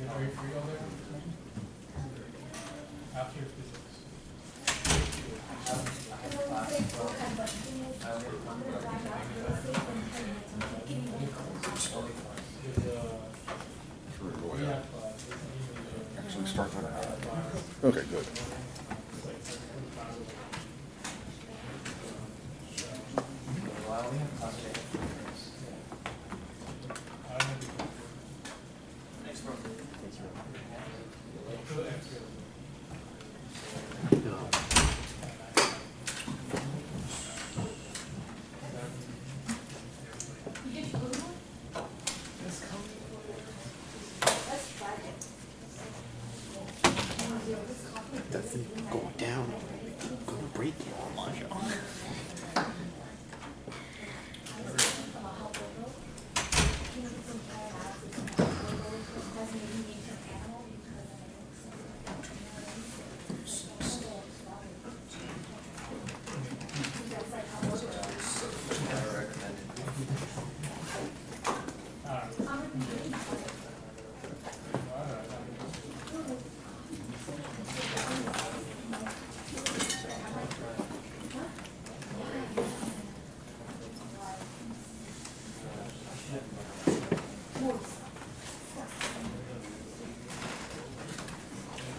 Are you free all day? After physics. Actually start that out. Okay, good. That thing go down, go break it.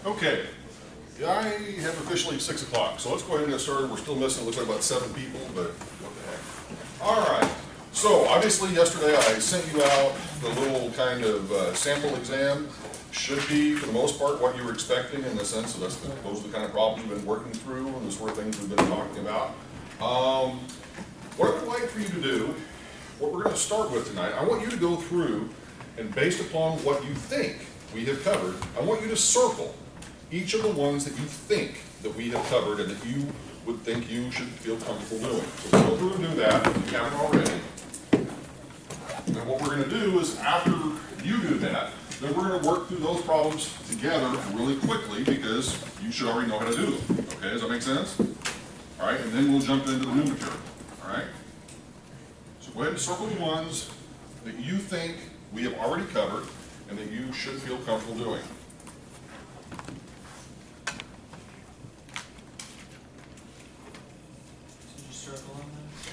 Okay, I have officially 6 o'clock, so let's go ahead and get started. We're still missing, it looks like about 7 people, but what the heck. All right, so obviously yesterday I sent you out the little kind of sample exam. Should be, for the most part, what you were expecting in the sense of those are the kind of problems you've been working through and the sort of things we've been talking about. What I would like for you to do, what we're going to start with tonight, I want you to go through and based upon what you think we have covered, I want you to circle each of the ones that you think that we have covered and that you would think you should feel comfortable doing. So we'll go through and do that if you haven't already. And what we're going to do is after you do that, then we're going to work through those problems together really quickly because you should already know how to do them. Okay, does that make sense? All right, and then we'll jump into the new material. All right? So go ahead and circle the ones that you think we have already covered and that you should feel comfortable doing.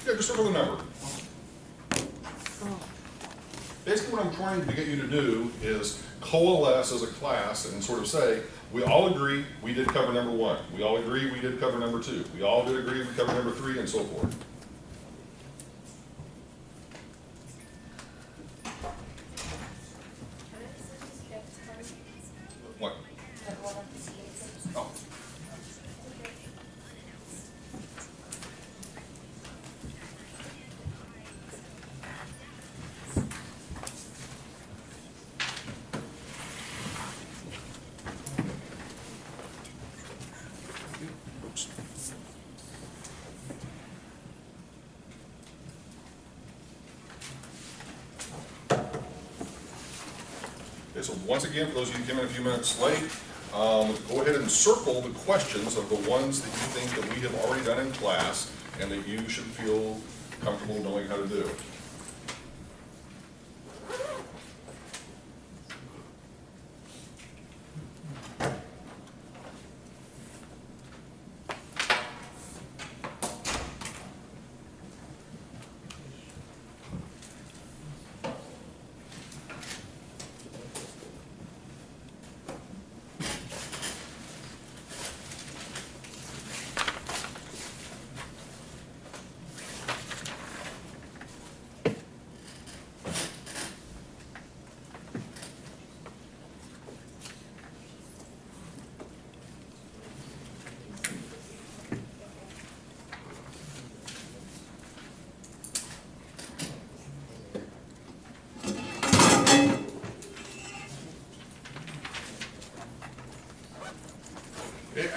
Yeah, just circle the number. Basically what I'm trying to get you to do is coalesce as a class and sort of say, we all agree we did cover number 1. We all agree we did cover number 2. We all did agree we covered number 3 and so forth. What? Oh. Okay, so once again, for those of you who came in a few minutes late, go ahead and circle the questions of the ones that you think that we have already done in class and that you should feel comfortable knowing how to do.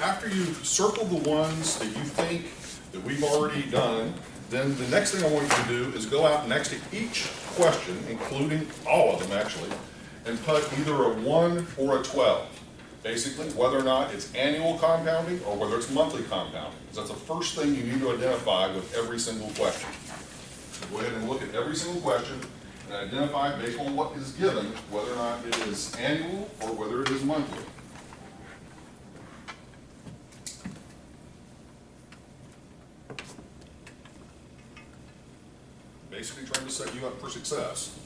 After you've circled the ones that you think that we've already done, then the next thing I want you to do is go out next to each question, including all of them actually, and put either a 1 or a 12. Basically, whether or not it's annual compounding or whether it's monthly compounding. Because that's the first thing you need to identify with every single question. So go ahead and look at every single question and identify based on what is given whether or not it is annual or whether it is monthly. Basically trying to set you up for success.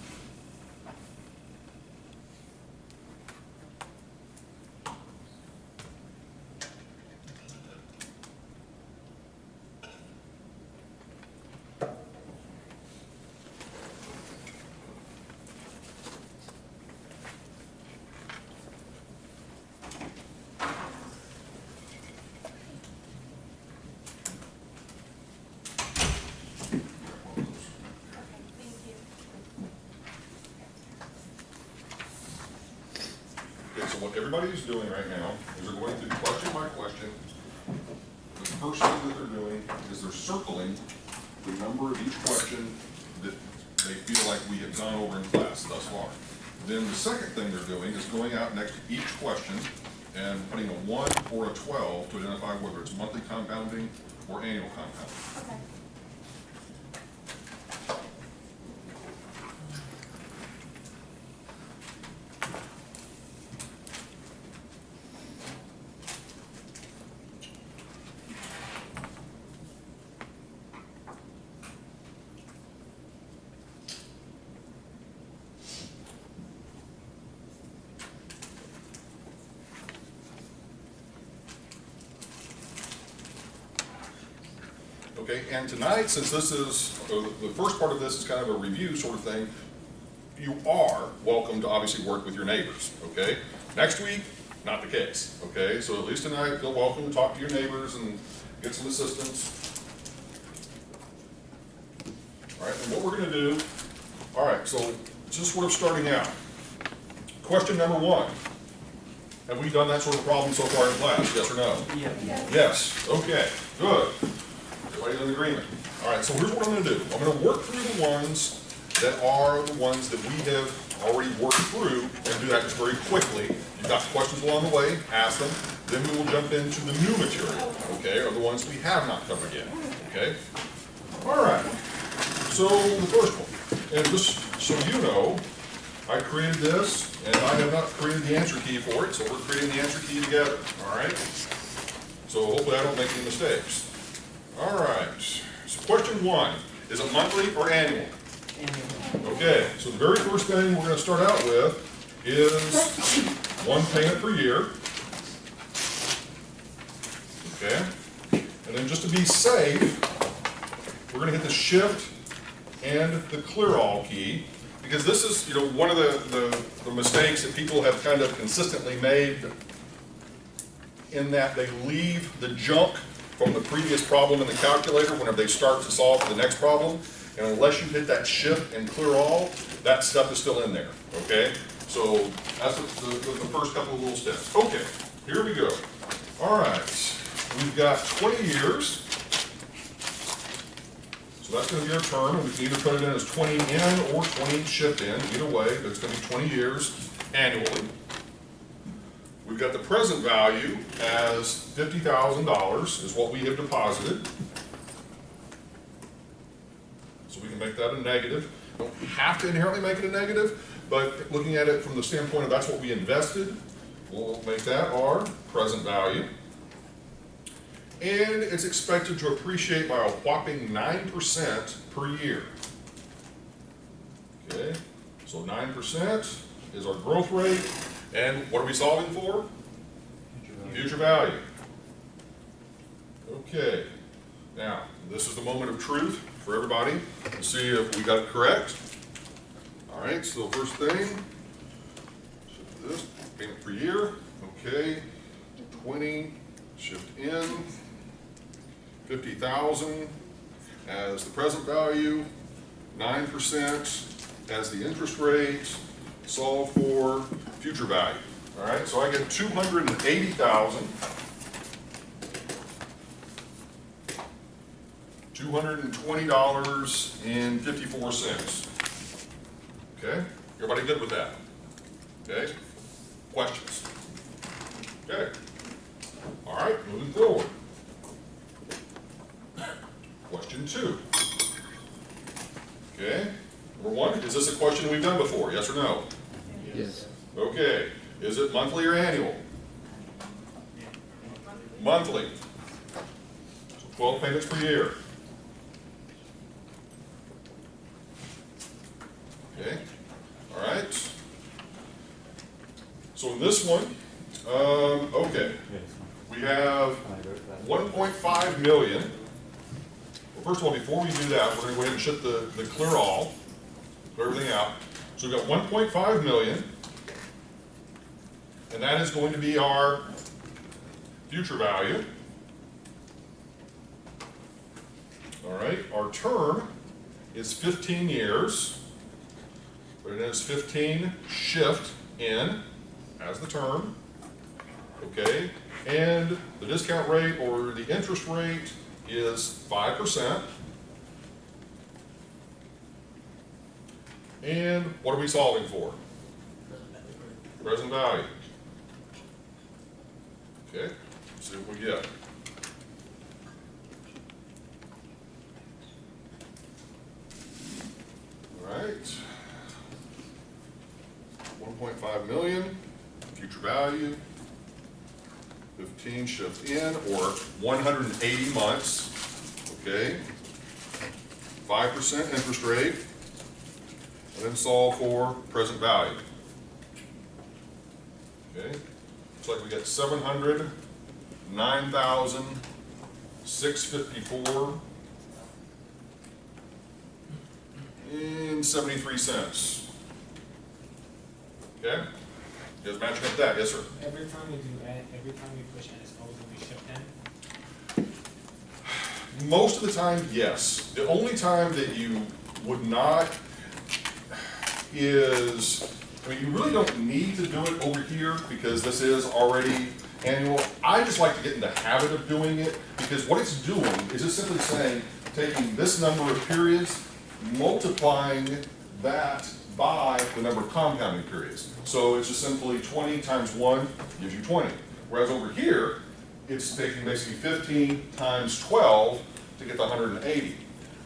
So what everybody's doing right now is they're going through question by question. The first thing that they're doing is they're circling the number of each question that they feel like we have gone over in class thus far. Then the second thing they're doing is going out next to each question and putting a 1 or a 12 to identify whether it's monthly compounding or annual compounding. Okay. Okay, and tonight, since this is, the first part of this is kind of a review sort of thing, you are welcome to obviously work with your neighbors, okay? Next week, not the case, okay? So at least tonight, feel welcome to talk to your neighbors and get some assistance. All right, and what we're gonna do, all right, so just sort of starting out. Question number 1. Have we done that sort of problem so far in class, yes or no? Yeah. Yes, okay, good. Everybody's in agreement. All right, so here's what I'm going to do. I'm going to work through the ones that are the ones that we have already worked through and do that just very quickly. You've got questions along the way, ask them. Then we will jump into the new material, okay, or the ones we have not covered yet, okay? All right, so the first one, and just so you know, I created this, and I have not created the answer key for it, so we're creating the answer key together, all right? So hopefully I don't make any mistakes. All right, so question 1, is it monthly or annual? Annual. Okay, so the very first thing we're going to start out with is 1 payment per year. Okay, and then just to be safe, we're going to hit the shift and the clear all key, because this is, you know, one of the mistakes that people have kind of consistently made, in that they leave the junk from the previous problem in the calculator whenever they start to solve the next problem. And unless you hit that shift and clear all, that stuff is still in there, okay? So that's the first couple of little steps. Okay, here we go. All right, we've got 20 years. So that's going to be our term, and we can either put it in as 20 in or 20 shift in, either way, but it's going to be 20 years annually. We've got the present value as $50,000 is what we have deposited. So we can make that a negative. Don't have to inherently make it a negative, but looking at it from the standpoint of that's what we invested, we'll make that our present value. And it's expected to appreciate by a whopping 9% per year. Okay, so 9% is our growth rate. And what are we solving for? Future value. Okay, now this is the moment of truth for everybody to see if we got it correct. All right, so the first thing, shift this, payment per year, okay, 20, shift in, 50,000 as the present value, 9% as the interest rate, solve for future value. All right, so I get 280,000, $220.54. Okay, everybody good with that? Okay, questions? Okay, all right, moving forward. Question 2. Okay, Number one, is this a question we've done before? Yes or no? Yes. Okay. Is it monthly or annual? Monthly. So 12 payments per year. Okay. All right. So in this one, okay, we have 1.5 million. Well, first of all, before we do that, we're going to go ahead and shut the clear all, clear everything out. So we've got 1.5 million, and that is going to be our future value. All right, our term is 15 years, but it is 15 shift in as the term, okay? And the discount rate or the interest rate is 5%. And what are we solving for? Present value. Okay, let's see what we get. All right. 1.5 million, future value, 15 shift in, or 180 months, okay? 5% interest rate, and then solve for present value. Okay, looks like we got 709,654 and 73 cents. Okay, you guys matching up that? Yes, sir. Every time we push NSOs and we shift in. Most of the time, yes. The only time that you would not is, I mean, you really don't need to do it over here because this is already annual. I just like to get in the habit of doing it because what it's doing is it's simply saying, taking this number of periods, multiplying that by the number of compounding periods. So it's just simply 20 times 1 gives you 20. Whereas over here, it's taking basically 15 times 12 to get the 180.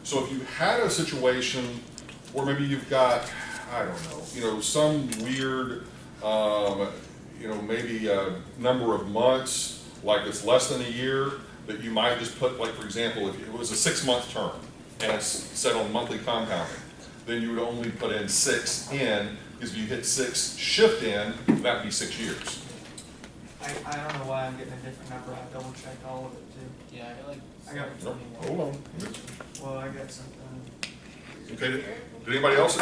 So if you had a situation where maybe you've got, I don't know, some weird, maybe a number of months, like it's less than a year, that you might just put, like for example, if it was a 6-month term and it's set on monthly compounding, then you would only put in 6 in, because if you hit 6 shift in, that would be 6 years. I don't know why I'm getting a different number. I double checked all of it too. Yeah, I got Nope. Hold on. well, I got something. Okay. Did anybody else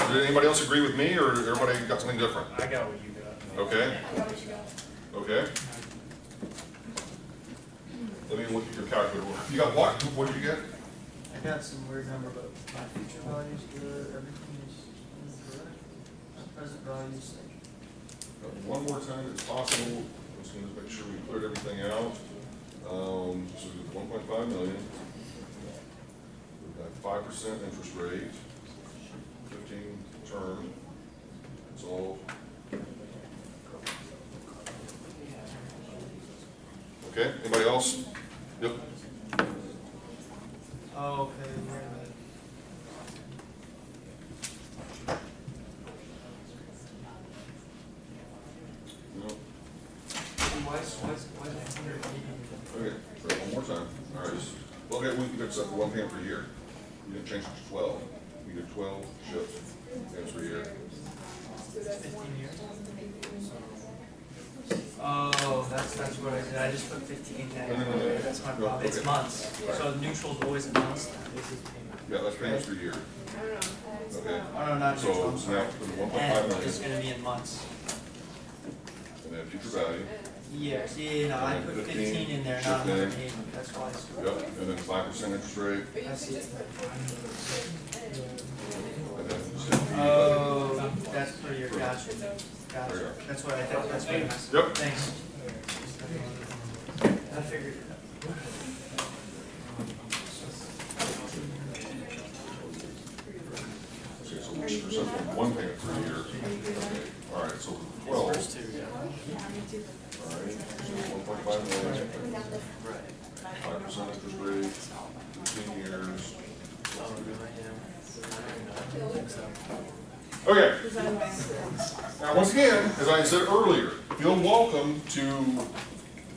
agree with me, or everybody got something different? I got what you got. Okay. Okay. Let me look at your calculator. You got what? What did you get? I got some weird number, but my future value is good. Everything is correct. My present value is One more time, if possible. I'm just going to make sure we cleared everything out. So 1.5 million. We've got 5% interest rate, 15 term. That's all. Okay. Anybody else? Yep. oh, okay. Wait a minute. No. Why is it 180? Okay. So one more time. All right. Well, okay, we did set for 1 payment per year. We didn't change it to 12. We did 12 shifts payments per year. 15 years. Oh, that's what I did. I just put 15 there. No. That's my No, problem. It's okay. months. Right. So neutral's always in months. Yeah, that's payments per year. Okay. Oh, no, not So neutral. I'm now sorry. for the 1.5 And it's million, going to be in months. and then future value. Yeah, no, I put 15 in there, not 180. That's why it's. Yep, and then 5% interest rate, I see it. and then just hit the, Oh, that's per year. Gotcha. There you Gotcha. go. That's what I thought. That's what I messed Yep. up. Thanks. I figured it out. okay, so we're set for 1 payment per year. Okay, all right, so 12. First two, yeah. All right, so 1.5 million, Right. 5% interest rate, 15 years. Oh, really? Yeah. I don't know. I think so. Okay. Now, once again, as I said earlier, feel welcome to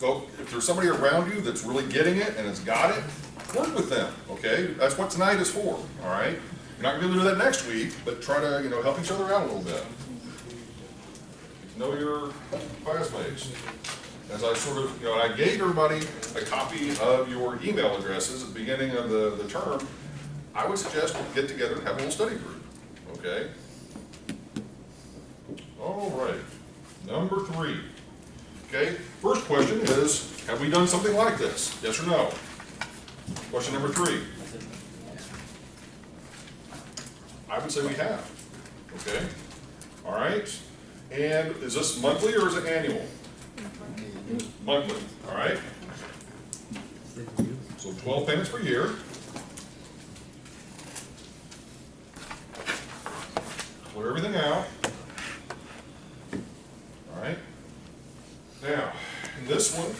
go, if there's somebody around you that's really getting it and has got it, work with them, okay? That's what tonight is for, all right? You're not gonna be able to do that next week, but try to, you know, help each other out a little bit. Know your classmates. As I sort of, you know, I gave everybody a copy of your email addresses at the beginning of the term. I would suggest we get together and have a little study group, okay? All right, number 3. Okay, first question is, have we done something like this? Yes or no? Question number 3. I would say we have, okay? All right, and is this monthly or is it annual? Monthly, all right? So 12 payments per year. Clear everything out. All right. Now, in this one,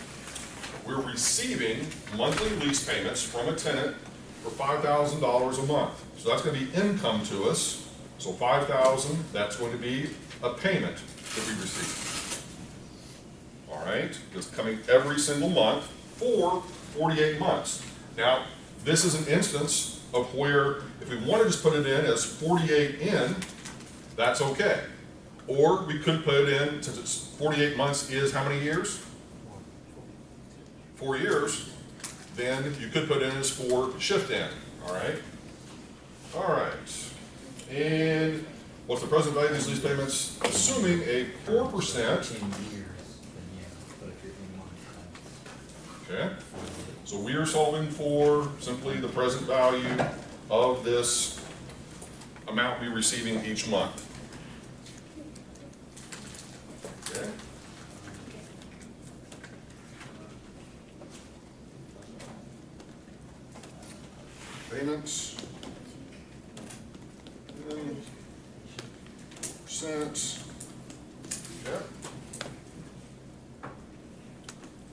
we're receiving monthly lease payments from a tenant for $5,000 a month. So that's going to be income to us. So $5,000, that's going to be a payment that we receive. All right, it's coming every single month for 48 months. Now, this is an instance of where if we want to just put it in as 48 in, that's okay. Or we could put it in, since it's 48 months is how many years? 4 years. Then you could put in as 4 shift in, all right? All right, and what's the present value of these lease payments? Assuming a 4%. Okay, so we are solving for simply the present value of this amount we're receiving each month. Okay. Payments. Percent. Okay.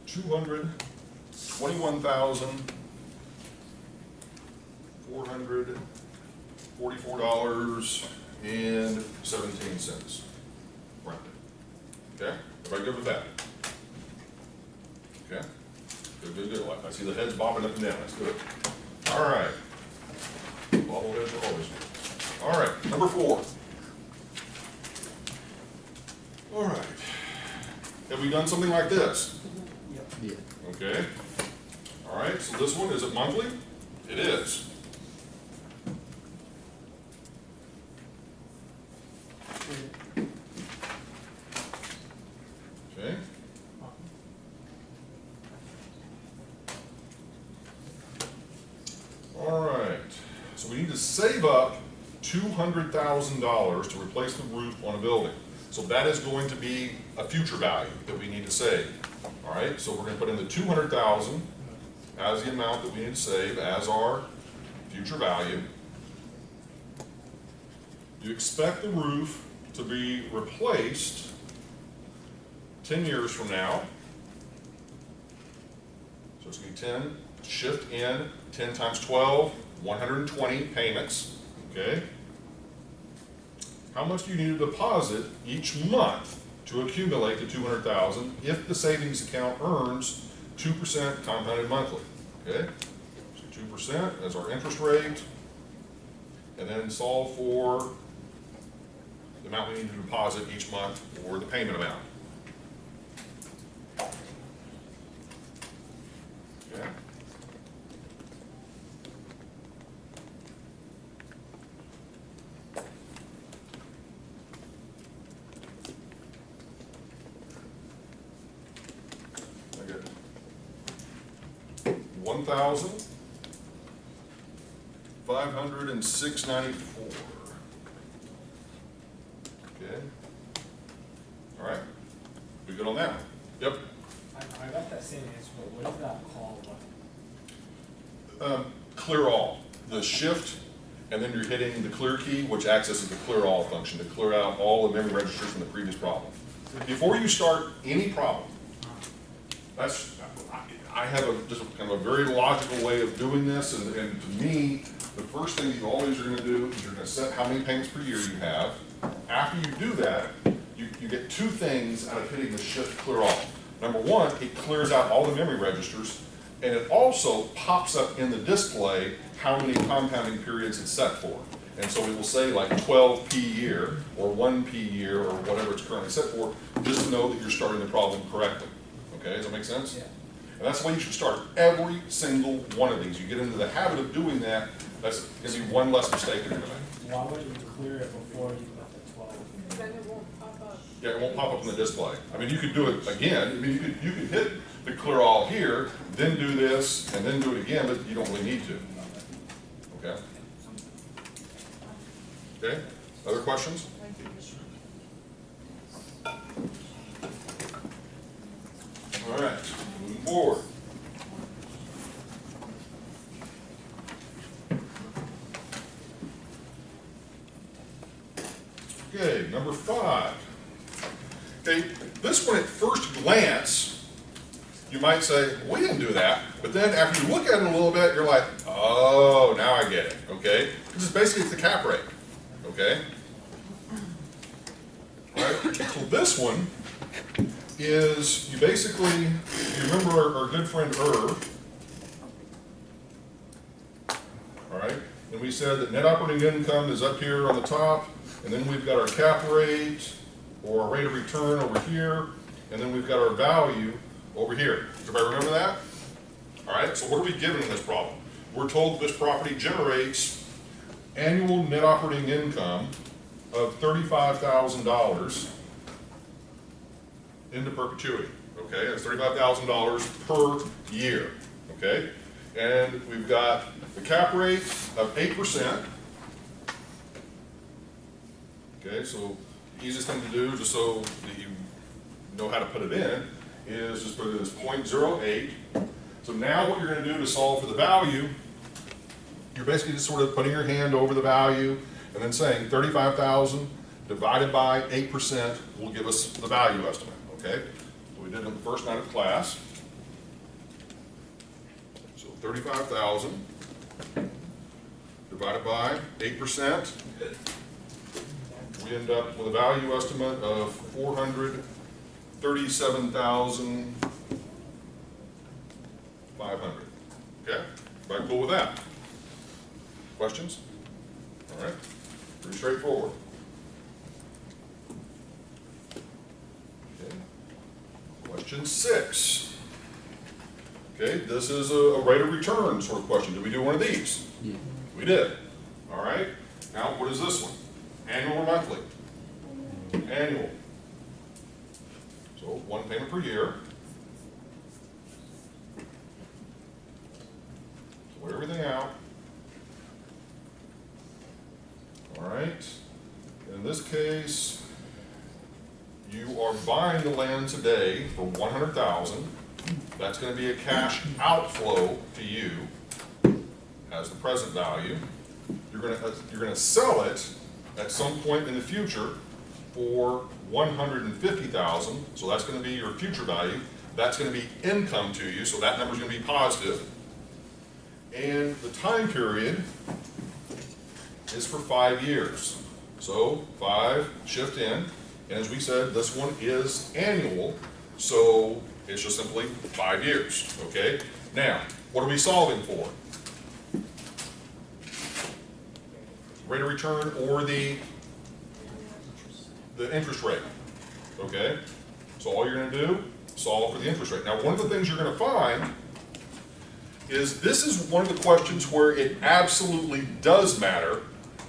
221,444.17. Right. Okay. Everybody good with that? Okay. Good, good, good. I see the heads bobbing up and down. That's good. All right. Bobble heads are always good. All right. Number 4. All right. Have we done something like this? Yeah. Okay. All right, so this one, is it monthly? It is. Okay. All right, so we need to save up $200,000 to replace the roof on a building. So that is going to be a future value that we need to save. All right, so we're going to put in the $200,000 as the amount that we need to save as our future value. You expect the roof to be replaced 10 years from now. So it's going to be 10, shift in, 10 times 12, 120 payments, okay? How much do you need to deposit each month to accumulate the $200,000 if the savings account earns 2% compounded monthly? Okay, so 2% as our interest rate, and then solve for the amount we need to deposit each month or the payment amount. Okay. $1,506.94. Okay. All right. We good on that? Yep. I got that same answer, but what is that called? Clear all. The shift, and then you're hitting the clear key, which accesses the clear all function to clear out all the memory registers from the previous problem. Before you start any problem, I have just kind of a very logical way of doing this, and to me, the first thing you always are going to do is you're going to set how many payments per year you have. After you do that, you get two things out of hitting the shift clear all. Number one, it clears out all the memory registers, and it also pops up in the display how many compounding periods it's set for. And so it will say like 12p year, or 1p year, or whatever it's currently set for, just to know that you're starting the problem correctly. Okay, does that make sense? Yeah. And that's the way you should start every single one of these. You get into the habit of doing that, that's going to be one less mistake you're going to make. Why wouldn't you clear it before you left at 12? Then it won't pop up. Yeah, it won't pop up in the display. I mean, you could do it again. I mean, you could hit the clear all here, then do this, and then do it again, but you don't really need to. Okay? Okay? Other questions? All right, moving forward. Okay, number 5. Okay, this one at first glance, you might say, we didn't do that. But then after you look at it a little bit, you're like, oh, now I get it, okay? This is basically the cap rate, okay? All right, so this one is, you basically, you remember our good friend Irv, all right? And we said that net operating income is up here on the top, and then we've got our cap rate, or our rate of return over here, and then we've got our value over here. Does everybody remember that? All right, so what are we given in this problem? We're told this property generates annual net operating income of $35,000 into perpetuity. Okay, that's $35,000 per year. Okay, and we've got the cap rate of 8%. Okay, so the easiest thing to do, just so that you know how to put it in, is just put it as 0.08. So now what you're going to do to solve for the value, you're basically just sort of putting your hand over the value and then saying 35,000 divided by 8% will give us the value estimate. Okay, so we did it in the first night of class. So 35,000 divided by 8%. We end up with a value estimate of $437,500. Okay? Everybody cool with that? Questions? All right. Pretty straightforward. Okay. Question 6. Okay, this is a rate of return sort of question. Did we do one of these? Yeah. We did. All right. Now, what is this one? Annual or monthly? Annual. So, one payment per year. So, weigh everything out. All right. In this case, you are buying the land today for $100,000. That's going to be a cash outflow to you as the present value. You're going to sell it at some point in the future for $150,000. So that's going to be your future value. That's going to be income to you. So that number is going to be positive. And the time period is for 5 years. So 5, shift in. And as we said, this one is annual. So it's just simply 5 years. Okay? Now, what are we solving for? Rate of return or the interest rate. Okay? So all you're going to do, solve for the interest rate. Now, one of the things you're going to find is this is one of the questions where it absolutely does matter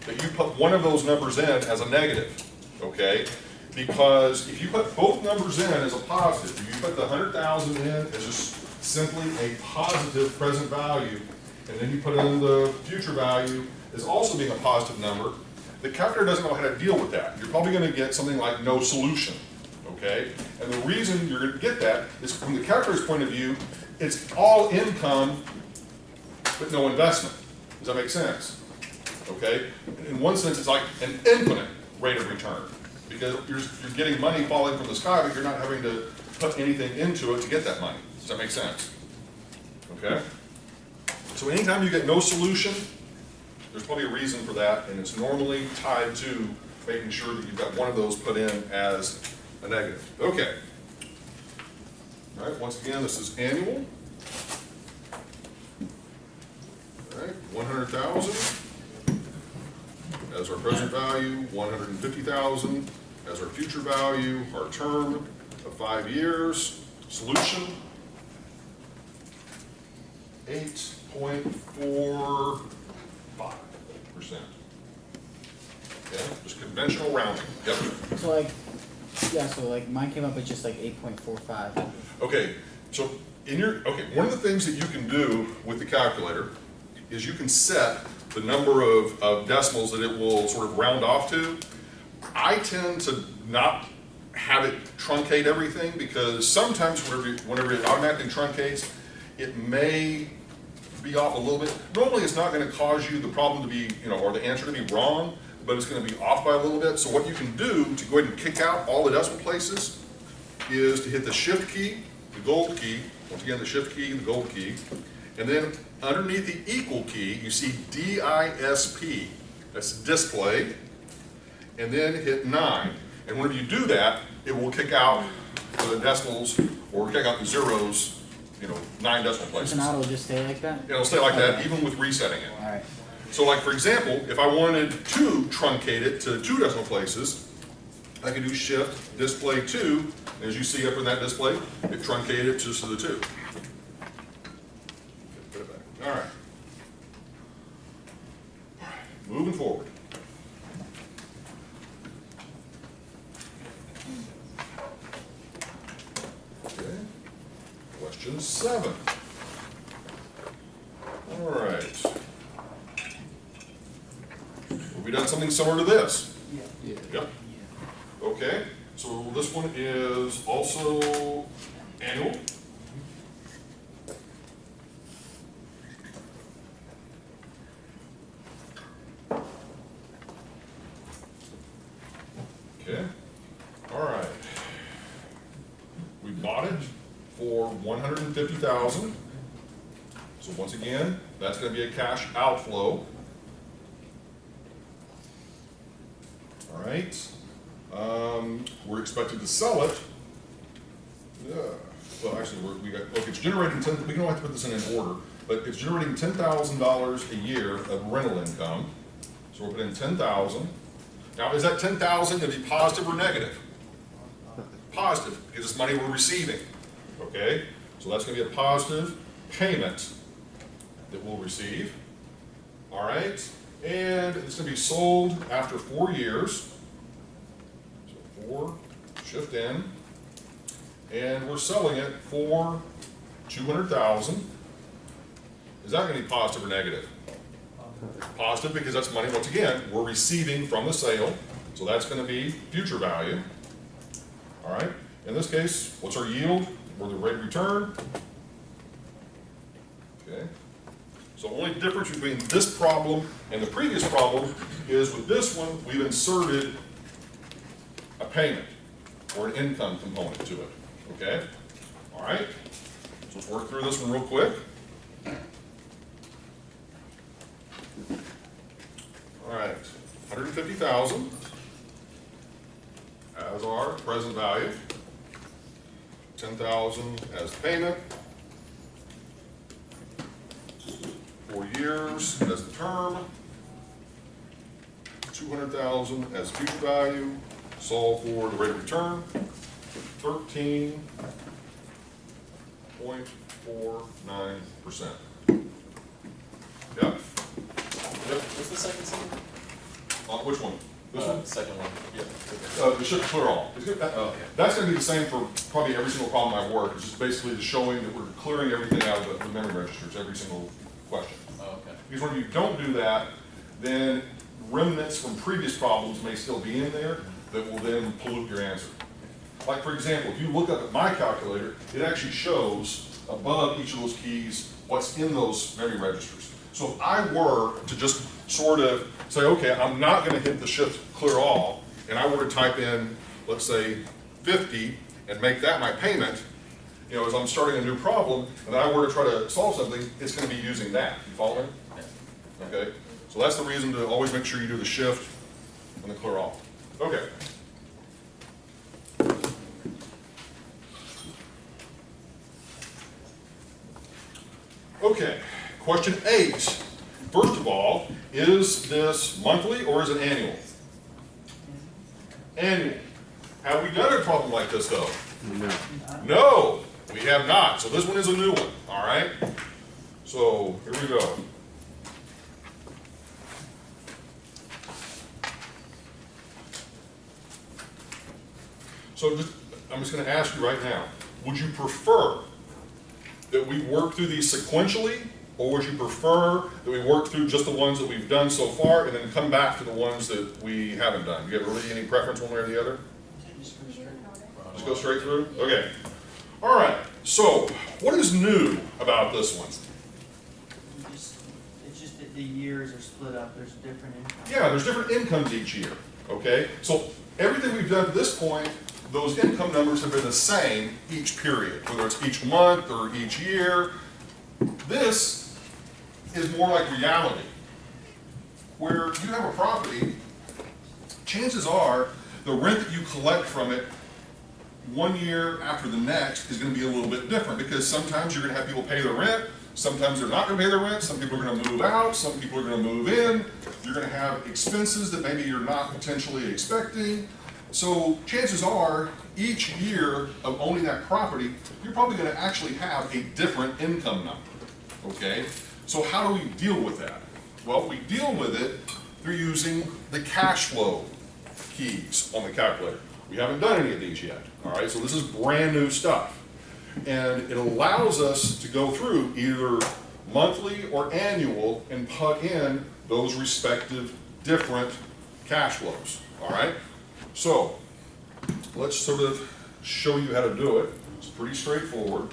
that you put one of those numbers in as a negative. Okay? Because if you put both numbers in as a positive, if you put the 100,000 in as just simply a positive present value, and then you put in the future value as also being a positive number, the calculator doesn't know how to deal with that. You're probably going to get something like no solution. Okay? And the reason you're going to get that is from the calculator's point of view, it's all income but no investment. Does that make sense? Okay? In one sense, it's like an infinite rate of return. Because you're getting money falling from the sky, but you're not having to put anything into it to get that money. Does that make sense? Okay? So anytime you get no solution, there's probably a reason for that, and it's normally tied to making sure that you've got one of those put in as a negative. Okay. All right, once again, this is annual. All right, 100,000 as our present value, 150,000 as our future value, our term of 5 years. Solution, 8.45%. Okay, just conventional rounding. Yep. So like, yeah, so like mine came up with just like 8.45. Okay, so one of the things that you can do with the calculator is you can set the number of decimals that it will sort of round off to. I tend to not have it truncate everything because sometimes whenever it automatically truncates, it may be off a little bit. Normally it's not going to cause you the problem to be, or the answer to be wrong, but it's going to be off by a little bit. So what you can do to go ahead and kick out all the decimal places is to hit the shift key, the gold key, once again the shift key, the gold key, and then underneath the equal key you see DISP, that's display, and then hit 9. And whenever you do that, it will kick out the decimals or kick out the zeros, 9 decimal places. Does an auto just stay like that? It'll stay like that even with resetting it. All right. So like for example, if I wanted to truncate it to 2 decimal places, I could do shift display 2. As you see up in that display, it truncated it just to the 2. Put it back. All right. Moving forward. Okay. Question 7. All right. Have we done something similar to this? Yeah. Yep. Okay, so this one is also annual. Okay, all right. We bought it for $150,000. So once again, that's going to be a cash outflow. All right. We're expected to sell it. Well, actually, it's generating we don't have to put this in order, but it's generating $10,000 a year of rental income. So we'll put in 10,000. Now, is that 10,000 going to be positive or negative? Positive, because it's money we're receiving. Okay, so that's going to be a positive payment that we'll receive. All right, and it's going to be sold after 4 years. 4, shift in, and we're selling it for $200,000. Is that going to be positive or negative? Positive, because that's money, once again, we're receiving from the sale, so that's going to be future value. All right, in this case, what's our yield or the rate of return? Okay, so the only difference between this problem and the previous problem is with this one, we've inserted a payment or an income component to it. Okay? All right? So let's work through this one real quick. All right. 150,000 as our present value. 10,000 as payment. 4 years as the term. 200,000 as future value. Solve for the rate of return, 13.49%. Yep. What's the second one? Which one? This one? Second one. The shift clear all. That's going to be the same for probably every single problem I work. It's just basically just showing that we're clearing everything out of the memory registers, every single question. Oh, okay. Because when you don't do that, then remnants from previous problems may still be in there that will then pollute your answer. Like for example, if you look up at my calculator, it actually shows above each of those keys what's in those memory registers. So if I were to just sort of say, okay, I'm not going to hit the shift clear all, and I were to type in, let's say, 50 and make that my payment, as I'm starting a new problem, and I were to try to solve something, it's going to be using that. You follow me? Okay. So that's the reason to always make sure you do the shift and the clear all. Okay. Okay, question 8. First of all, is this monthly or is it annual? Annual. Have we done a problem like this though? No. No, we have not. So this one is a new one, all right? So here we go. So I'm just going to ask you right now, would you prefer that we work through these sequentially, or would you prefer that we work through just the ones that we've done so far and then come back to the ones that we haven't done? Do you have really any preference one way or the other? Just go straight through? Okay. All right. So what is new about this one? It's just that the years are split up, there's different income. Yeah, there's different incomes each year. Okay? So everything we've done to this point, those income numbers have been the same each period, whether it's each month or each year. This is more like reality, where you have a property, chances are the rent that you collect from it one year after the next is going to be a little bit different, because sometimes you're going to have people pay their rent, sometimes they're not going to pay their rent, some people are going to move out, some people are going to move in, you're going to have expenses that maybe you're not potentially expecting. So chances are, each year of owning that property, you're probably going to actually have a different income number, okay? So how do we deal with that? Well, we deal with it through using the cash flow keys on the calculator. We haven't done any of these yet, all right? So this is brand new stuff. And it allows us to go through either monthly or annual and plug in those respective different cash flows, all right? So let's sort of show you how to do it. It's pretty straightforward.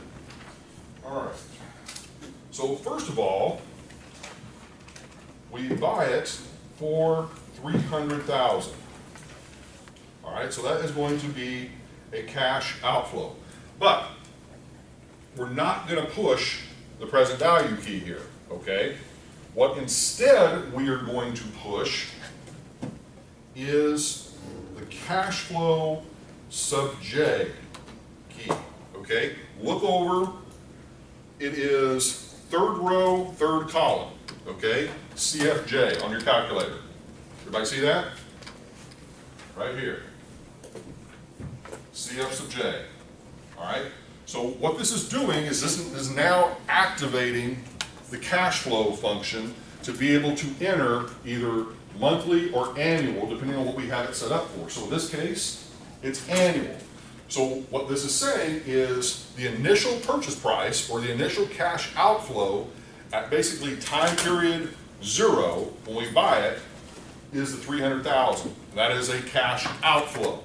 All right. So first of all, we buy it for $300,000. All right, so that is going to be a cash outflow. But we're not going to push the present value key here, okay? What instead we are going to push is the cash flow sub J key, okay? Look over, it is third row, third column, okay? CFJ on your calculator. Everybody see that? Right here. CF sub J, all right? So what this is doing is this is now activating the cash flow function to be able to enter either monthly or annual, depending on what we have it set up for. So in this case, it's annual. So what this is saying is the initial purchase price, or the initial cash outflow at basically time period 0 when we buy it, is the $300,000. That is a cash outflow.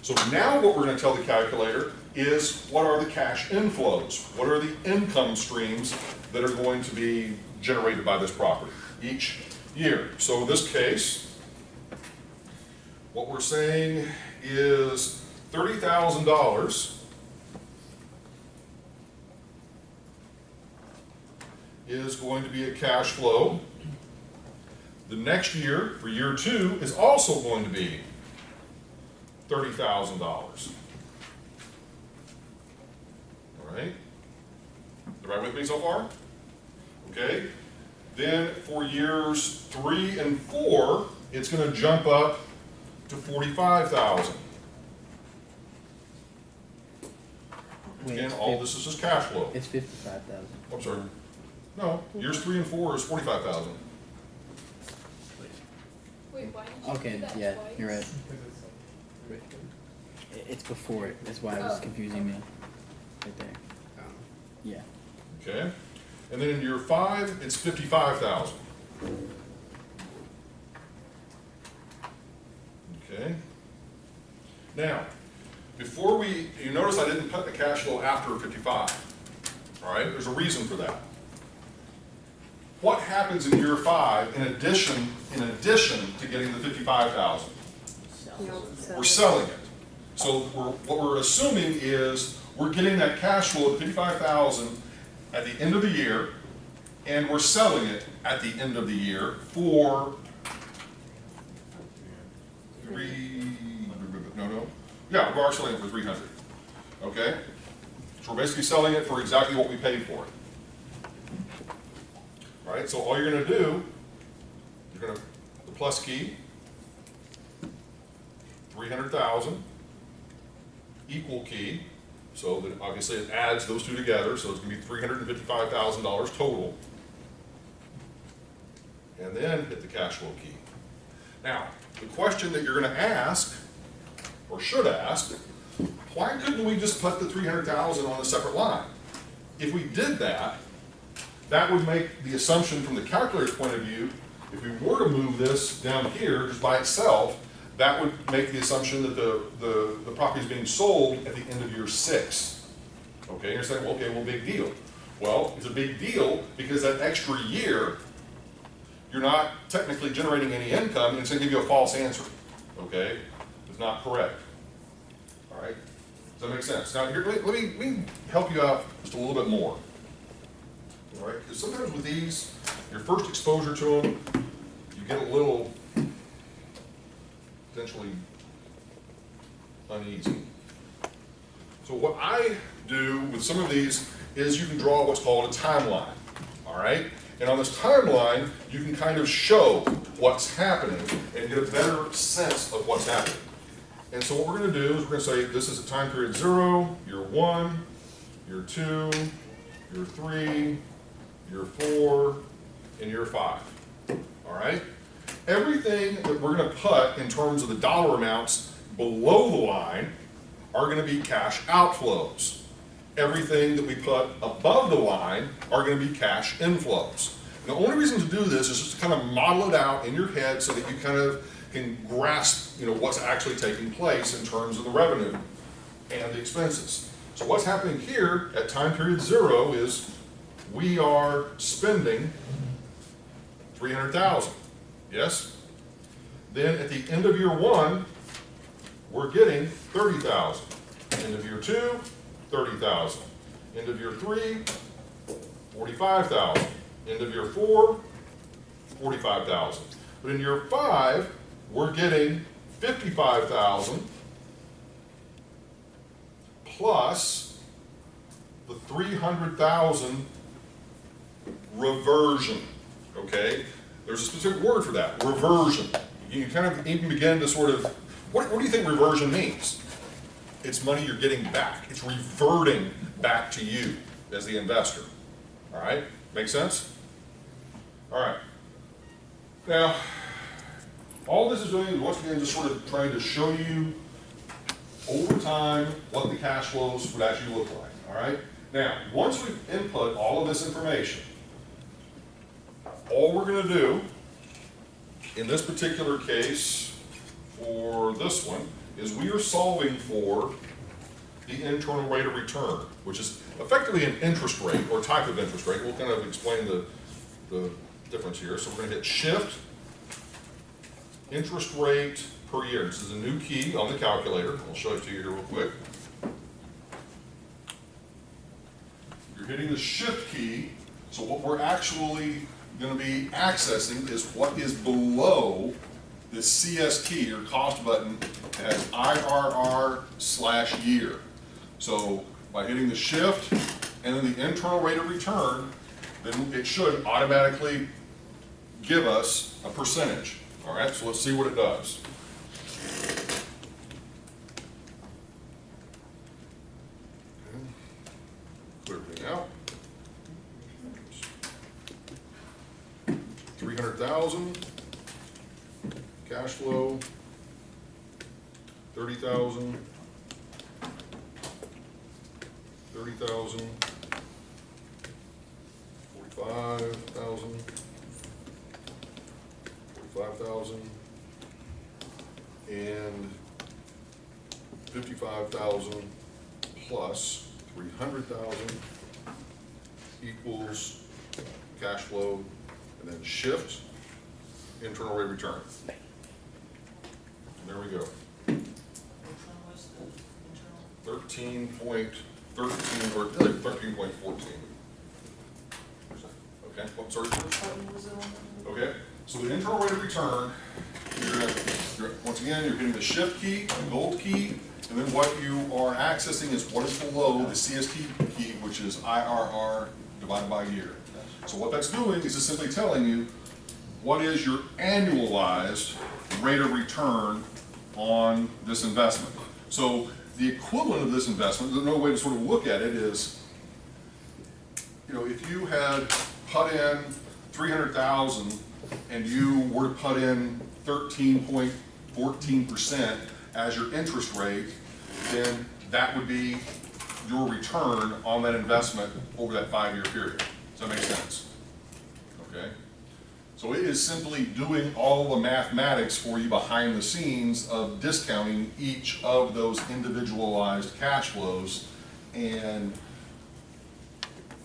So now what we're going to tell the calculator is what are the cash inflows? What are the income streams that are going to be generated by this property each year? So in this case, what we're saying is $30,000 is going to be a cash flow. The next year, for year 2, is also going to be $30,000. All right? Everybody with me so far? Okay. Then for years 3 and 4, it's going to jump up to $45,000. Again, all this is just cash flow. It's 55,000. I'm sorry. No, years 3 and 4 is $45,000. Wait, why did you Okay, do that yeah, twice? you're right. It's before it. That's why it was Oh. confusing me. Right there. Yeah. Okay. And then in year 5, it's $55,000. Okay. Now, before you notice I didn't put the cash flow after 55. All right, there's a reason for that. What happens in year 5 in addition to getting the 55,000? We're selling it. So what we're assuming is we're getting that cash flow of 55,000 at the end of the year, and we're selling it at the end of the year for yeah, we are selling it for 300. Okay? So we're basically selling it for exactly what we paid for it. Right? So all you're going to do, you're going to the plus key, 300,000, equal key, so that obviously it adds those two together, so it's going to be $355,000 total. And then hit the cash flow key. Now, the question that you're going to ask, or should ask, why couldn't we just put the 300,000 on a separate line? If we did that, that would make the assumption from the calculator's point of view, if we were to move this down here just by itself, that would make the assumption that the property is being sold at the end of year 6. Okay, you're saying, well, okay, well, big deal. Well, it's a big deal because that extra year, you're not technically generating any income, and it's going to give you a false answer. Okay? It's not correct. All right? Does that make sense? Now, here, let me help you out just a little bit more. All right? Because sometimes with these, your first exposure to them, you get a little potentially uneasy. So what I do with some of these is you can draw what's called a timeline. All right? And on this timeline, you can kind of show what's happening and get a better sense of what's happening. And so what we're going to do is we're going to say this is a time period 0, year 1, year 2, year 3, year 4, and year 5. All right? Everything that we're going to put in terms of the dollar amounts below the line are going to be cash outflows. Everything that we put above the line are going to be cash inflows. And the only reason to do this is just to kind of model it out in your head so that you kind of can grasp, what's actually taking place in terms of the revenue and the expenses. So what's happening here at time period 0 is we are spending 300,000. Yes? Then at the end of year 1, we're getting 30,000. End of year 2, 30,000. End of year 3, 45,000. End of year 4, 45,000. But in year 5, we're getting 55,000 plus the 300,000 reversion. Okay? There's a specific word for that, reversion. You kind of even begin to sort of, what do you think reversion means? It's money you're getting back. It's reverting back to you as the investor. All right? Make sense? All right. Now, all this is doing is once again just sort of trying to show you over time what the cash flows would actually look like. All right? Now, once we've input all of this information, all we're going to do in this particular case for this one is we are solving for the internal rate of return, which is effectively an interest rate or type of interest rate. We'll kind of explain the difference here. So we're going to hit Shift, interest rate per year. This is a new key on the calculator. I'll show it to you here real quick. You're hitting the Shift key, so what we're actually going to be accessing is what is below the CS key, your cost button, as IRR/year. So by hitting the Shift and then the internal rate of return, then it should automatically give us a percentage. All right, so let's see what it does. Clear everything out. 300,000 cash flow, 30,000, 30,000, 45,000, 45,000, and 55,000 plus 300,000 equals cash flow, and then Shift internal rate of return. And there we go. Which one was the internal? 13.13 or 13.14. Okay. Okay, well, sorry. What was it on? Okay, so the internal rate of return, once again, you're hitting the shift key, the gold key, and then what you are accessing is what is below the CST key, which is IRR divided by year. So what that's doing is just simply telling you what is your annualized rate of return on this investment. So the equivalent of this investment, another way to sort of look at it is, you know, if you had put in 300,000 and you were to put in 13.14% as your interest rate, then that would be your return on that investment over that 5-year period. Does that make sense? Okay. So it is simply doing all the mathematics for you behind the scenes of discounting each of those individualized cash flows and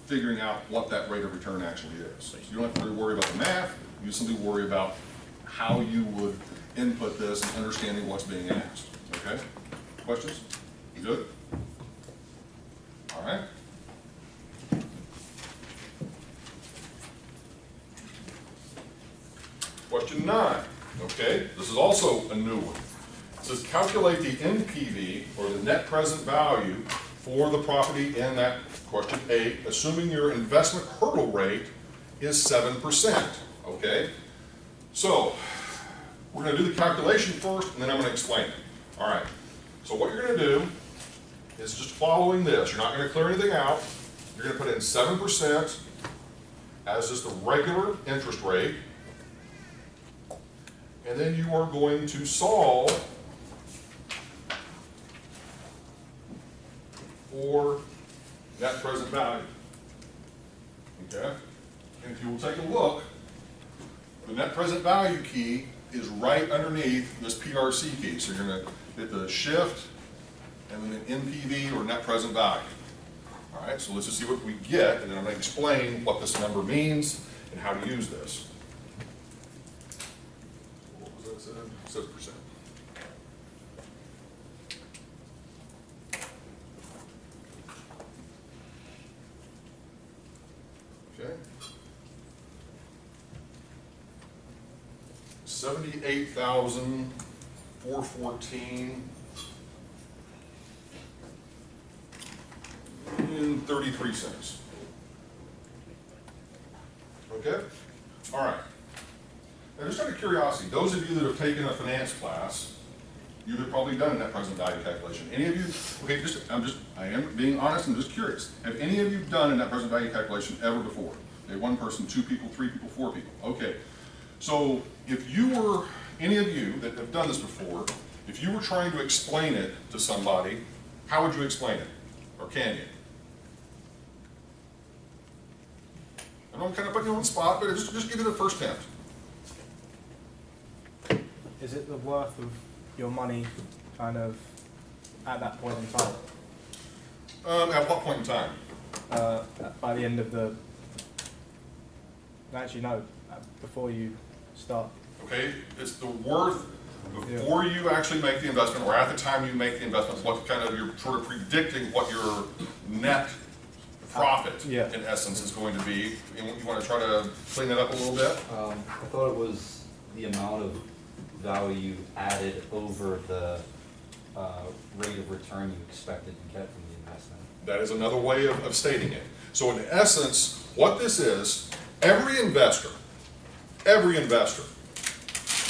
figuring out what that rate of return actually is. So you don't have to really worry about the math, you simply worry about how you would input this and understanding what's being asked. Okay? Questions? You good? All right. Question 9, okay, this is also a new one. It says calculate the NPV, or the net present value, for the property in that question 8, assuming your investment hurdle rate is 7%, okay? So, we're going to do the calculation first, and then I'm going to explain it. All right, so what you're going to do is just following this. You're not going to clear anything out. You're going to put in 7% as just a regular interest rate. And then you are going to solve for net present value. Okay? And if you will take a look, the net present value key is right underneath this PRC key. So you're going to hit the shift and then an NPV, or net present value. All right, so let's just see what we get, and then I'm going to explain what this number means and how to use this. 7%. Okay. 78,414 and 33 cents. Okay? All right. Now, just out of curiosity, those of you that have taken a finance class, you have probably done a net present value calculation. Any of you, okay, I am being honest, I'm just curious. Have any of you done a net present value calculation ever before? Okay, 1 person, 2 people, 3 people, 4 people. Okay, so if you were, any of you that have done this before, if you were trying to explain it to somebody, how would you explain it? Or can you? I know I'm kind of putting you on the spot, but just give it a first attempt. Is it the worth of your money kind of at that point in time? At what point in time? By the end of the... Actually, no. Before you start. Okay, it's the worth before you actually make the investment, or at the time you make the investment, what kind of, you're sort of predicting what your net profit, in essence, is going to be. You want to try to clean that up a little bit? I thought it was the amount of value added over the rate of return you expected to get from the investment. That is another way of stating it. So in essence, what this is, every investor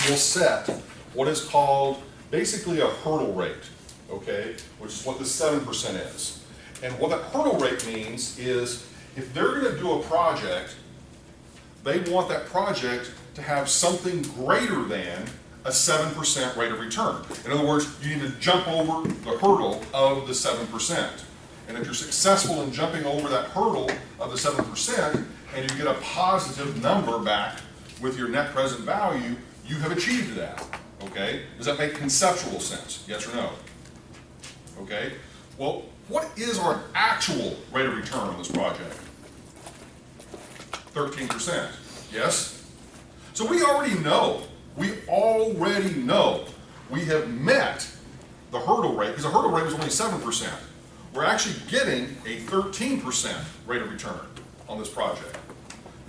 will set what is called basically a hurdle rate, okay, which is what the 7% is. And what that hurdle rate means is if they're going to do a project, they want that project to have something greater than a 7% rate of return. In other words, you need to jump over the hurdle of the 7%. And if you're successful in jumping over that hurdle of the 7% and you get a positive number back with your net present value, you have achieved that. Okay? Does that make conceptual sense? Yes or no? Okay? Well, what is our actual rate of return on this project? 13%. Yes? So we already know we have met the hurdle rate, because the hurdle rate was only 7%. We're actually getting a 13% rate of return on this project.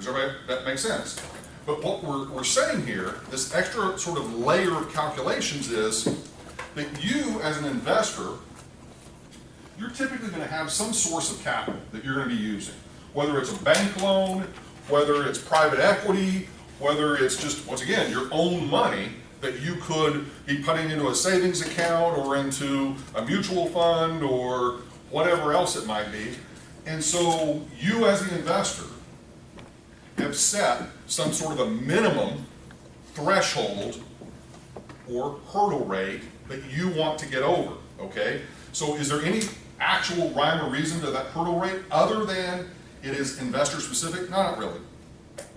Does everybody, that make sense? But what we're saying here, this extra sort of layer of calculations is that you, as an investor, you're typically going to have some source of capital that you're going to be using. Whether it's a bank loan, whether it's private equity, whether it's just, once again, your own money that you could be putting into a savings account or into a mutual fund or whatever else it might be. And so you, as the investor, have set some sort of a minimum threshold or hurdle rate that you want to get over, okay? So is there any actual rhyme or reason to that hurdle rate other than it is investor specific? No, not really,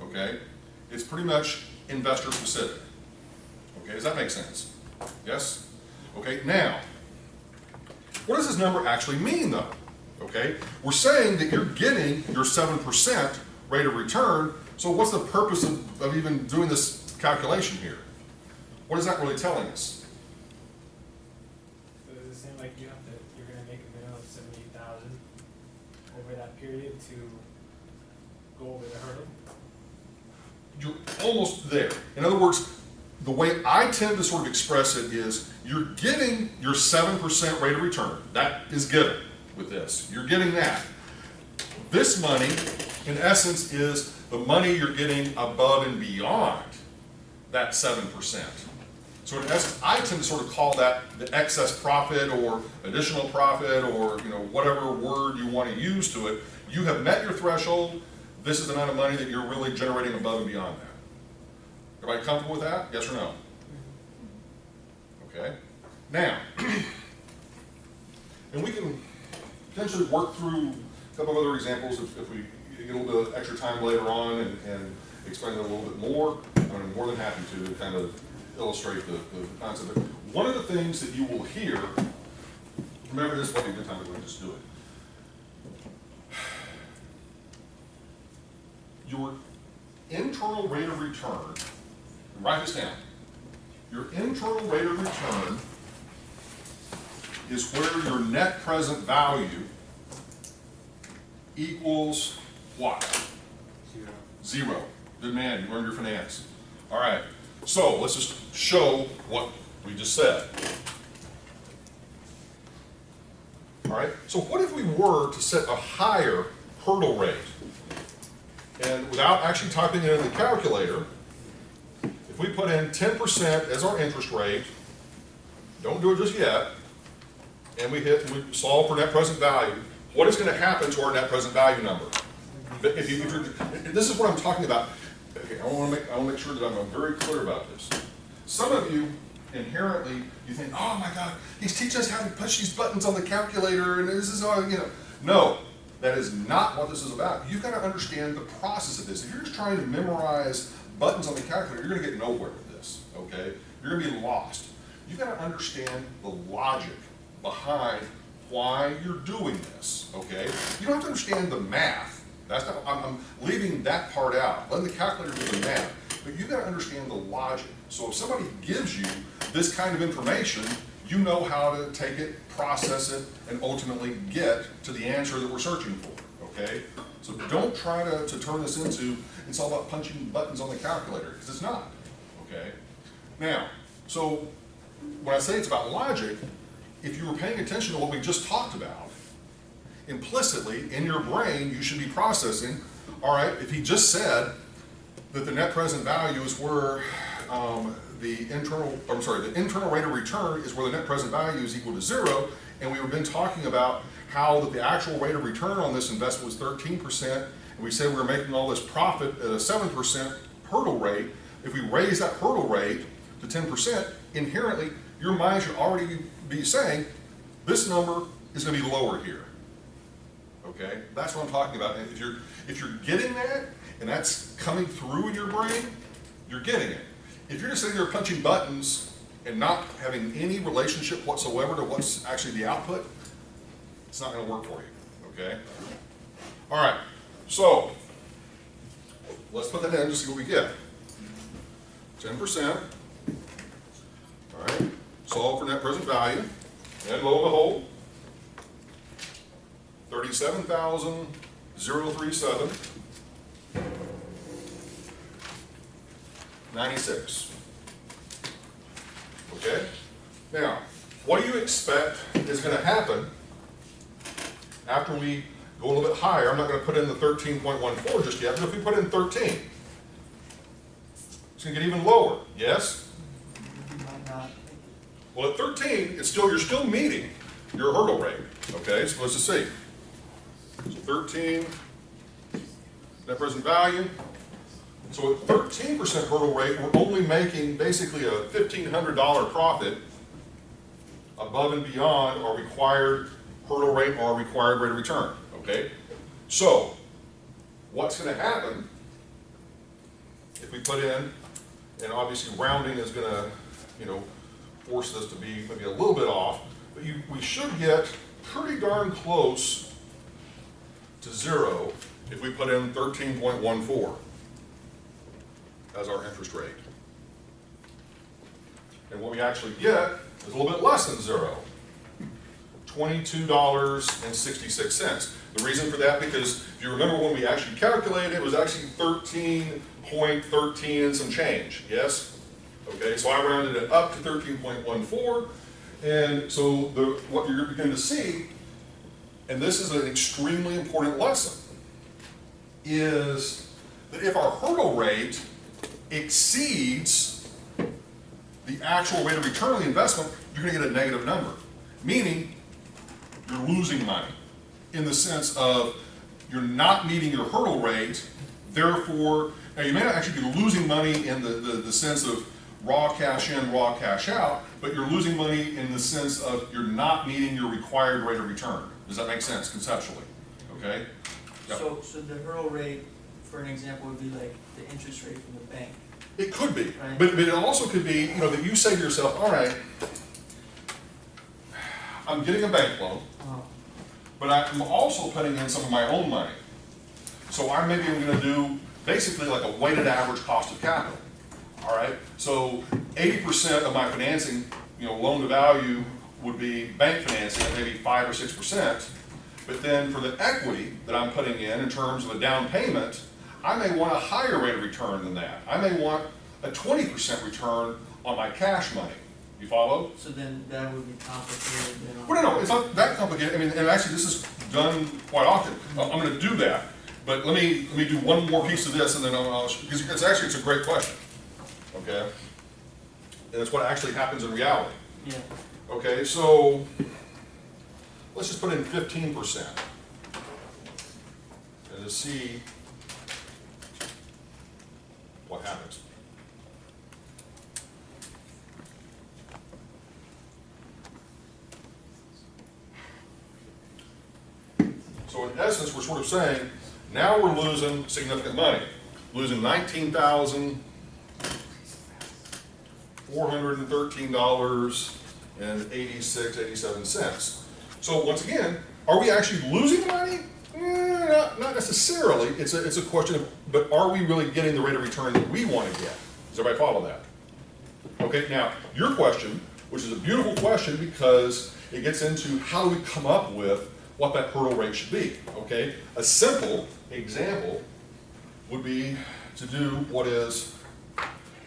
okay? It's pretty much investor specific, okay? Does that make sense? Yes? Okay, now, what does this number actually mean though? Okay, we're saying that you're getting your 7% rate of return, so what's the purpose of even doing this calculation here? What is that really telling us? So does it seem like you're gonna make a minimum of 78,000 over that period to go over the hurdle? You're almost there. In other words, the way I tend to sort of express it is you're getting your 7% rate of return. That is given with this. You're getting that. This money, in essence, is the money you're getting above and beyond that 7%. So in essence, I tend to sort of call that the excess profit or additional profit or whatever word you want to use to it. You have met your threshold. This is the amount of money that you're really generating above and beyond that. Everybody comfortable with that? Yes or no? Okay. Now, and we can potentially work through a couple of other examples if we get a little bit of extra time later on and explain it a little bit more. I'm more than happy to kind of illustrate the concept. But one of the things that you will hear, remember this might be a good time to just do it. Your internal rate of return, write this down. Your internal rate of return is where your net present value equals what? Zero. Good man, you learned your finance. All right, so let's just show what we just said. All right, so what if we were to set a higher hurdle rate? And without actually typing it in the calculator, if we put in 10% as our interest rate, don't do it just yet, and we solve for net present value, what is going to happen to our net present value number? This is what I'm talking about. Okay, I want to make sure that I'm very clear about this. Some of you inherently you think, oh my God, he's teaching us how to push these buttons on the calculator, and this is all No, that is not what this is about. You've got to understand the process of this. If you're just trying to memorize buttons on the calculator, you're going to get nowhere with this. Okay, you're going to be lost. You've got to understand the logic behind why you're doing this. Okay, you don't have to understand the math. That's not, I'm leaving that part out, letting the calculator do the math, but you've got to understand the logic. So if somebody gives you this kind of information, you know how to take it, process it, and ultimately get to the answer that we're searching for, okay? So don't try to turn this into, it's all about punching buttons on the calculator, because it's not, okay? Now, so when I say it's about logic, if you were paying attention to what we just talked about, implicitly in your brain you should be processing, all right, if he just said that the net present value is where the internal rate of return is where the net present value is equal to 0, and we've been talking about how that the actual rate of return on this investment was 13%, and we said we were making all this profit at a 7% hurdle rate. If we raise that hurdle rate to 10%, inherently your mind should already be saying this number is going to be lower here. Okay, that's what I'm talking about. And if you're getting that, and that's coming through in your brain, you're getting it. If you're just sitting there punching buttons and not having any relationship whatsoever to what's actually the output, it's not going to work for you. Okay. All right. So let's put that in and see what we get. 10%. All right. Solve for net present value, and lo and behold, 37,037. 96. Okay? Now, what do you expect is going to happen after we go a little bit higher? I'm not going to put in the 13.14 just yet, but if we put in 13, it's going to get even lower. Yes? You might not. Well, at 13, you're still meeting your hurdle rate. Okay, so let's just see. So 13, net present value. So at 13% hurdle rate, we're only making basically a $1,500 profit above and beyond our required hurdle rate or required rate of return. Okay, so what's going to happen if we put in, and obviously rounding is going to, force this to be maybe a little bit off, but we should get pretty darn close to 0 if we put in 13.14 as our interest rate. And what we actually get is a little bit less than 0, $22.66. The reason for that, because if you remember when we actually calculated, it was actually 13.13 and some change, yes? Okay, so I rounded it up to 13.14, and so what you're beginning to see, and this is an extremely important lesson, is that if our hurdle rate exceeds the actual rate of return on the investment, you're going to get a negative number, meaning you're losing money in the sense of you're not meeting your hurdle rate, therefore, now you may not actually be losing money in the sense of raw cash in, raw cash out, but you're losing money in the sense of you're not meeting your required rate of return. Does that make sense conceptually? Okay? Yep. So the hurdle rate, for an example, would be like the interest rate from the bank. It could be, Right. but it also could be, that you say to yourself, all right, I'm getting a bank loan, but I'm also putting in some of my own money. So I'm going to do basically like a weighted average cost of capital. All right, so 80% of my financing, loan to value would be bank financing at maybe 5 or 6%. But then for the equity that I'm putting in terms of a down payment, I may want a higher rate of return than that. I may want a 20% return on my cash money. You follow? So then that would be complicated. Well, no, it's not that complicated. I mean, and actually this is done quite often. I'm going to do that, but let me do one more piece of this, and then because it's a great question. Okay, and it's what actually happens in reality. Yeah. Okay, so let's just put in 15% and just see what happens. So in essence, we're sort of saying, now we're losing significant money, losing $19,413.86, 87 So once again, are we actually losing money? Not necessarily. It's a question of, but are we really getting the rate of return that we want to get? Does everybody follow that? Okay, now your question, which is a beautiful question because it gets into how do we come up with what that hurdle rate should be, okay? A simple example would be to do what is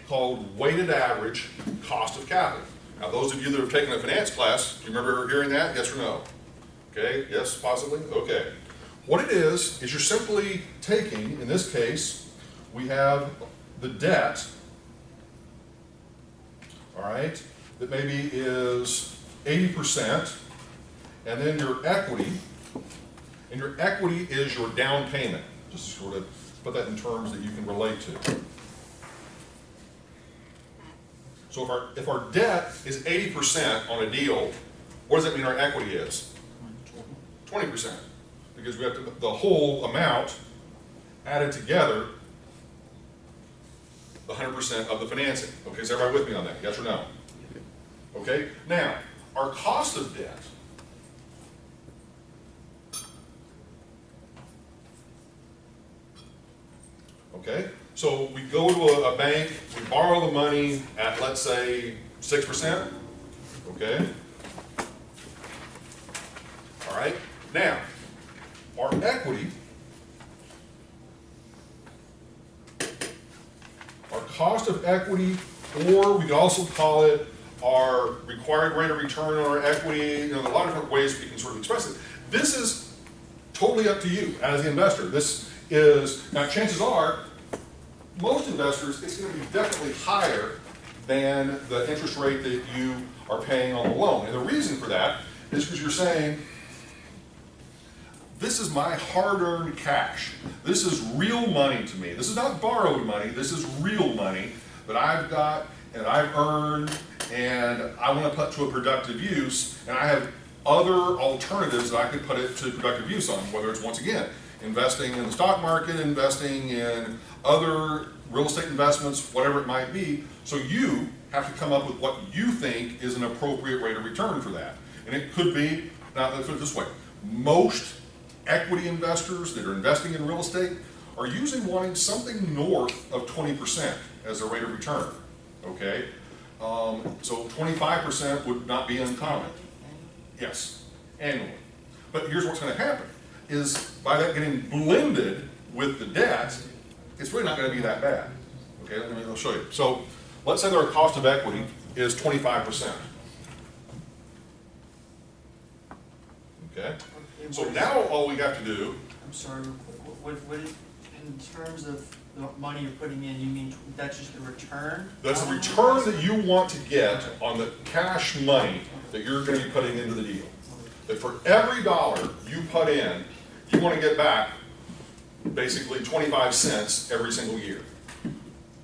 called weighted average cost of capital. Now those of you that have taken a finance class, do you remember hearing that, yes or no? Okay, yes, possibly, okay. What it is you're simply taking, in this case, we have the debt, all right, that maybe is 80%, and then your equity, and your equity is your down payment. Just to sort of put that in terms that you can relate to. So if our debt is 80% on a deal, what does that mean our equity is? 20%. Because we have the whole amount added together, the 100% of the financing. Okay, is everybody with me on that? Yes or no? Okay, now, our cost of debt, okay, so we go to a bank, we borrow the money at, let's say, 6%, okay? All right, now, our equity, our cost of equity, or we could also call it our required rate of return on our equity. You know, there are a lot of different ways we can sort of express it. This is totally up to you as the investor. This is, now chances are, most investors, it's going to be definitely higher than the interest rate that you are paying on the loan. And the reason for that is because you're saying, this is my hard-earned cash. This is real money to me. This is not borrowed money. This is real money that I've got and I've earned, and I want to put to a productive use, and I have other alternatives that I could put it to productive use on, whether it's, once again, investing in the stock market, investing in other real estate investments, whatever it might be. So you have to come up with what you think is an appropriate rate of return for that. And it could be, now let's put it this way, most equity investors that are investing in real estate are usually wanting something north of 20% as their rate of return, okay? So 25% would not be uncommon. Yes, annually. But here's what's going to happen, is by that getting blended with the debt, it's really not going to be that bad. Okay, I'll show you. So let's say that our cost of equity is 25%. Okay? So now all we have to do, I'm sorry, what is, in terms of the money you're putting in, you mean that's just the return? that's the return that you want to get on the cash money that you're going to be putting into the deal. That for every dollar you put in, you want to get back basically 25 cents every single year.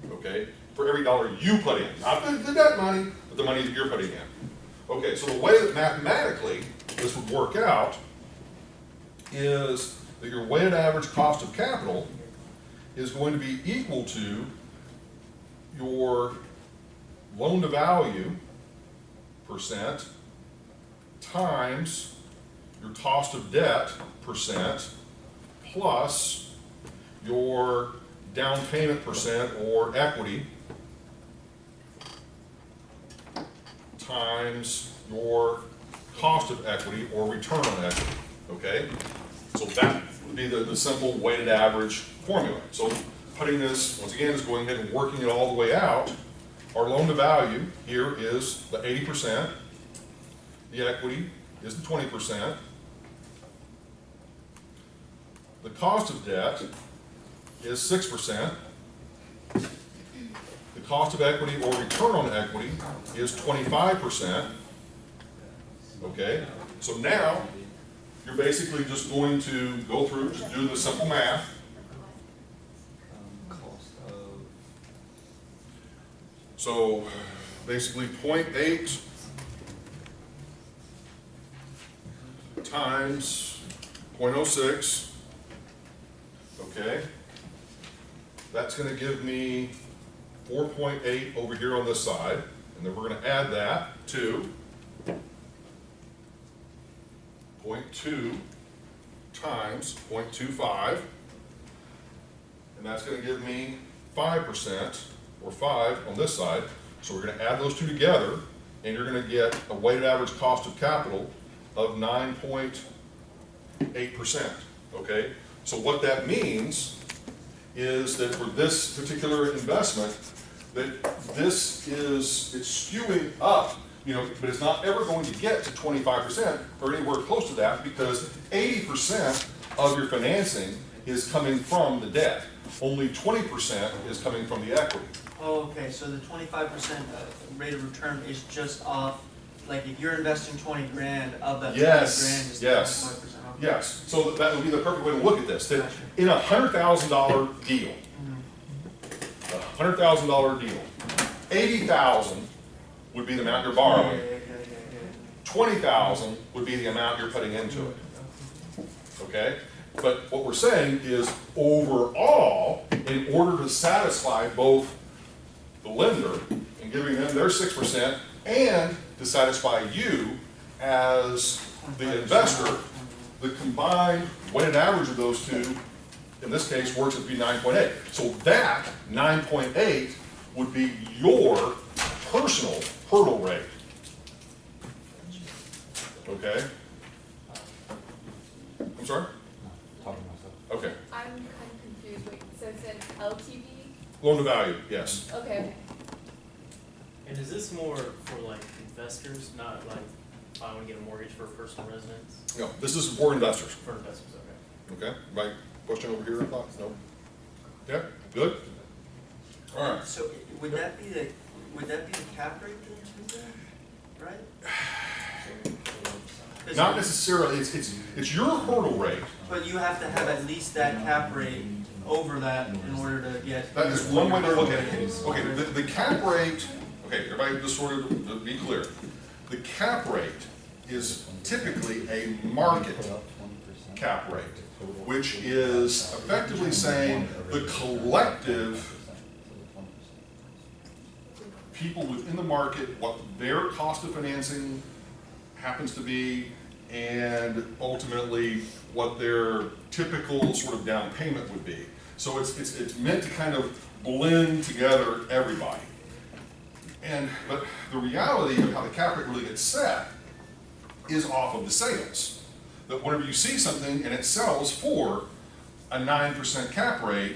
Okay? For every dollar you put in. Not the debt money, but the money that you're putting in. Okay, so the way that mathematically this would work out is that your weighted average cost of capital is going to be equal to your loan to value percent times your cost of debt percent plus your down payment percent or equity times your cost of equity or return on equity, okay? So that would be the simple weighted average formula. So putting this, once again, is going ahead and working it all the way out. Our loan to value here is the 80%. The equity is the 20%. The cost of debt is 6%. The cost of equity or return on equity is 25%. Okay? So now, you're basically just going to go through, just do the simple math. Cost of, So basically 0.8 times 0.06, okay? That's going to give me 4.8 over here on this side, and then we're going to add that to 0.2 times 0.25, and that's going to give me 5%, or 5 on this side. So we're going to add those two together, and you're going to get a weighted average cost of capital of 9.8%, okay? So what that means is that for this particular investment, that this is, it's skewing up, you know, but it's not ever going to get to 25% or anywhere close to that, because 80% of your financing is coming from the debt. Only 20% is coming from the equity. Oh, okay, so the 25% rate of return is just off, like if you're investing 20 grand, of that 20 grand is the 25%. Okay. Yes, so that would be the perfect way to look at this. That in a $100,000 deal, $100,000 deal, 80,000 would be the amount you're borrowing. 20,000 would be the amount you're putting into it. Okay? But what we're saying is overall, in order to satisfy both the lender and giving them their 6% and to satisfy you as the investor, the combined weighted average of those two, in this case, works out to be 9.8. So that 9.8 would be your personal hurdle rate. Okay? I'm sorry? talking to myself. Okay. I'm kind of confused. Wait, so it said LTV Loan to value, yes. Okay. And is this more for like investors, not like if I wanna get a mortgage for a personal residence? No, this is for investors. For investors, okay. Okay, right, question over here, I thought, no? Yeah, good? All right. So would that be the cap rate then, too, then? Right? 'Cause Not necessarily, it's your hurdle rate. But you have to have at least that cap rate over that in order to get. That is one way to look at it. Okay, the cap rate, okay, everybody just sort of to be clear. The cap rate is typically a market cap rate, which is effectively saying the collective people within the market, what their cost of financing happens to be, and ultimately what their typical sort of down payment would be. So it's meant to kind of blend together everybody. But the reality of how the cap rate really gets set is off of the sales. That whenever you see something and it sells for a 9% cap rate,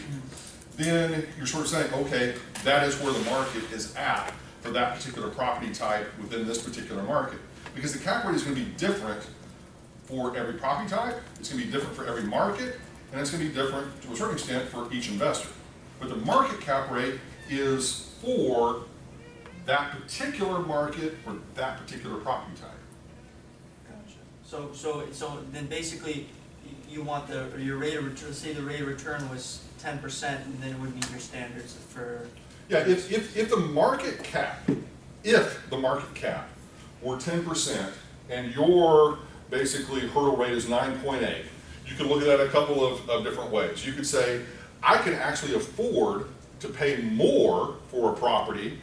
then you're sort of saying, okay, that is where the market is at for that particular property type within this particular market. Because the cap rate is going to be different for every property type, it's going to be different for every market, and it's going to be different to a certain extent for each investor. But the market cap rate is for that particular market or that particular property type. Gotcha. So then basically, you want your rate of return, say the rate of return was 10%, and then it would meet your standards for. Yeah, if the market cap were 10% and your basically hurdle rate is 9.8, you can look at that a couple of different ways. You could say, I can actually afford to pay more for a property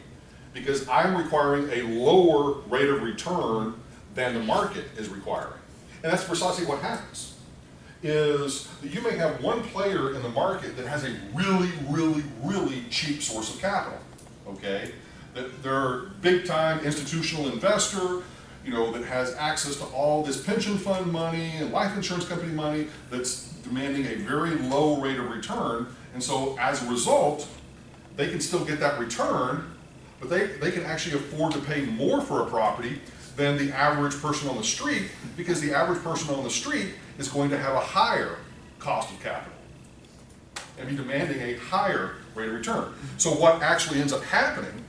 because I'm requiring a lower rate of return than the market is requiring. And that's precisely what happens, is that you may have one player in the market that has a really, really, really cheap source of capital, okay? That they're big time institutional investor, you know, that has access to all this pension fund money and life insurance company money that's demanding a very low rate of return. And so as a result, they can still get that return, but they can actually afford to pay more for a property than the average person on the street, because the average person on the street is going to have a higher cost of capital and be demanding a higher rate of return. So what actually ends up happening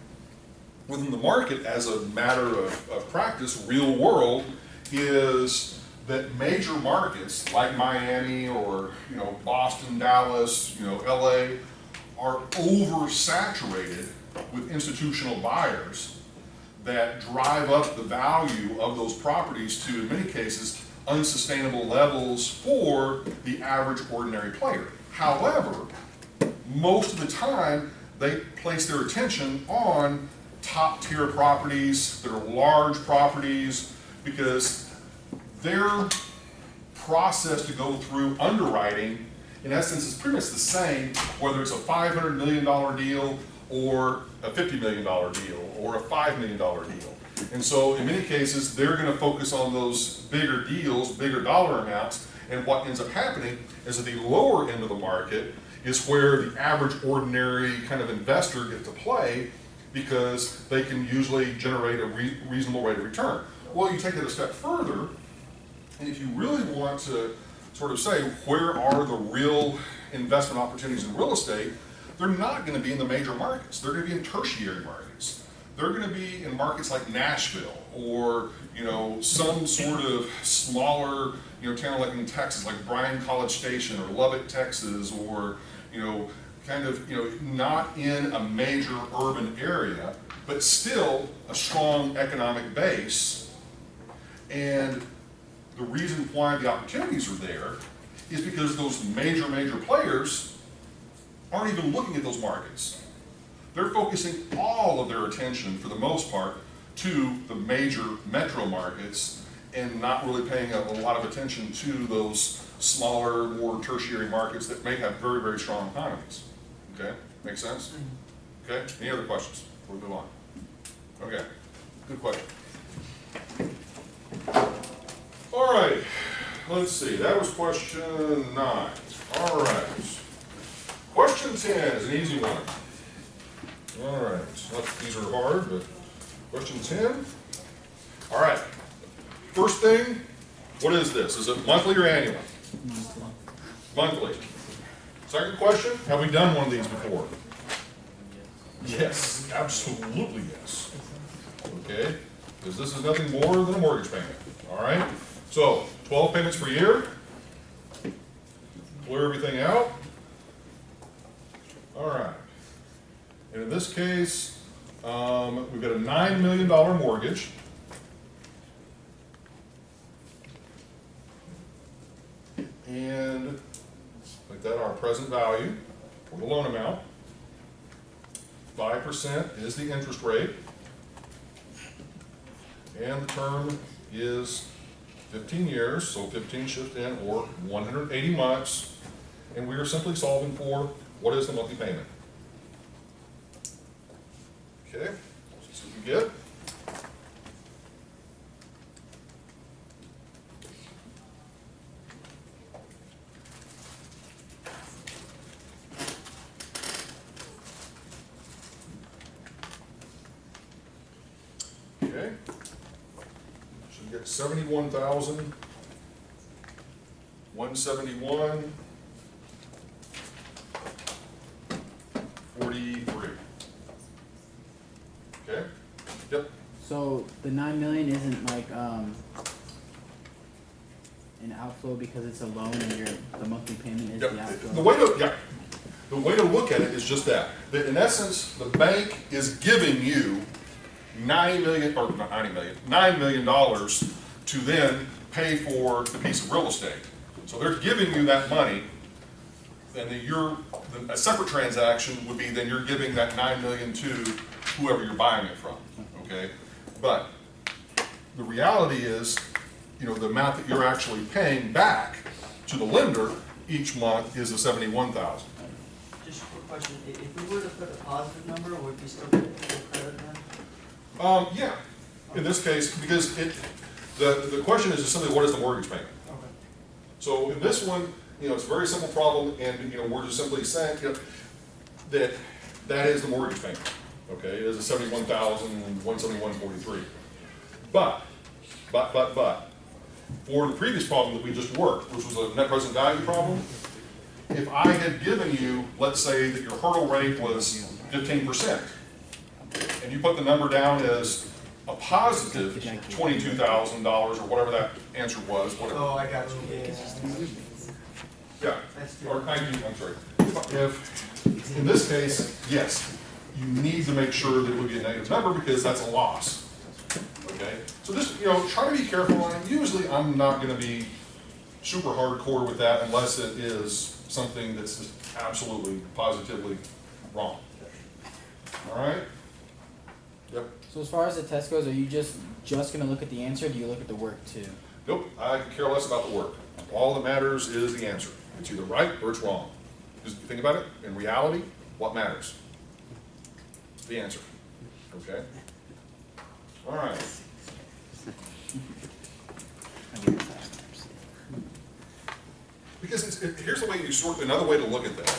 within the market as a matter of practice, real world, is that major markets like Miami or, you know, Boston, Dallas, you know, LA are oversaturated with institutional buyers that drive up the value of those properties to, in many cases, unsustainable levels for the average ordinary player. However, most of the time, they place their attention on top tier properties that are large properties, because their process to go through underwriting, in essence, is pretty much the same, whether it's a $500 million deal or a $50 million deal or a $5 million deal. And so in many cases, they're going to focus on those bigger deals, bigger dollar amounts, and what ends up happening is at the lower end of the market is where the average ordinary kind of investor gets to play, because they can usually generate a reasonable rate of return. Well, you take it a step further, and if you really want to sort of say, where are the real investment opportunities in real estate, they're not going to be in the major markets. They're going to be in tertiary markets. They're going to be in markets like Nashville, or, you know, some sort of smaller, you know, town like in Texas, like Bryan College Station or Lubbock, Texas, or, you know, kind of, you know, not in a major urban area, but still a strong economic base. And the reason why the opportunities are there is because those major players aren't even looking at those markets. They're focusing all of their attention, for the most part, to the major metro markets and not really paying a lot of attention to those smaller, more tertiary markets that may have very, very strong economies. Okay, make sense? Okay, any other questions before we move on? Okay, good question. All right, let's see, that was question 9. All right, question 10 is an easy one. All right, these are hard, but question 10. All right, first thing, what is this? Is it monthly or annual? Monthly. Second question, have we done one of these before? Yes, absolutely yes. Okay, because this is nothing more than a mortgage payment. All right, so 12 payments per year. Clear everything out. All right, and in this case, we've got a $9 million mortgage. And make that our present value for the loan amount. 5% is the interest rate. And the term is 15 years, so 15 shift in, or 180 months. And we are simply solving for what is the monthly payment. Okay, let's see what we get. Okay, should get 71,171.43. Okay. Yep. So the 9 million isn't like an outflow because it's a loan and the monthly payment is Yep. the outflow. The way to look at it is just that. That in essence, the bank is giving you $9 million to then pay for the piece of real estate. So they're giving you that money, and then a separate transaction would be then you're giving that $9 million to whoever you're buying it from. Okay, but the reality is, the amount that you're actually paying back to the lender each month is the $71,000. Just a quick question, if we were to put a positive number, would we still get full credit then? Yeah, in this case, because the question is just simply what is the mortgage payment? Okay. So in this one, it's a very simple problem, and we're just simply saying that is the mortgage payment. Okay, it is a $71,171.43. But for the previous problem that we just worked, which was a net present value problem, if I had given you, let's say that your hurdle rate was 15%, and you put the number down as a positive $22,000 or whatever that answer was, whatever. Oh, I got you, Yeah, or I'm sorry. If, in this case, yes, you need to make sure that it would be a negative number because that's a loss. Okay, so just, try to be careful. And usually I'm not going to be super hardcore with that unless it is something that's just absolutely, positively wrong. All right? Yep. So as far as the test goes, are you just going to look at the answer, or do you look at the work too? Nope, I could care less about the work. All that matters is the answer. It's either right or it's wrong. Just think about it. In reality, what matters? The answer. Okay? All right. Because here's the way another way to look at that.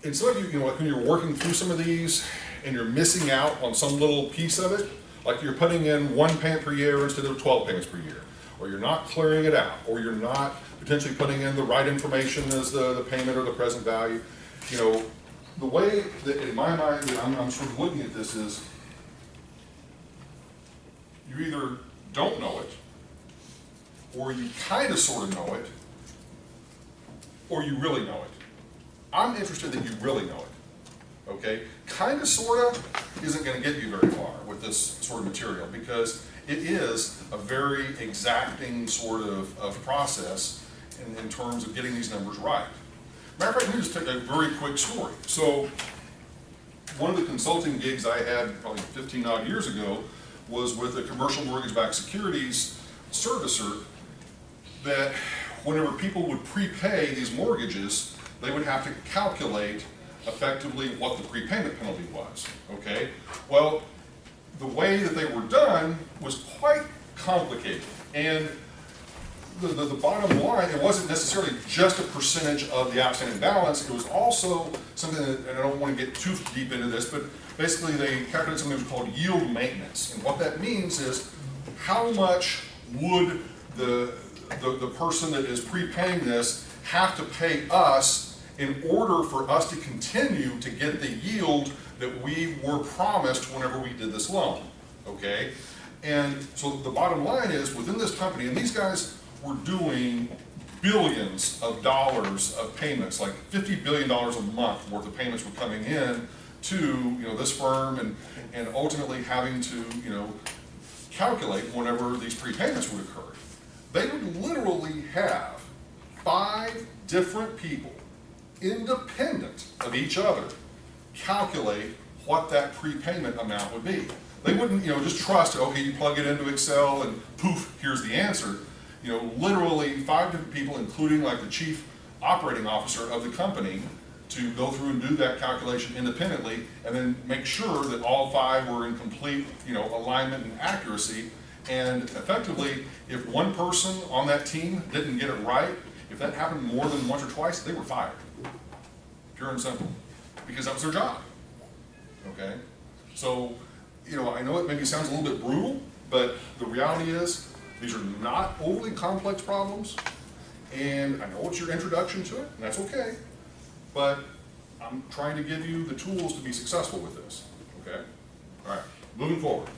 And some of you, like when you're working through some of these and you're missing out on some little piece of it, like you're putting in 1 payment per year instead of 12 payments per year, or you're not clearing it out, or you're not potentially putting in the right information as the payment or the present value. The way that in my mind that I'm sort of looking at this is you either don't know it, or you kind of sort of know it, or you really know it. I'm interested that you really know it. Okay? Kind of, sort of isn't going to get you very far with this sort of material because it is a very exacting sort of process in terms of getting these numbers right. Matter of fact, let me just take a very quick story. So, one of the consulting gigs I had probably 15 odd years ago was with a commercial mortgage-backed securities servicer that whenever people would prepay these mortgages, they would have to calculate effectively what the prepayment penalty was, okay? Well, the way that they were done was quite complicated, and the bottom line, it wasn't necessarily just a percentage of the outstanding balance, it was also something that, and I don't want to get too deep into this, but basically they calculated something that was called yield maintenance. And what that means is how much would the person that is prepaying this have to pay us in order for us to continue to get the yield that we were promised whenever we did this loan, okay? And so the bottom line is, within this company, and these guys were doing billions of dollars of payments, like $50 billion a month worth of payments were coming in to this firm, and ultimately having to calculate whenever these prepayments would occur. They would literally have 5 different people, independent of each other, calculate what that prepayment amount would be. They wouldn't, just trust, okay, you plug it into Excel and poof, here's the answer. Literally 5 different people, including like the chief operating officer of the company, to go through and do that calculation independently, and then make sure that all 5 were in complete, alignment and accuracy. And effectively, if one person on that team didn't get it right, if that happened more than once or twice, they were fired. Pure and simple. Because that was their job. Okay? So, I know it maybe sounds a little bit brutal, but the reality is, these are not overly complex problems, and I know it's your introduction to it, and that's okay, but I'm trying to give you the tools to be successful with this, okay? All right, moving forward.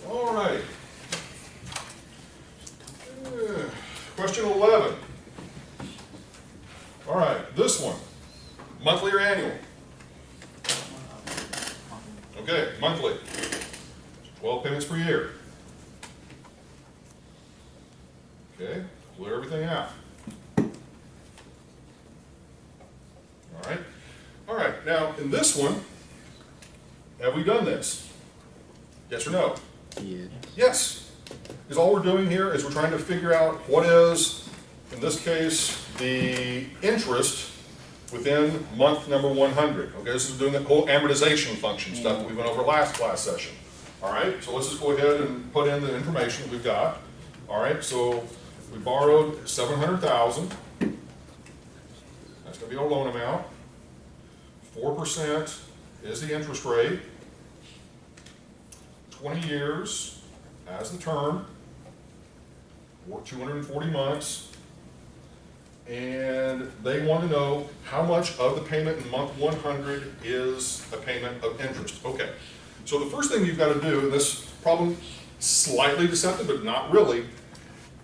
All right. Question 11. All right, this one, monthly or annual? Okay, monthly. 12 payments per year. Okay, clear everything out. All right, now in this one, have we done this? Yes or no? Yeah. Yes. Because all we're doing here is we're trying to figure out what is, in this case, the interest within month number 100. Okay, this is doing the whole amortization function stuff that we went over last class session. All right, so let's just go ahead and put in the information that we've got. All right, so we borrowed 700,000. That's going to be our loan amount. 4% is the interest rate. 20 years as the term, or 240 months. And they want to know how much of the payment in month 100 is a payment of interest. Okay, so the first thing you've got to do, and this problem slightly deceptive, but not really,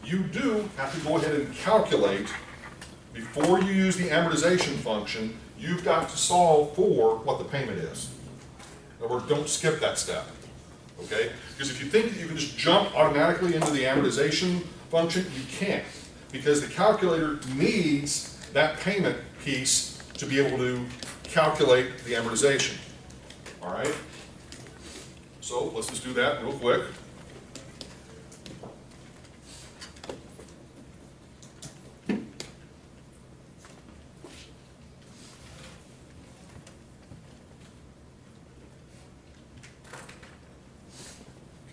you do have to go ahead and calculate, before you use the amortization function, you've got to solve for what the payment is. In other words, don't skip that step, okay? Because if you think that you can just jump automatically into the amortization function, you can't. Because the calculator needs that payment piece to be able to calculate the amortization. All right? So let's just do that real quick.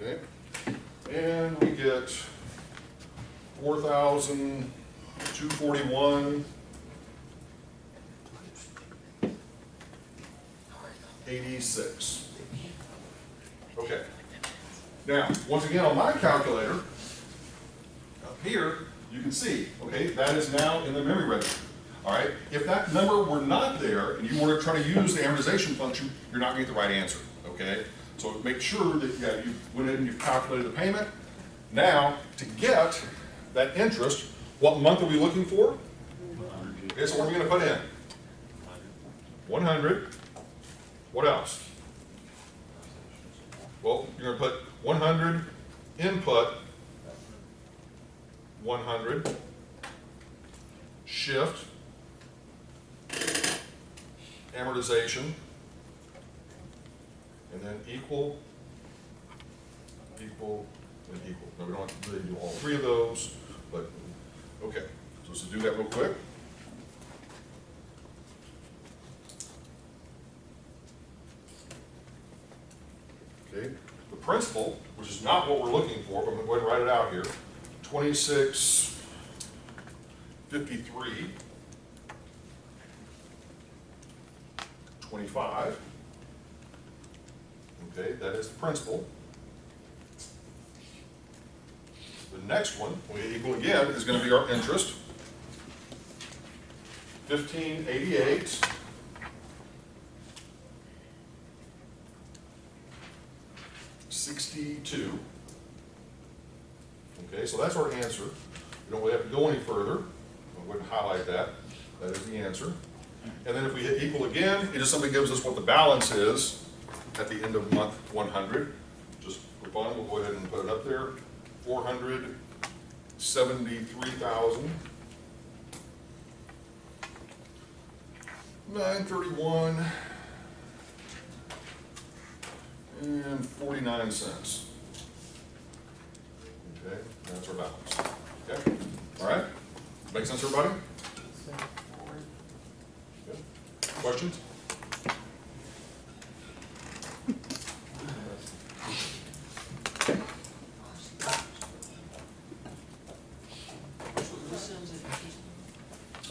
Okay. And we get 4,241.86. Okay. Now, once again, on my calculator, up here, you can see, okay, that is now in the memory register. All right. If that number were not there, and you were to try to use the amortization function, you're not going to get the right answer. Okay. So make sure that you went in and you've calculated the payment. Now, to get that interest, what month are we looking for? Okay, so what are we going to put in? 100. What else? Well, you're going to put 100, input, 100, shift, amortization, and then equal, and equal. Now, we don't have to really do all 3 of those, but okay. So let's do that real quick. Okay, the principal, which is not what we're looking for, but I'm going to go ahead and write it out here, 2653, 25. Okay, that is the principal. The next one, we equal again, is going to be our interest. 1588. 62. Okay, so that's our answer. We don't really have to go any further. I wouldn't highlight that. That is the answer. And then if we hit equal again, it just simply gives us what the balance is at the end of month 100. Just for fun, we'll go ahead and put it up there. 473,000. 931 and 49 cents. Okay, that's our balance. Okay, all right. Make sense, everybody? Good. Questions?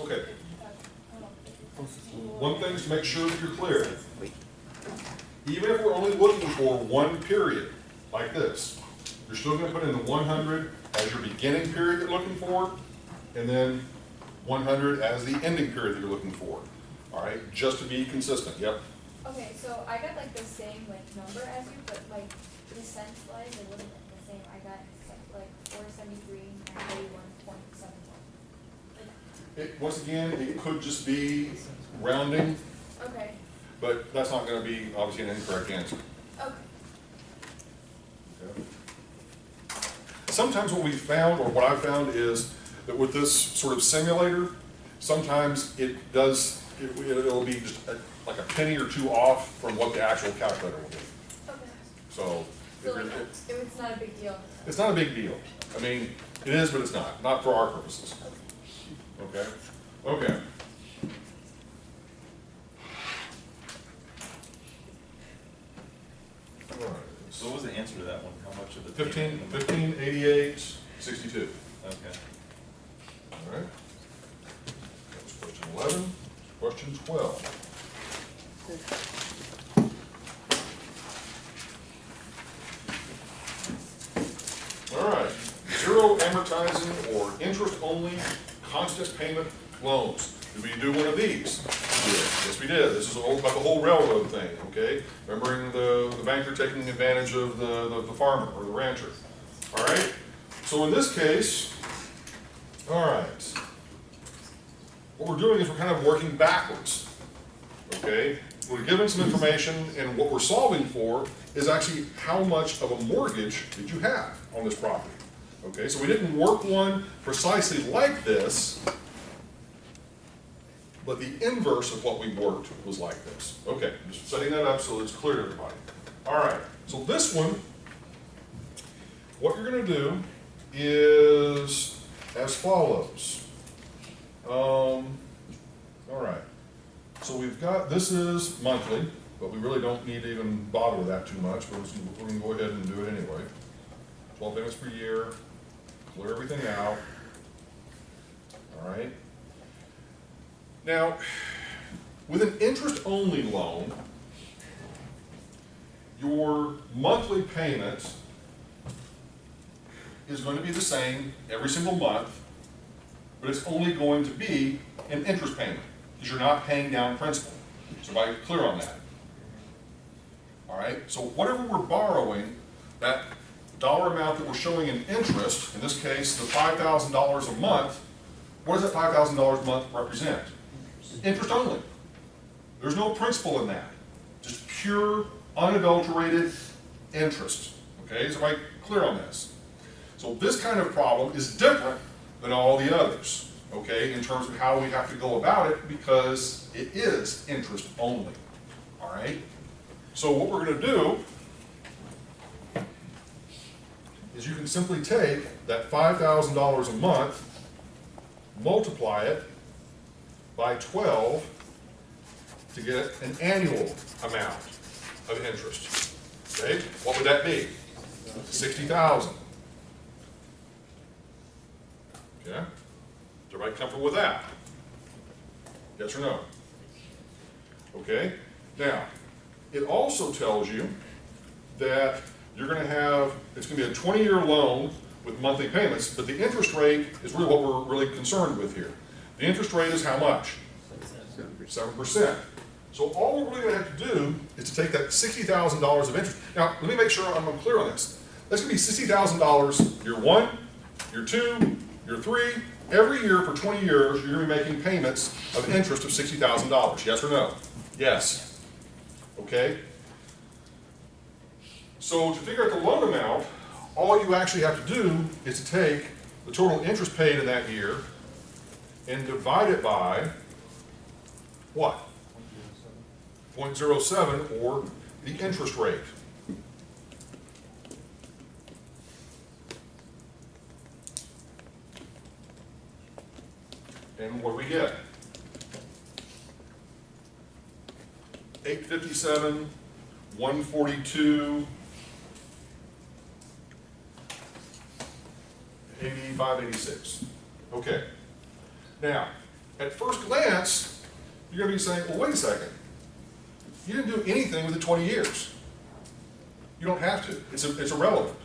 Okay. One thing is to make sure that you're clear. Even if we're only looking for one period, like this, you're still going to put in the 100 as your beginning period you're looking for, and then 100 as the ending period that you're looking for. All right, just to be consistent. Yep. Okay, so I got like the same like number as you, but like the cents wise, it wasn't the same. I got like 473 and 81.71. Once again, it could just be rounding, Okay. but that's not going to be obviously an incorrect answer. Okay. Okay. Sometimes what we found, or what I've found, is that with this sort of simulator, sometimes it does, it'll be just like a penny or two off from what the actual calculator will be. Okay. So, So like, it's not a big deal. it's not a big deal. I mean, it is, but it's not for our purposes. Okay? Okay. All right. So what was the answer to that one? How much of the? 1588.62. Okay. All right. That was question 11. Question 12. All right. Zero amortizing or interest-only constant payment loans. Did we do one of these? Yes, we did. This is about the whole railroad thing, okay? Remembering the banker taking advantage of the farmer or the rancher. All right? So in this case, all right, what we're doing is we're kind of working backwards, okay? We're given some information, and what we're solving for is actually how much of a mortgage did you have on this property, okay? So we didn't work one precisely like this, but the inverse of what we worked was like this. Okay, just setting that up so it's clear to everybody. All right, so this one, what you're going to do is as follows. All right, so we've got, this is monthly, but we really don't need to even bother with that too much. We're going to go ahead and do it anyway. 12 payments per year, clear everything out. All right. Now, with an interest-only loan, your monthly payment is going to be the same every single month, but it's only going to be an interest payment because you're not paying down principal. So everybody clear on that? All right, so whatever we're borrowing, that dollar amount that we're showing in interest, in this case, the $5,000 a month, what does that $5,000 a month represent? Interest only. There's no principal in that. Just pure, unadulterated interest. Okay, is everybody clear on this? So this kind of problem is different than all the others, okay, in terms of how we have to go about it because it is interest only. All right? So what we're going to do is you can simply take that $5,000 a month, multiply it by 12 to get an annual amount of interest. Okay, what would that be? 60,000. Okay, is everybody comfortable with that? Yes or no? Okay, now, it also tells you that you're going to have, it's going to be a 20-year loan with monthly payments, but the interest rate is really what we're really concerned with here. The interest rate is how much? 7%. So all we're really going to have to do is to take that $60,000 of interest. Now, let me make sure I'm clear on this. That's going to be $60,000 year 1, year 2, year 3. Every year for 20 years, you're going to be making payments of interest of $60,000. Yes or no? Yes. Okay? So to figure out the loan amount, all you actually have to do is to take the total interest paid in that year and divide it by what? 0.07, or the interest rate. And what do we get? 857, 142, 85, 86. Okay. Now, at first glance, you're going to be saying, well, wait a second. You didn't do anything with the 20 years. You don't have to. It's irrelevant.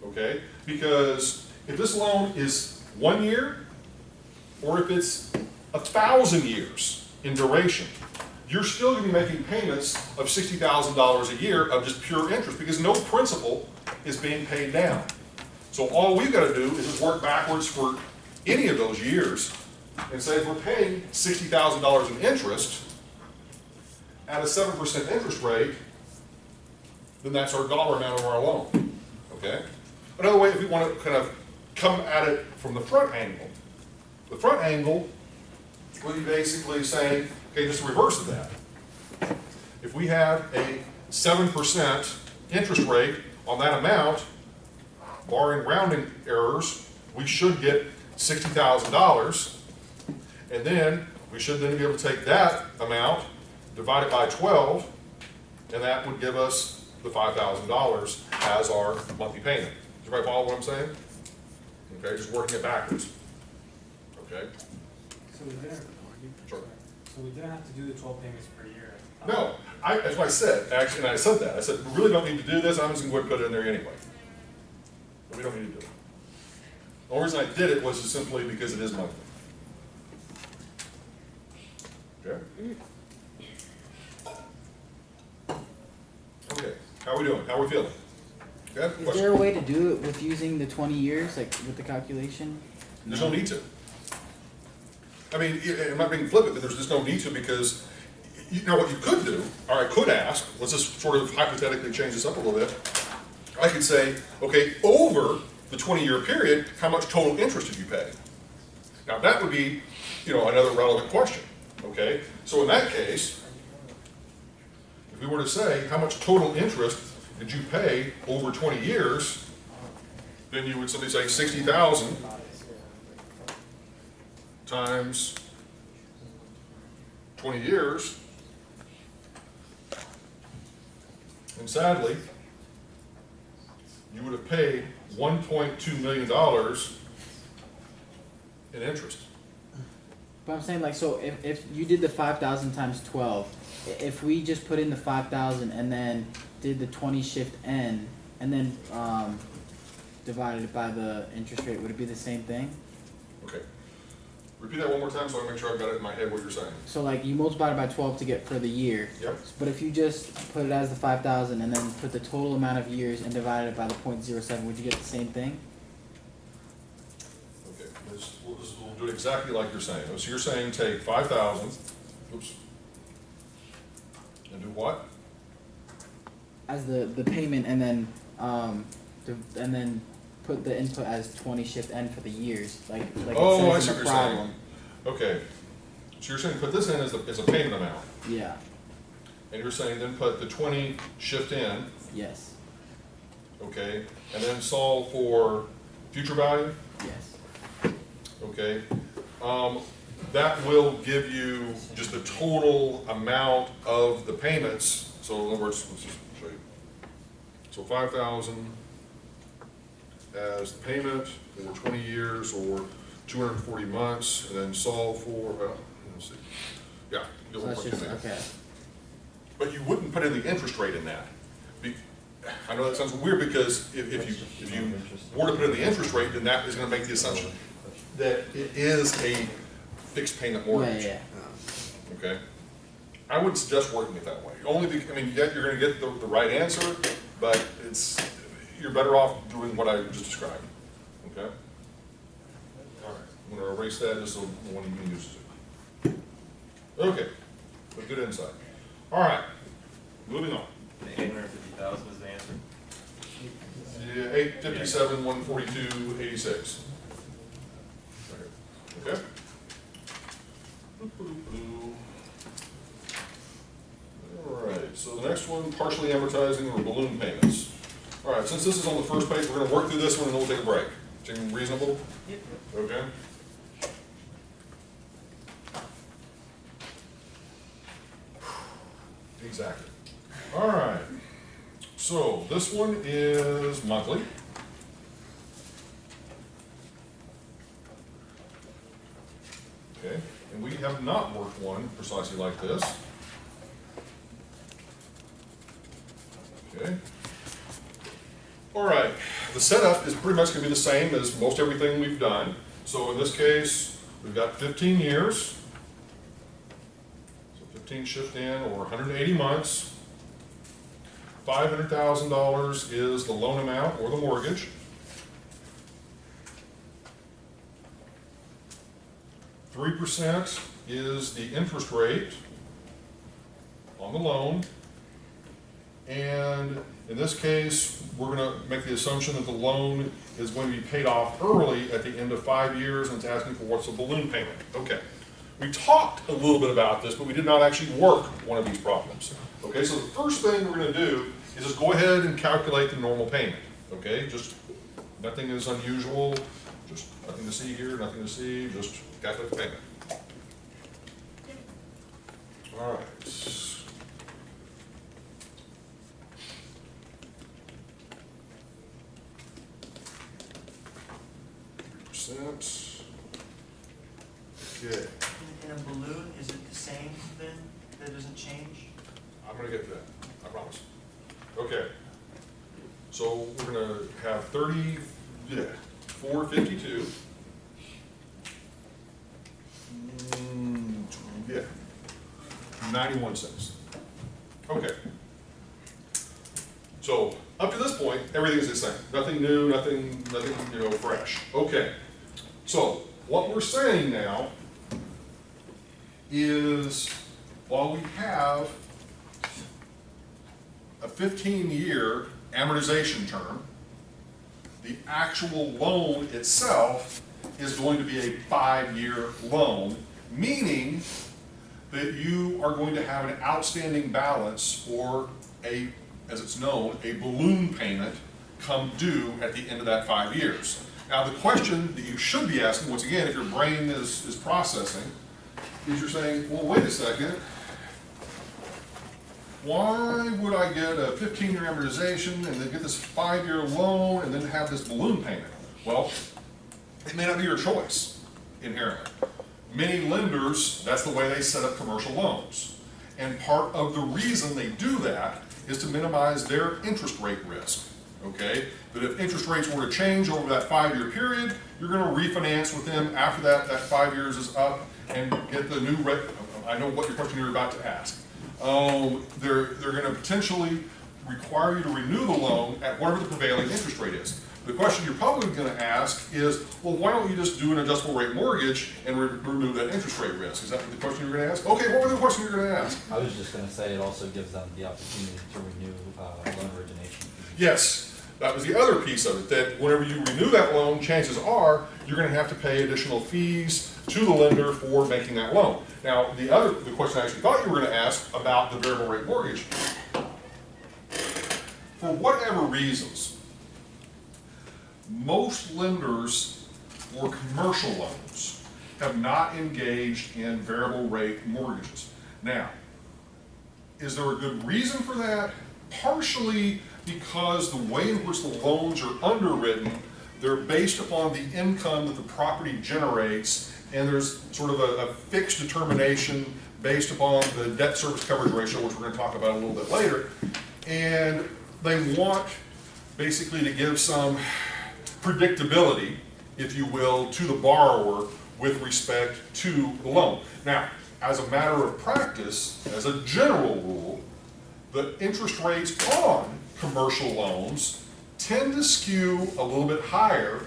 Okay? Because if this loan is 1 year, or if it's 1,000 years in duration, you're still going to be making payments of $60,000 a year of just pure interest, because no principal is being paid down. So all we've got to do is just work backwards for any of those years and say if we're paying $60,000 in interest at a 7% interest rate, then that's our dollar amount of our loan. Okay? Another way, if we want to kind of come at it from the front angle, the front angle will be basically saying, okay, just the reverse of that. If we have a 7% interest rate on that amount, barring rounding errors, we should get $60,000, and then we should then be able to take that amount, divide it by 12, and that would give us the $5,000 as our monthly payment. Does everybody follow what I'm saying? Okay, just working it backwards. Okay? So we didn't, Sure. so we didn't have to do the 12 payments per year. No, that's what I said, actually, and I said that. I said, we really don't need to do this, I'm just going to go ahead and put it in there anyway. But we don't need to do it. The only reason I did it was simply because it is monthly. Okay? Okay, how are we doing? How are we feeling? Okay? Is there a way to do it with using the 20 years, like with the calculation? There's no need to. I mean, I'm not being flippant, but there's just no need to, because you know what you could do, or I could ask, let's just sort of hypothetically change this up a little bit. I could say, okay, over the 20-year period, how much total interest did you pay? Now that would be, another relevant question, okay? So in that case, if we were to say, how much total interest did you pay over 20 years, then you would simply say 60,000 times 20 years. And sadly, you would have paid $1.2 million in interest. But I'm saying, like, so if you did the 5,000 times 12, if we just put in the 5,000 and then did the 20 shift n and then divided it by the interest rate, would it be the same thing? Okay. Repeat that one more time so I can make sure I've got it in my head what you're saying. So like you multiply it by 12 to get for the year. Yep. But if you just put it as the 5,000 and then put the total amount of years and divided it by the 0.07, would you get the same thing? Okay. We'll do it exactly like you're saying. So you're saying take 5,000, oops, and do what? As the payment, and then put the input as 20 shift n for the years, like Oh, I it see says what in you're the saying. problem. Okay. So you're saying put this in as a payment amount. Yeah. And you're saying then put the 20 shift in, Yes. okay, and then solve for future value, Yes. okay. That will give you just the total amount of the payments. So in other words, let's just show you. So 5,000 as the payment for 20 years or 240 months, and then solve for, let's see. Yeah, you So get that's just, 1.2 million. okay. But you wouldn't put in the interest rate in that. I know that sounds weird because if you were to put in the interest rate, then that is gonna make the assumption that it is a fixed payment mortgage. Yeah. Okay? I wouldn't suggest working it that way. Only because, I mean, yet you're gonna get the right answer, but you're better off doing what I just described. Okay? All right, I'm gonna erase that just so no one even uses it. Okay, but good insight. All right, moving on. The 850,000 is the answer. Yeah, 857, 142, 86. Okay? All right, so the next one, partially amortizing or balloon payments. All right, since this is on the first page, we're going to work through this one and then we'll take a break. Seem reasonable? Yep. Okay. Exactly. All right. So this one is monthly. Okay, and we have not worked one precisely like this. Okay. All right, the setup is pretty much going to be the same as most everything we've done. So in this case, we've got 15 years. So 15 shift in, or 180 months. $500,000 is the loan amount or the mortgage. 3% is the interest rate on the loan. And in this case, we're going to make the assumption that the loan is going to be paid off early at the end of 5 years, and it's asking for what's a balloon payment. Okay. We talked a little bit about this, but we did not actually work one of these problems. Okay, so the first thing we're going to do is just go ahead and calculate the normal payment. Okay, just nothing is unusual, just nothing to see here, nothing to see, just calculate the payment. All right. Okay. In a balloon, is it the same then? That doesn't change? I'm gonna get to that, I promise. Okay. So we're gonna have 452. Yeah. 91 cents. Okay. So up to this point, everything is the same. Nothing new, nothing, fresh. Okay. So what we're saying now is, while we have a 15-year amortization term, the actual loan itself is going to be a 5-year loan, meaning that you are going to have an outstanding balance, or as it's known, a balloon payment come due at the end of that 5 years. Now the question that you should be asking, once again, if your brain is processing, is you're saying, well, wait a second, why would I get a 15-year amortization and then get this 5-year loan and then have this balloon payment? Well, it may not be your choice inherently. Many lenders, that's the way they set up commercial loans. And part of the reason they do that is to minimize their interest rate risk. Okay? That if interest rates were to change over that 5-year period, you're going to refinance with them after that 5 years is up and get the new rate. I know what your question you're about to ask. They're going to potentially require you to renew the loan at whatever the prevailing interest rate is. The question you're probably going to ask is, well, why don't you just do an adjustable rate mortgage and remove that interest rate risk? Is that the question you're going to ask? Okay, what were the questions you're going to ask? I was just going to say it also gives them the opportunity to renew loan origination. Yes, that was the other piece of it, that whenever you renew that loan, chances are you're going to have to pay additional fees to the lender for making that loan. Now, the question I actually thought you were going to ask about the variable rate mortgage, for whatever reasons, most lenders for commercial loans have not engaged in variable rate mortgages. Now, is there a good reason for that? Partially because the way in which the loans are underwritten, they're based upon the income that the property generates, and there's sort of a fixed determination based upon the debt service coverage ratio, which we're going to talk about a little bit later. And they want basically to give some predictability, if you will, to the borrower with respect to the loan. Now, as a matter of practice, as a general rule, the interest rates on commercial loans tend to skew a little bit higher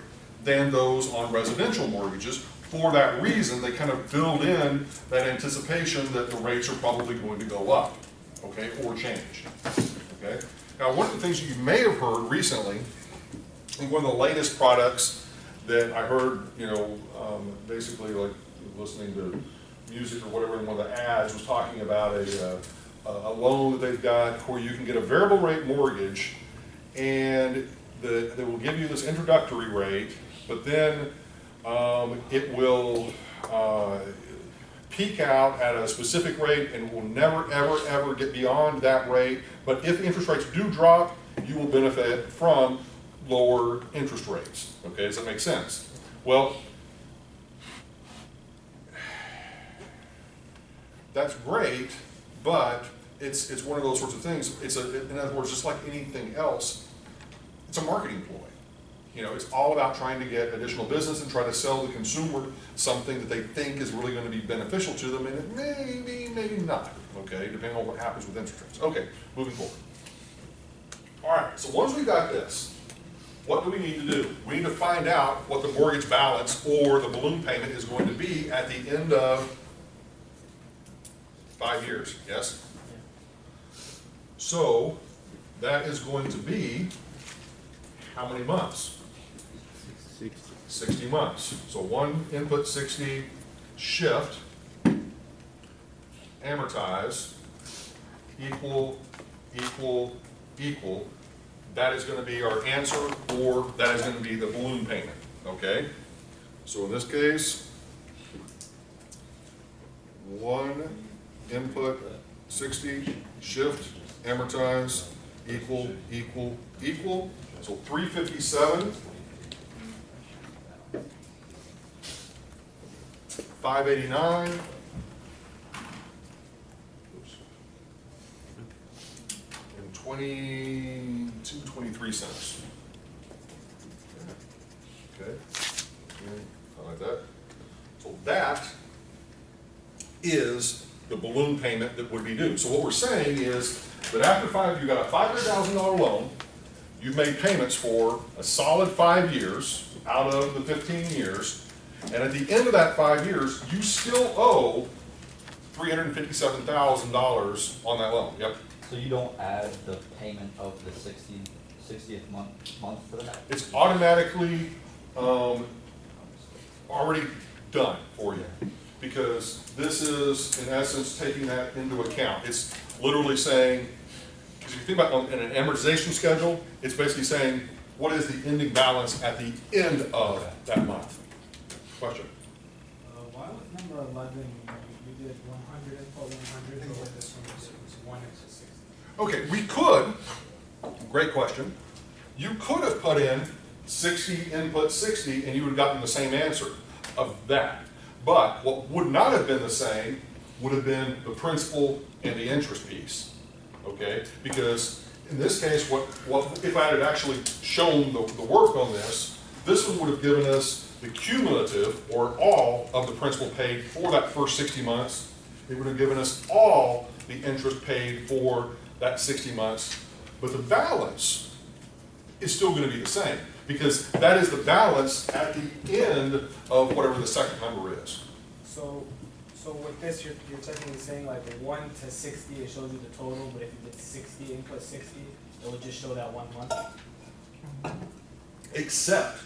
than those on residential mortgages. For that reason, they kind of build in that anticipation that the rates are probably going to go up, okay, or change, okay? Now, one of the things you may have heard recently, in one of the latest products that I heard, basically like listening to music or whatever in one of the ads, was talking about a loan that they've got where you can get a variable rate mortgage, and they will give you this introductory rate, but then it will peak out at a specific rate and will never, ever, ever get beyond that rate. But if interest rates do drop, you will benefit from lower interest rates. Okay, does that make sense? Well, that's great, but it's one of those sorts of things. In other words, just like anything else, it's a marketing ploy. It's all about trying to get additional business and try to sell the consumer something that they think is really going to be beneficial to them, and it may be, maybe not, okay, depending on what happens with interest rates. Okay, moving forward. All right, so once we got this, what do we need to do? We need to find out what the mortgage balance or the balloon payment is going to be at the end of 5 years, yes? So that is going to be how many months? 60 months. So one input 60, shift, amortize, equal. That is going to be our answer, or that is going to be the balloon payment, okay? So in this case, one input 60, shift, amortize, equal. So 357, 589, and 23 cents. Okay, I like that. So that is the balloon payment that would be due. So what we're saying is that after you got a $500,000 loan, you've made payments for a solid 5 years out of the 15 years, and at the end of that 5 years, you still owe $357,000 on that loan. Yep. So you don't add the payment of the 60th month to that? It's automatically already done for you, because this is, in essence, taking that into account. It's literally saying, because if you think about in an amortization schedule, it's basically saying, what is the ending balance at the end of that month? Question? Why was number 11, you did 100 input 100, or this one was 1 into 60? Okay, we could, great question, you could have put in 60 input 60 and you would have gotten the same answer of that. But what would not have been the same would have been the principal and the interest piece, okay? Because in this case, what if I had actually shown the work on this one would have given us the cumulative, or all, of the principal paid for that first 60 months. It would have given us all the interest paid for that 60 months. But the balance is still going to be the same, because that is the balance at the end of whatever the second number is. So with this, you're technically saying like 1 to 60, it shows you the total, but if you did 60 input 60, it would just show that 1 month? Except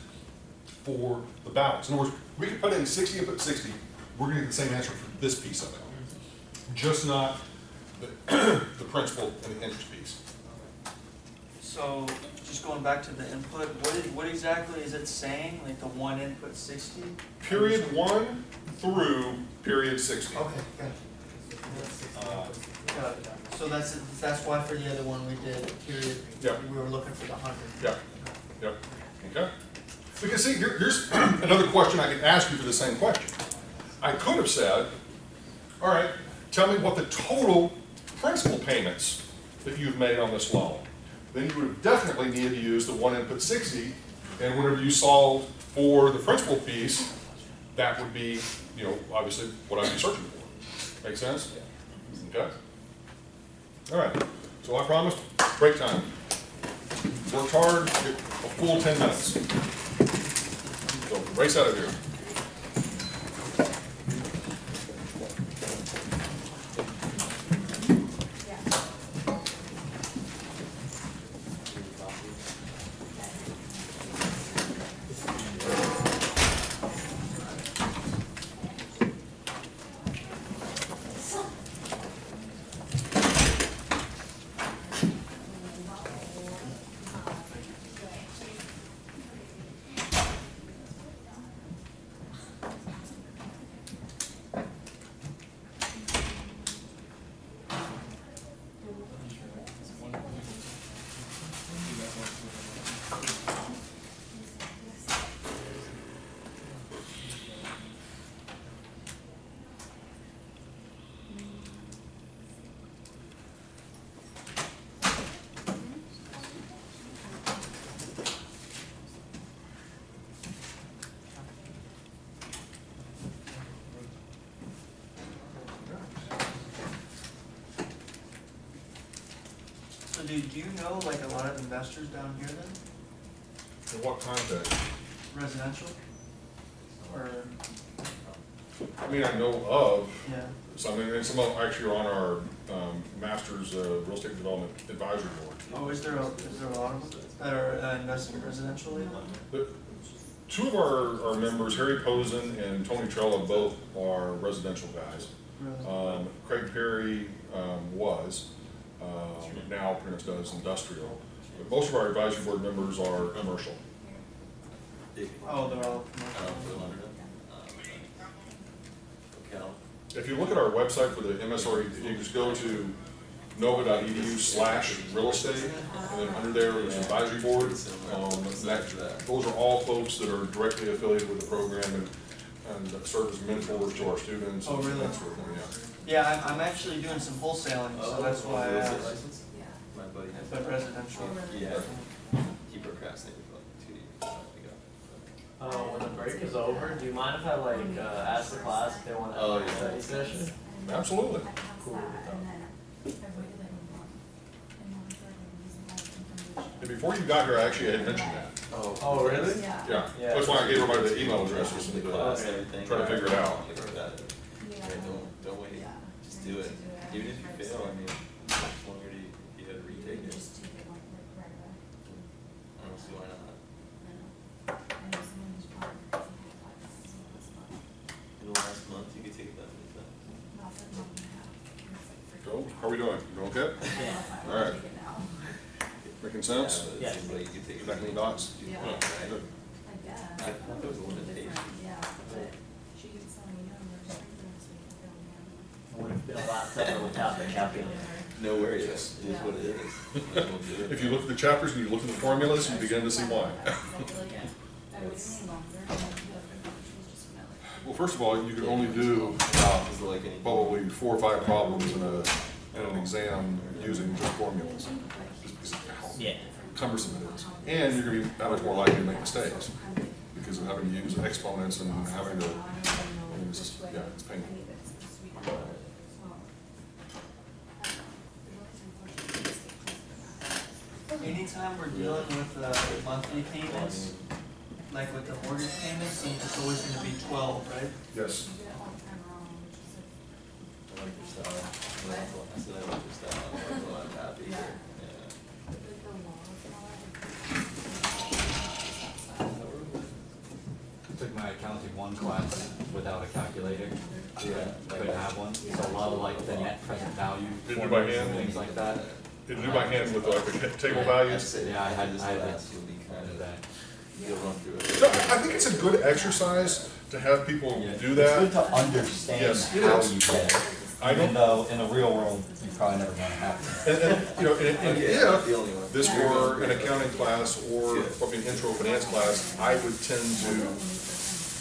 for the balance. In other words, we could put in 60 input 60, we're going to get the same answer for this piece of it, just not the principal and the interest piece. So, just going back to the input, what exactly is it saying, like the 1 input 60? Period 1 through period 60. Okay, good. So that's why for the other one we did a period, Yeah. we were looking for the 100. Yeah, yep, okay. Because see, here's another question I could ask you for the same question. I could have said, all right, tell me what the total principal payments that you've made on this loan. Then you would have definitely needed to use the one input 60, and whenever you solve for the principal piece, that would be, you know, obviously what I'd be searching for. Make sense? Okay. All right, so I promised, break time. Worked hard, get a full 10 minutes. So race out of here. So do you know like a lot of investors down here then? In what context? Residential? Or, I mean, I know of, yeah, some, and some of them actually are on our Masters Real Estate Development Advisory Board. oh, is there a lot of them that are investing residentially? Two of our members, Harry Posen and Tony Trella, both are residential guys. Really? Craig Perry was, now pretty much does industrial. But most of our advisory board members are commercial. Oh, they're all commercial. If you look at our website for the MSRED, you just go to nova.edu/real estate, and then under there is advisory board. Those are all folks that are directly affiliated with the program and serve as mentors to our students. Oh, really? That sort of thing, yeah. Yeah, I'm actually doing some wholesaling, so that's why I asked. My buddy has. But residential. Yeah, he procrastinated for like 2 years. When the break is over, do you mind if I like ask the class if they want to Oh, have a yeah. study session? Absolutely. Cool. And before you got here, I actually had mentioned that. Oh, really? Yeah, Yeah. that's why I gave everybody the email addresses The and class and everything. try to figure it out. Don't wait, just do it. Even if you fail, I mean, it's longer to, you had to retake it. I don't see why not. In the last month, you could take it that So, how are we doing? You doing okay? All right. Making sense? Yeah, but it seems like you could take it. Connecting dots? Yeah. Good. I thought there was a limitation. Would have been a lot tougher without the calculator. No worries, it is what it is. We'll do it. If you look at the chapters and you look at the formulas, you begin to see why. Well, first of all, you can only do Is it like any? probably 4 or 5 problems in an exam using just formulas. Just because of how Yeah. cumbersome it is. And you're going to be that much more likely to make mistakes because of having to use exponents and having to, I mean, it's just, yeah, it's painful. Anytime we're dealing with monthly payments, like with the mortgage payments, it's always gonna be 12, right? Yes. I like your style. I said I like your style. I'm happy here. Yeah. I took my accounting 1 class without a calculator. Yeah. I couldn't have one, so a lot of like the net present value Did you by formulas and hand? things like that. Did you do by hand with like the table values? Yeah, I had this to class, you'll be kind do of, that. you'll run through it. So I think it's a good exercise to have people do It's good that. to understand Yes, it how is. you get it. I Even don't, though in the real world, you're probably never gonna have to. and Yeah, if the only one. this were an accounting class or, intro finance class, I would tend to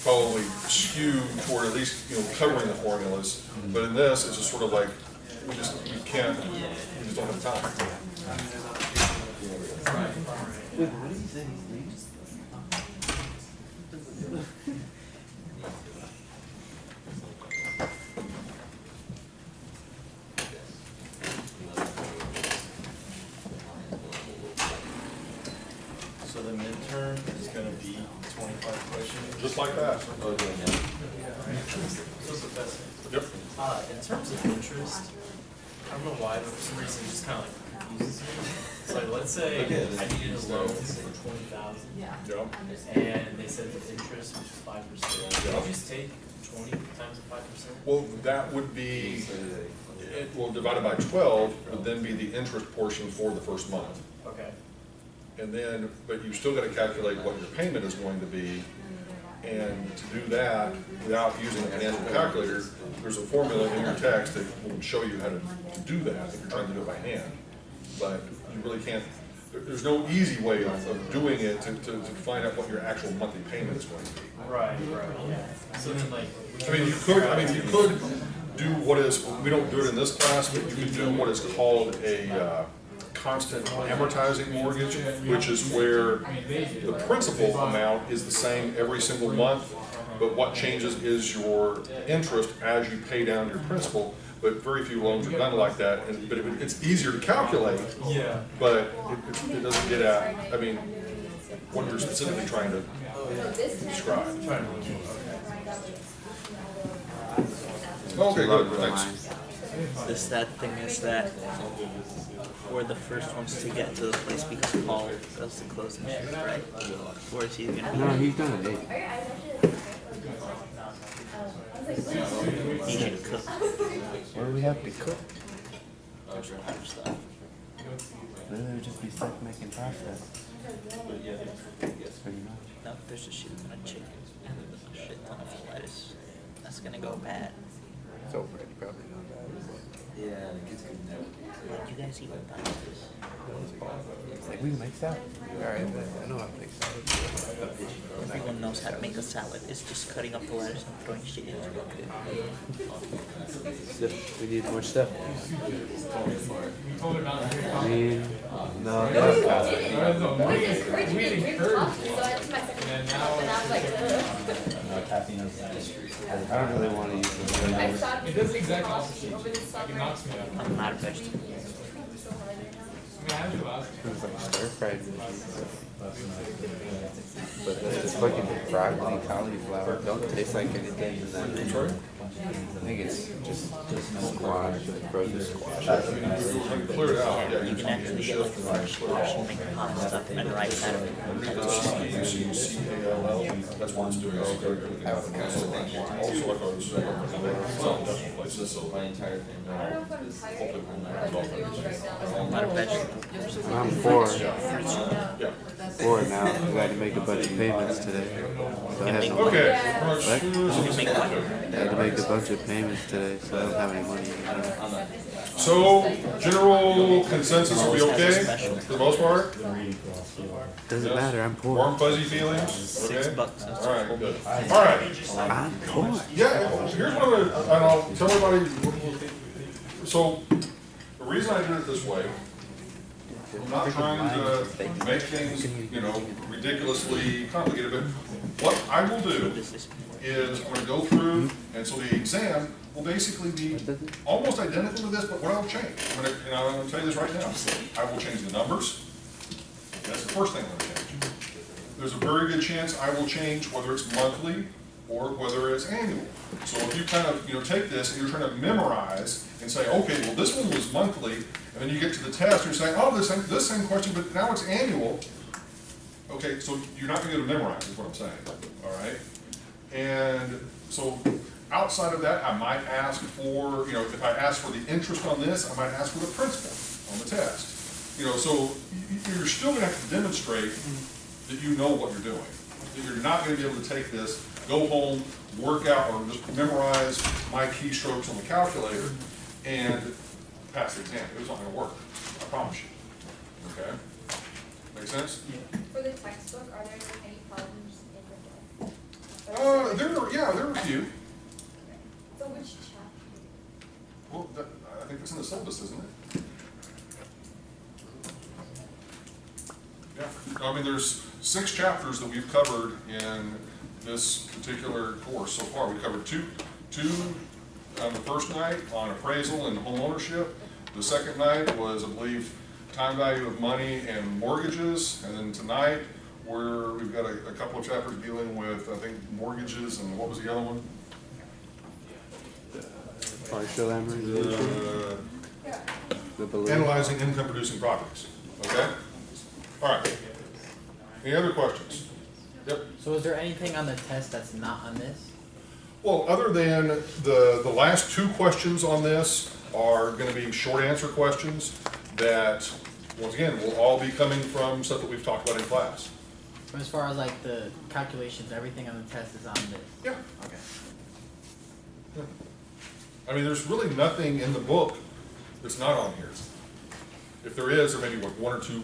probably skew toward at least, covering the formulas. But in this, it's just sort of like, we just don't have time. So the midterm is gonna be 25 questions. Just like that. Yep. In terms of interest, I don't know why, but for some reason it just kind of like confuses me. So like, let's say I needed a loan for 20,000, Yep. and they said the interest, which is 5%. Can Yeah. you just take 20 times the 5%? Well, that would be, divided by 12 would then be the interest portion for the first month. Okay. And then, but you still gotta calculate what your payment is going to be. And to do that, without using a financial calculator, there's a formula in your text that will show you how to do that if you're trying to do it by hand. But you really can't, there's no easy way of doing it to find out what your actual monthly payment is going to be. Right, yeah. So then like. You could do what is, we don't do it in this class, but you could do what is called a constant amortizing mortgage, which is where the principal amount is the same every single month, but what changes is your interest as you pay down your principal. But very few loans are done like that, but it's easier to calculate, Yeah. but it doesn't get at, what you're specifically trying to describe. Okay, good, thanks. The sad thing is that we're the first ones to get to the place because Paul does the closing shift, right? Or is he gonna be? No, he's done it 8. He should cook. What do we have to cook? Then it would just be stuff making pasta. Pretty much. No, there's a shit ton of chicken and a shit ton of lettuce. That's gonna go bad. It's already probably not bad. Yeah, the kids could never. Like, you guys even pastas? It's like, we can make salad. Alright, I know how to make salad. Everyone knows how to make a salad. It's just cutting up the lettuce and throwing shit into it. We need more stuff. I mean, no, We that's Caffeine is. I don't really want to use them. It does the exact opposite. It knocks me out. I'm not a vegetable. I mean, I do ask. It's like stir-fried veggies. But that's the fucking broccoli, cauliflower don't taste like anything in that. I think it's just squash, like frozen squash. Clear it out, Yeah, you can actually get like fresh squash and make pasta and rice out of it. That's what it's doing. Also, like I was saying, places, so My entire family. I don't know if I'm tired, but the deals right now. I'm not a vegetable. I'm 4 yeah. now. I got to make a bunch of payments today. So I had no money. Okay. I had to make a bunch of payments today, so I don't have any money anymore. So, general consensus, are we okay for the most part? Doesn't matter, I'm poor. Warm fuzzy feelings? Okay. $6. All right, good. All right. I'm poor. Yeah, here's what I'm gonna, and I'll tell everybody, so, the reason I did it this way, I'm not trying to make things, ridiculously complicated, but what I will do is I'm gonna go through, and so the exam will basically be almost identical to this, but what I'll change, I'm gonna tell you this right now, I will change the numbers. That's the first thing I'm gonna change. There's a very good chance I will change whether it's monthly or whether it's annual. So if you kind of, take this and you're trying to memorize and say, okay, well, this one was monthly, and then you get to the test, and you're saying, oh, this same question, but now it's annual. Okay, so you're not gonna be able to memorize, is what I'm saying, all right? And so outside of that, I might ask for, if I ask for the interest on this, I might ask for the principal on the test. So you're still gonna have to demonstrate that you know what you're doing. You're not going to be able to take this, go home, work out, or just memorize my keystrokes on the calculator and pass the exam. It's not going to work. I promise you. Okay? Make sense? For the textbook, are there any problems in the book? There are a few. So which chapter? Well, I think it's in the syllabus, isn't it? Yeah. I mean, there's 6 chapters that we've covered in this particular course so far. We covered two on the first night on appraisal and home ownership. The second night was, I believe, time value of money and mortgages. And then tonight, we've got a couple of chapters dealing with, I think, mortgages, and what was the other one? Partial amortization. Analyzing income producing properties. Okay? All right. Any other questions? Yep. So is there anything on the test that's not on this? Well, other than the last 2 questions on this are going to be short answer questions that, once again, will all be coming from stuff that we've talked about in class. But as far as like the calculations, everything on the test is on this? Yeah. Okay. Yeah. I mean, there's really nothing in the book that's not on here. If there is, there may be like 1 or 2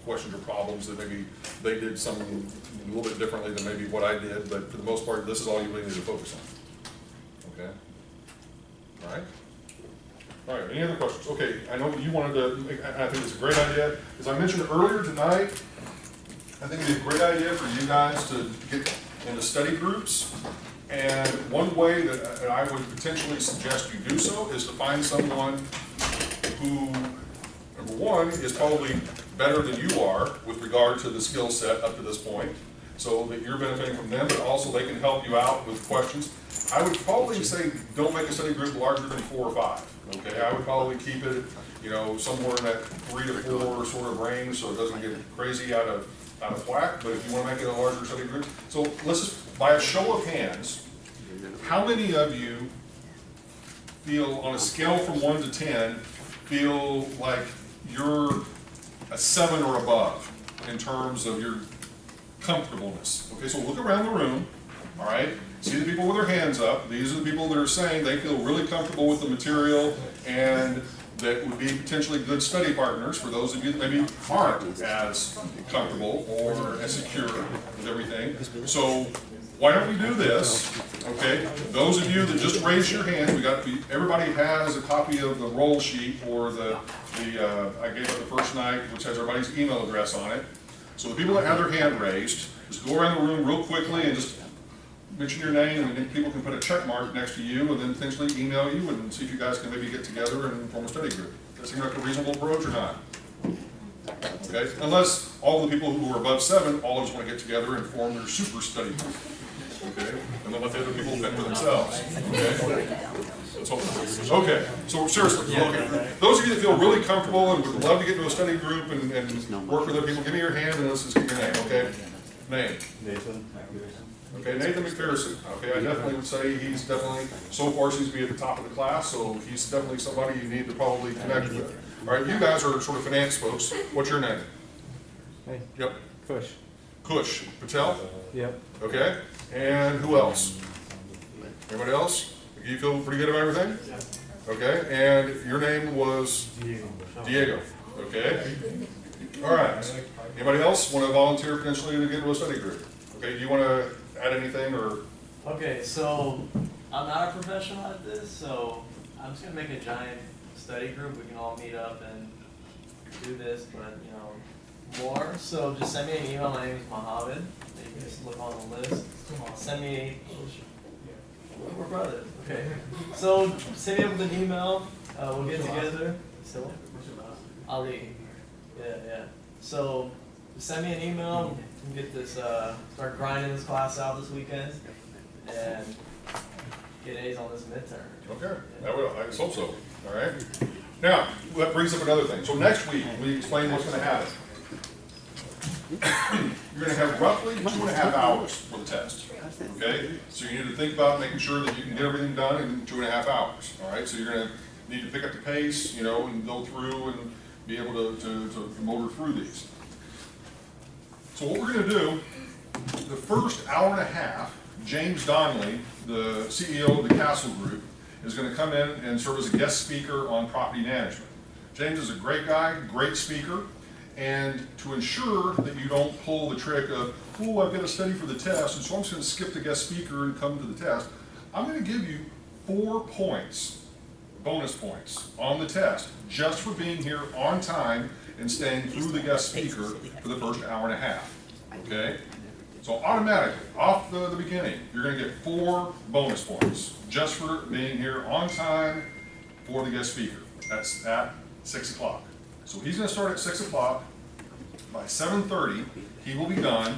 questions or problems that maybe they did something a little bit differently than maybe what I did, but for the most part, this is all you really need to focus on. Okay? All right? All right, any other questions? Okay, I know you wanted to, I think it's a great idea. As I mentioned earlier tonight, I think it'd be a great idea for you guys to get into study groups. And one way that I would potentially suggest you do so is to find someone who, number one, is probably better than you are with regard to the skill set up to this point, so that you're benefiting from them, but also they can help you out with questions. I would probably say don't make a study group larger than 4 or 5. Okay, I would probably keep it, somewhere in that 3 to 4 sort of range, so it doesn't get crazy out of whack. But if you want to make it a larger study group, so let's just, by a show of hands, how many of you feel, on a scale from 1 to 10, feel like you're a 7 or above in terms of your comfortableness? Okay, so look around the room, all right? See the people with their hands up. These are the people that are saying they feel really comfortable with the material and that would be potentially good study partners for those of you that maybe aren't as comfortable or as secure with everything. So why don't we do this? Okay, those of you that just raised your hand, everybody has a copy of the roll sheet or the I gave it the first night, which has everybody's email address on it. So the people that have their hand raised, just go around the room real quickly and just mention your name, and then people can put a check mark next to you and then potentially email you and see if you guys can maybe get together and form a study group. Does that seem like a reasonable approach or not? Okay, unless all the people who are above 7 all just want to get together and form their super study group. Okay, and then let the other people fend for themselves. Okay, let's hope. Okay, so seriously, those of you that feel really comfortable and would love to get into a study group and work with other people, give me your hand and let's just get your name. Okay, name. Nathan. Okay, Nathan McPherson. Okay, I definitely would say he's definitely, so far seems to be at the top of the class, so he's definitely somebody you need to probably connect with. All right, you guys are sort of finance folks. What's your name? Hey. Yep. Kush. Kush. Patel? Yep. Okay, and who else? Anybody else? You feel pretty good about everything? Okay, and your name was? Diego. Okay. All right. Anybody else want to volunteer potentially to get into a study group? Okay, do you want to add anything or? Okay, so I'm not a professional at this, so I'm just gonna make a giant study group. We can all meet up and do this, but more. So just send me an email. My name is Mohammed. You can just look on the list. Send me. We're brothers. Okay. So send me up with an email. We'll get together. So Ali. Yeah. So send me an email. We can get this. Start grinding this class out this weekend, and get A's on this midterm. Okay. I just hope so. All right. Now that brings up another thing. So next week we explain what's going to happen. You're going to have roughly 2.5 hours for the test. Okay? So you need to think about making sure that you can get everything done in 2.5 hours. All right? So you're going to need to pick up the pace, and go through and be able to motor through these. So what we're going to do, the first hour and a half, James Donnelly, the CEO of the Castle Group, is going to come in and serve as a guest speaker on property management. James is a great guy, great speaker, and to ensure that you don't pull the trick of, oh, I've got to study for the test, and so I'm just going to skip the guest speaker and come to the test, I'm going to give you 4 points, bonus points, on the test, just for being here on time and staying through the guest speaker for the first hour and a half, okay? So automatically, off the beginning, you're going to get 4 bonus points just for being here on time for the guest speaker. That's at 6 o'clock. So he's going to start at 6 o'clock. By 7:30, he will be done.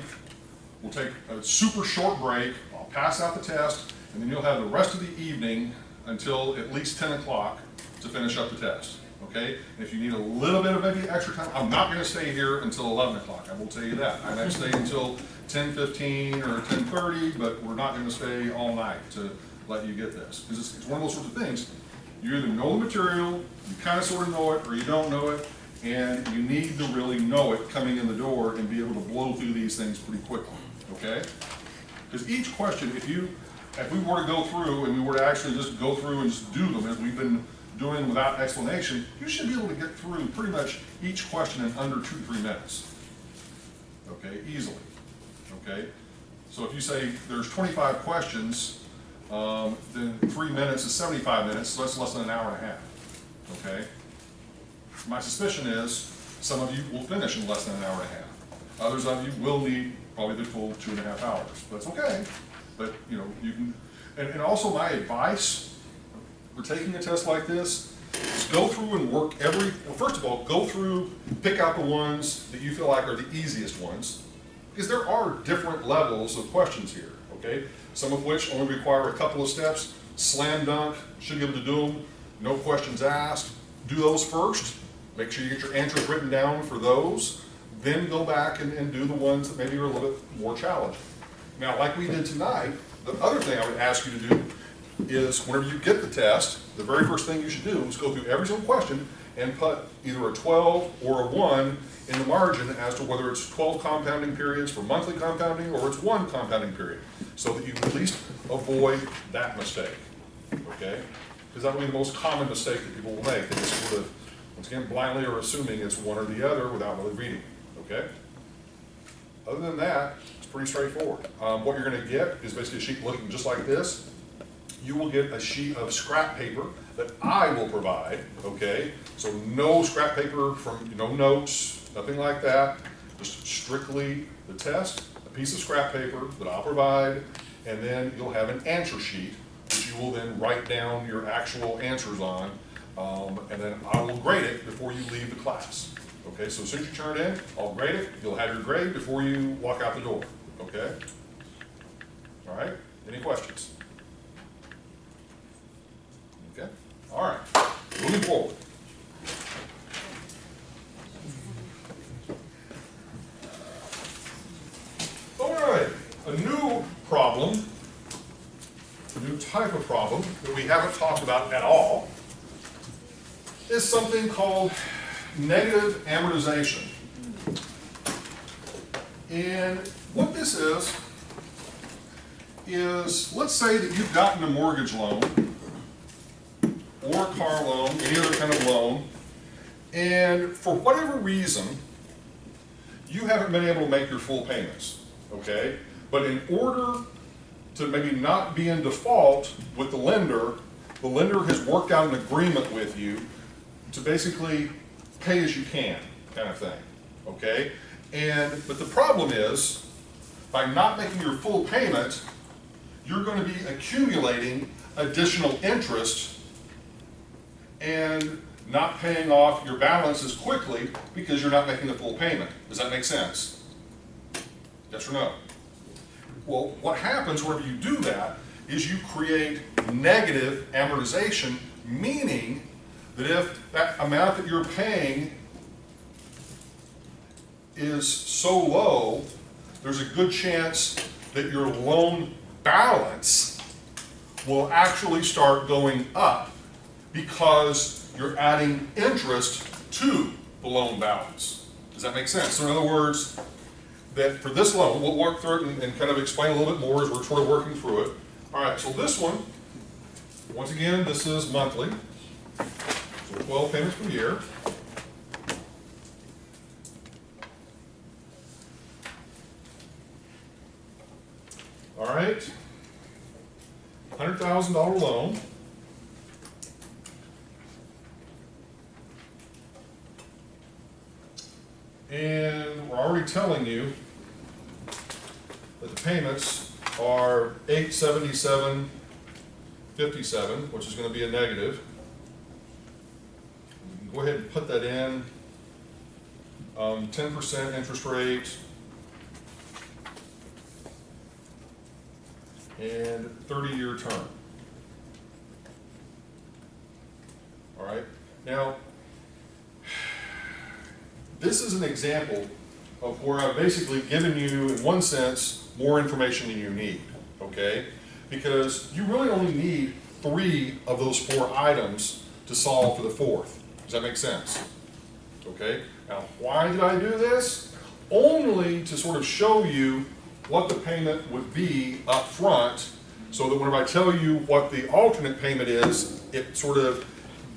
We'll take a super short break. I'll pass out the test, and then you'll have the rest of the evening until at least 10 o'clock to finish up the test. Okay? And if you need a little bit of maybe extra time, I'm not going to stay here until 11 o'clock. I will tell you that. I might stay until 10:15 or 10:30, but we're not going to stay all night to let you get this. Because it's one of those sorts of things. You either know the material, you kind of sort of know it, or you don't know it, and you need to really know it coming in the door and be able to blow through these things pretty quickly, okay? Because each question, if we were to go through and we were to actually just go through and just do them as we've been doing without explanation, you should be able to get through pretty much each question in under 2 to 3 minutes, okay, easily, okay? So if you say there's 25 questions, then 3 minutes is 75 minutes, so that's less than an hour and a half, okay? My suspicion is some of you will finish in less than an hour and a half. Others of you will need probably the full 2.5 hours. That's okay, but you know, you can, and also my advice for taking a test like this is go through and work well, first of all, go through, pick out the ones that you feel like are the easiest ones, because there are different levels of questions here, okay? Some of which only require a couple of steps, slam dunk, should be able to do them, no questions asked. Do those first. Make sure you get your answers written down for those, then go back and do the ones that maybe are a little bit more challenging. Now, like we did tonight, the other thing I would ask you to do is whenever you get the test, the very first thing you should do is go through every single question and put either a 12 or a 1 in the margin as to whether it's 12 compounding periods for monthly compounding or it's 1 compounding period, so that you at least avoid that mistake, okay? Because that will be the most common mistake that people will make. They just sort of, once again, blindly are assuming it's one or the other without really reading, okay? Other than that, it's pretty straightforward. What you're going to get is basically a sheet looking just like this. You will get a sheet of scrap paper that I will provide, okay? So no scrap paper from, no notes, nothing like that. Just strictly the test, a piece of scrap paper that I'll provide, and then you'll have an answer sheet which you will then write down your actual answers on, and then I will grade it before you leave the class. Okay, so as soon as you turn it in, I'll grade it. You'll have your grade before you walk out the door. Okay? All right? Any questions? Okay? All right. Moving forward. All right. A new problem, a new type of problem that we haven't talked about at all is something called negative amortization. And what this is let's say that you've gotten a mortgage loan or a car loan, any other kind of loan, and for whatever reason, you haven't been able to make your full payments, okay? But in order to maybe not be in default with the lender has worked out an agreement with you to basically pay as you can kind of thing, okay? But the problem is, by not making your full payment, you're going to be accumulating additional interest and not paying off your balance as quickly because you're not making the full payment. Does that make sense? Yes or no? Well, what happens whenever you do that is you create negative amortization, meaning that if that amount that you're paying is so low, there's a good chance that your loan balance will actually start going up because you're adding interest to the loan balance. Does that make sense? So in other words, that for this loan, we'll work through it and kind of explain a little bit more as we're sort of working through it. All right, so this one, once again, this is monthly. So 12 payments per year. All right, $100,000 loan. And we're already telling you that the payments are $877.57, which is going to be a negative. You can go ahead and put that in. 10% interest rate and 30-year term. All right. Now, this is an example of where I've basically given you, in one sense, more information than you need, okay? Because you really only need 3 of those 4 items to solve for the 4th. Does that make sense? Okay? Now, why did I do this? Only to sort of show you what the payment would be up front, so that whenever I tell you what the alternate payment is, it sort of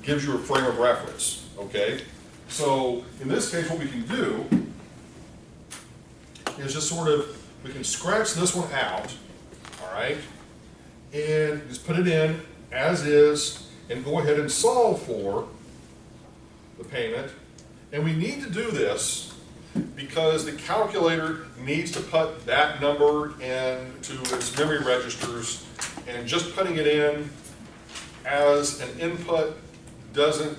gives you a frame of reference, okay? So in this case, what we can do is just sort of, we can scratch this one out, all right, and just put it in as is, and go ahead and solve for the payment. And we need to do this because the calculator needs to put that number into its memory registers, and just putting it in as an input doesn't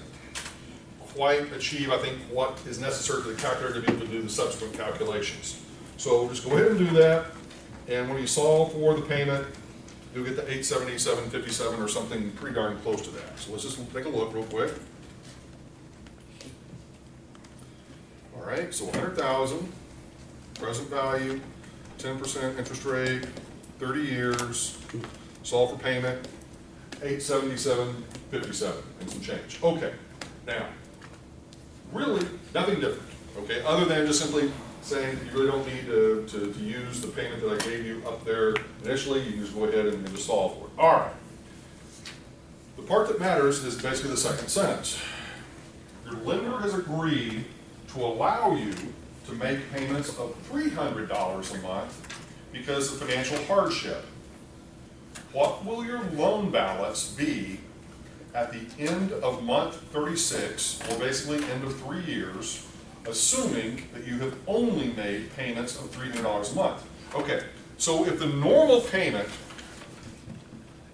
quite achieve, I think, what is necessary for the calculator to be able to do the subsequent calculations. So just go ahead and do that, and when you solve for the payment, you'll get the 877.57 or something pretty darn close to that. So let's just take a look real quick. All right, so 100,000, present value, 10% interest rate, 30 years, solve for payment, 877.57 and some change. Okay, now, really nothing different, okay, other than just simply saying you really don't need to use the payment that I gave you up there initially. You can just go ahead and just solve for it. All right. The part that matters is basically the second sentence. Your lender has agreed to allow you to make payments of $300 a month because of financial hardship. What will your loan balance be at the end of month 36, or basically end of 3 years, assuming that you have only made payments of $300 a month? Okay, so if the normal payment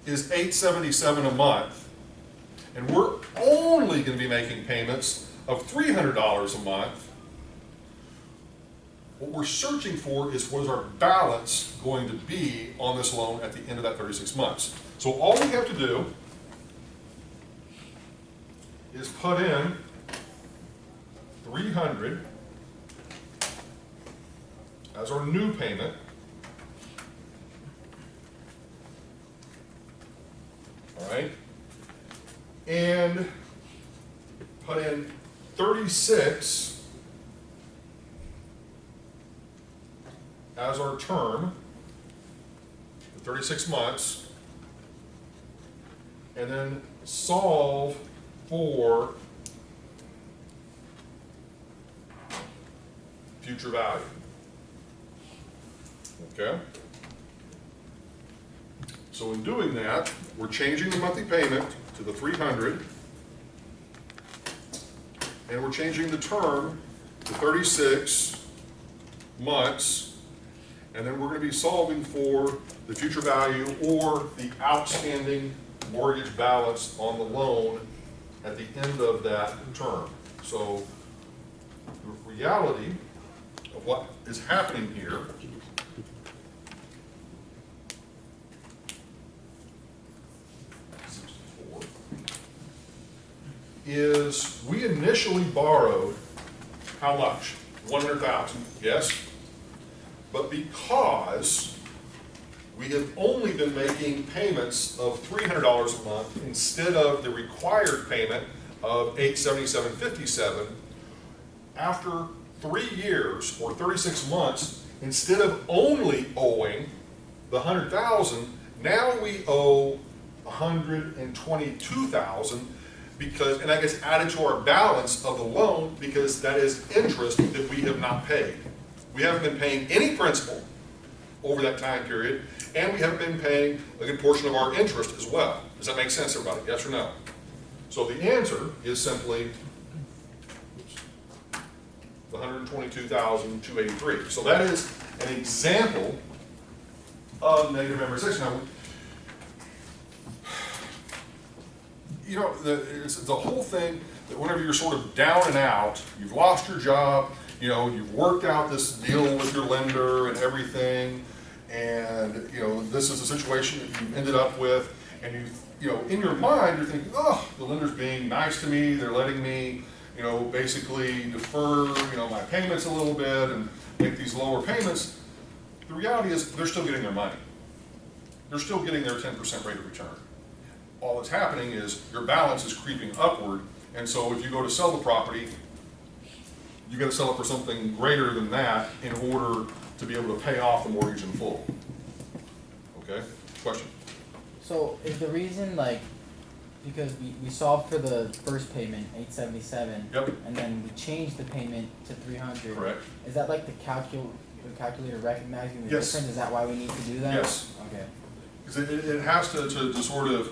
is $877 a month, and we're only going to be making payments of $300 a month, what we're searching for is what is our balance going to be on this loan at the end of that 36 months. So all we have to do is put in 300 as our new payment. All right, and put in 36 as our term, 36 months, and then solve for future value. Okay? So in doing that, we're changing the monthly payment to the 300, and we're changing the term to 36 months, and then we're going to be solving for the future value or the outstanding mortgage balance on the loan at the end of that term. So the reality of what is happening here is we initially borrowed how much? 100,000, yes? But because we have only been making payments of $300 a month instead of the required payment of $877.57, after 3 years or 36 months, instead of only owing the 100,000, now we owe 122,000 because, and that gets added to our balance of the loan because that is interest that we have not paid. We haven't been paying any principal over that time period, and we haven't been paying a good portion of our interest as well. Does that make sense, everybody? Yes or no? So the answer is simply the 122,283. So that is an example of negative amortization. Now, you know, it's the whole thing that whenever you're sort of down and out, you've lost your job, you know, you've worked out this deal with your lender and everything, and, you know, this is a situation that you've ended up with, and you know, in your mind, you're thinking, oh, the lender's being nice to me, they're letting me, you know, basically defer, you know, my payments a little bit and make these lower payments. The reality is they're still getting their money. They're still getting their 10% rate of return. All that's happening is your balance is creeping upward, and so if you go to sell the property, you got to sell it for something greater than that in order to be able to pay off the mortgage in full. Okay? Question? So is the reason, like, because we solved for the first payment, 877, Yep. and then we changed the payment to 300. Correct. Is that like the calculator recognizing the Yes. difference? Is that why we need to do that? Yes. Okay. Because it has to sort of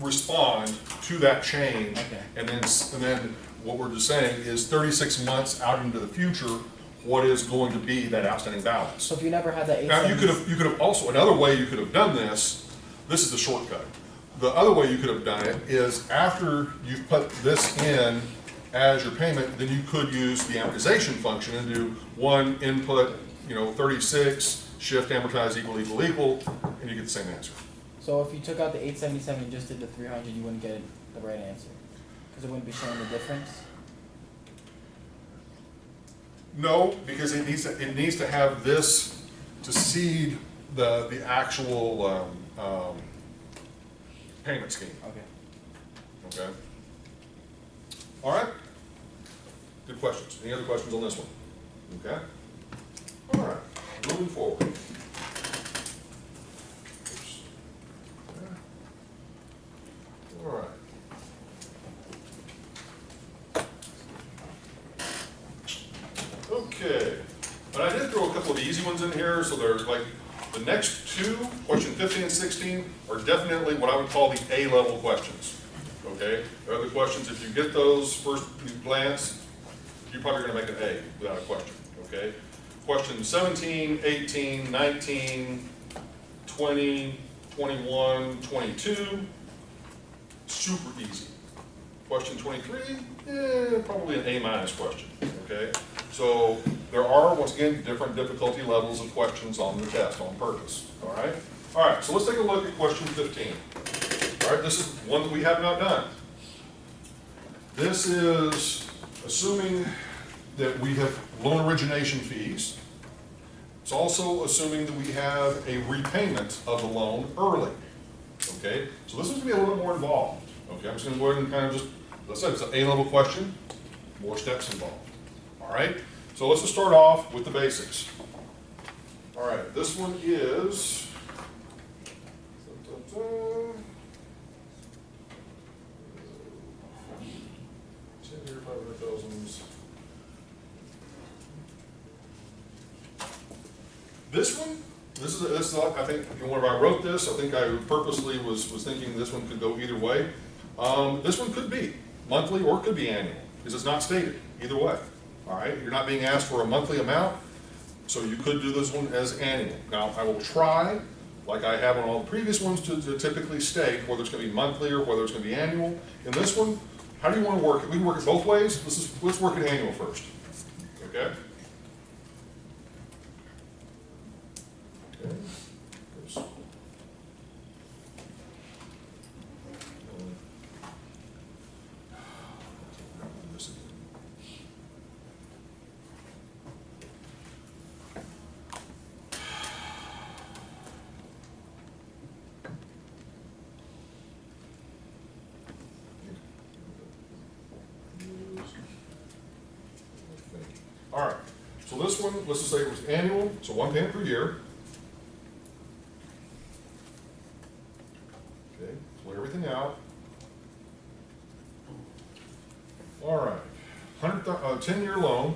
respond to that change, Okay. and then what we're just saying is 36 months out into the future, what is going to be that outstanding balance. So if you never had that Now, 877, you could have also, another way you could have done this is the shortcut. The other way you could have done it is after you've put this in as your payment, then you could use the amortization function and do one input, you know, 36, shift, amortize, equal, equal, equal, and you get the same answer. so if you took out the 877 and just did the 300, you wouldn't get the right answer because it wouldn't be showing the difference. No, because it needs to have this to seed the actual payment scheme. Okay. Okay. All right. Good questions. Any other questions on this one? Okay. All right. Moving forward. Oops. Okay. All right. Okay, but I did throw a couple of easy ones in here, so there's like, the next two, question 15 and 16, are definitely what I would call the A-level questions, okay? They're the questions, if you get those first glance, you're probably gonna make an A without a question, okay? Question 17, 18, 19, 20, 21, 22, super easy. Question 23, probably an A- question, okay? So there are, once again, different difficulty levels of questions on the test on purpose, all right? All right, so let's take a look at question 15. All right, this is one that we have not done. This is assuming that we have loan origination fees. It's also assuming that we have a repayment of the loan early, okay? So this is gonna be a little bit more involved, okay? I'm just gonna go ahead and kind of just, as I said, it's an A-level question, more steps involved. All right, so let's just start off with the basics. All right, this one is, this one, this is I think, whenever I wrote this, I think I purposely was thinking this one could go either way. This one could be monthly or it could be annual, because it's not stated, either way. All right, you're not being asked for a monthly amount, so you could do this one as annual. Now, I will try, like I have on all the previous ones, to typically state whether it's going to be monthly or whether it's going to be annual. In this one, how do you want to work it? We can work it both ways. Let's work it annual first. Okay? Okay. So So this one, let's just say it was annual, so 1 payment per year. Okay, lay everything out. All right, 10-year loan.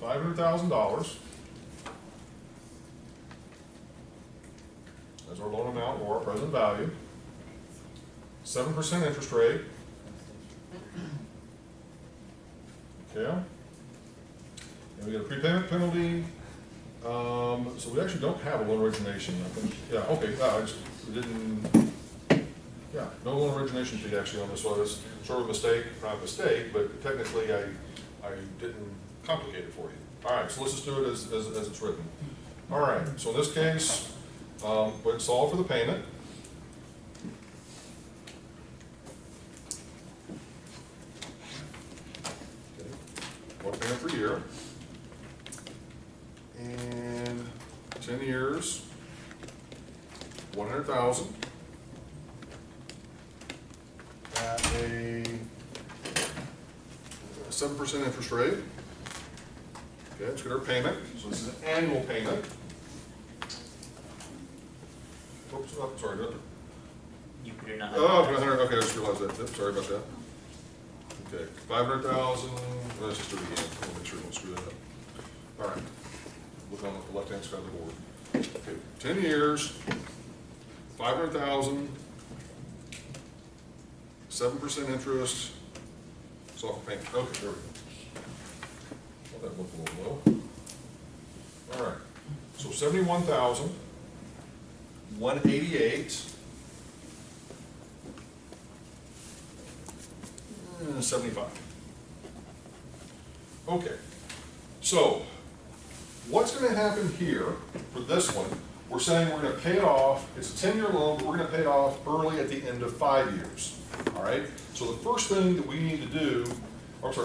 $500,000 as our loan amount or our present value. 7% interest rate. Okay. And we get a prepayment penalty. So we actually don't have a loan origination, I think. Yeah, okay, we didn't, yeah, no loan origination fee actually on this one. It's sort of a mistake, not a mistake, but technically I didn't complicate it for you. All right, so let's just do it as it's written. All right, so in this case, go ahead and solve for the payment. Okay. 1 payment per year. And 10 years, 100,000 at a 7% interest rate. Okay, let's get our payment. So this is an annual payment. Oops, oh, sorry, did You put your not. oh, 100, okay, I just realized that. Yep, sorry about that. Okay, 500,000. Let's just do it again. I'll make sure we don't screw that up. All right. Look on the left-hand side of the board. Okay, 10 years, 500,000, 7% interest, soft payment. Okay, there we go. Well, that looked a little low. All right, so 71,188, 75. Okay, so what's going to happen here for this one? We're saying we're going to pay it off. It's a 10-year loan, but we're going to pay it off early at the end of 5 years. All right? So the first thing that we need to do, if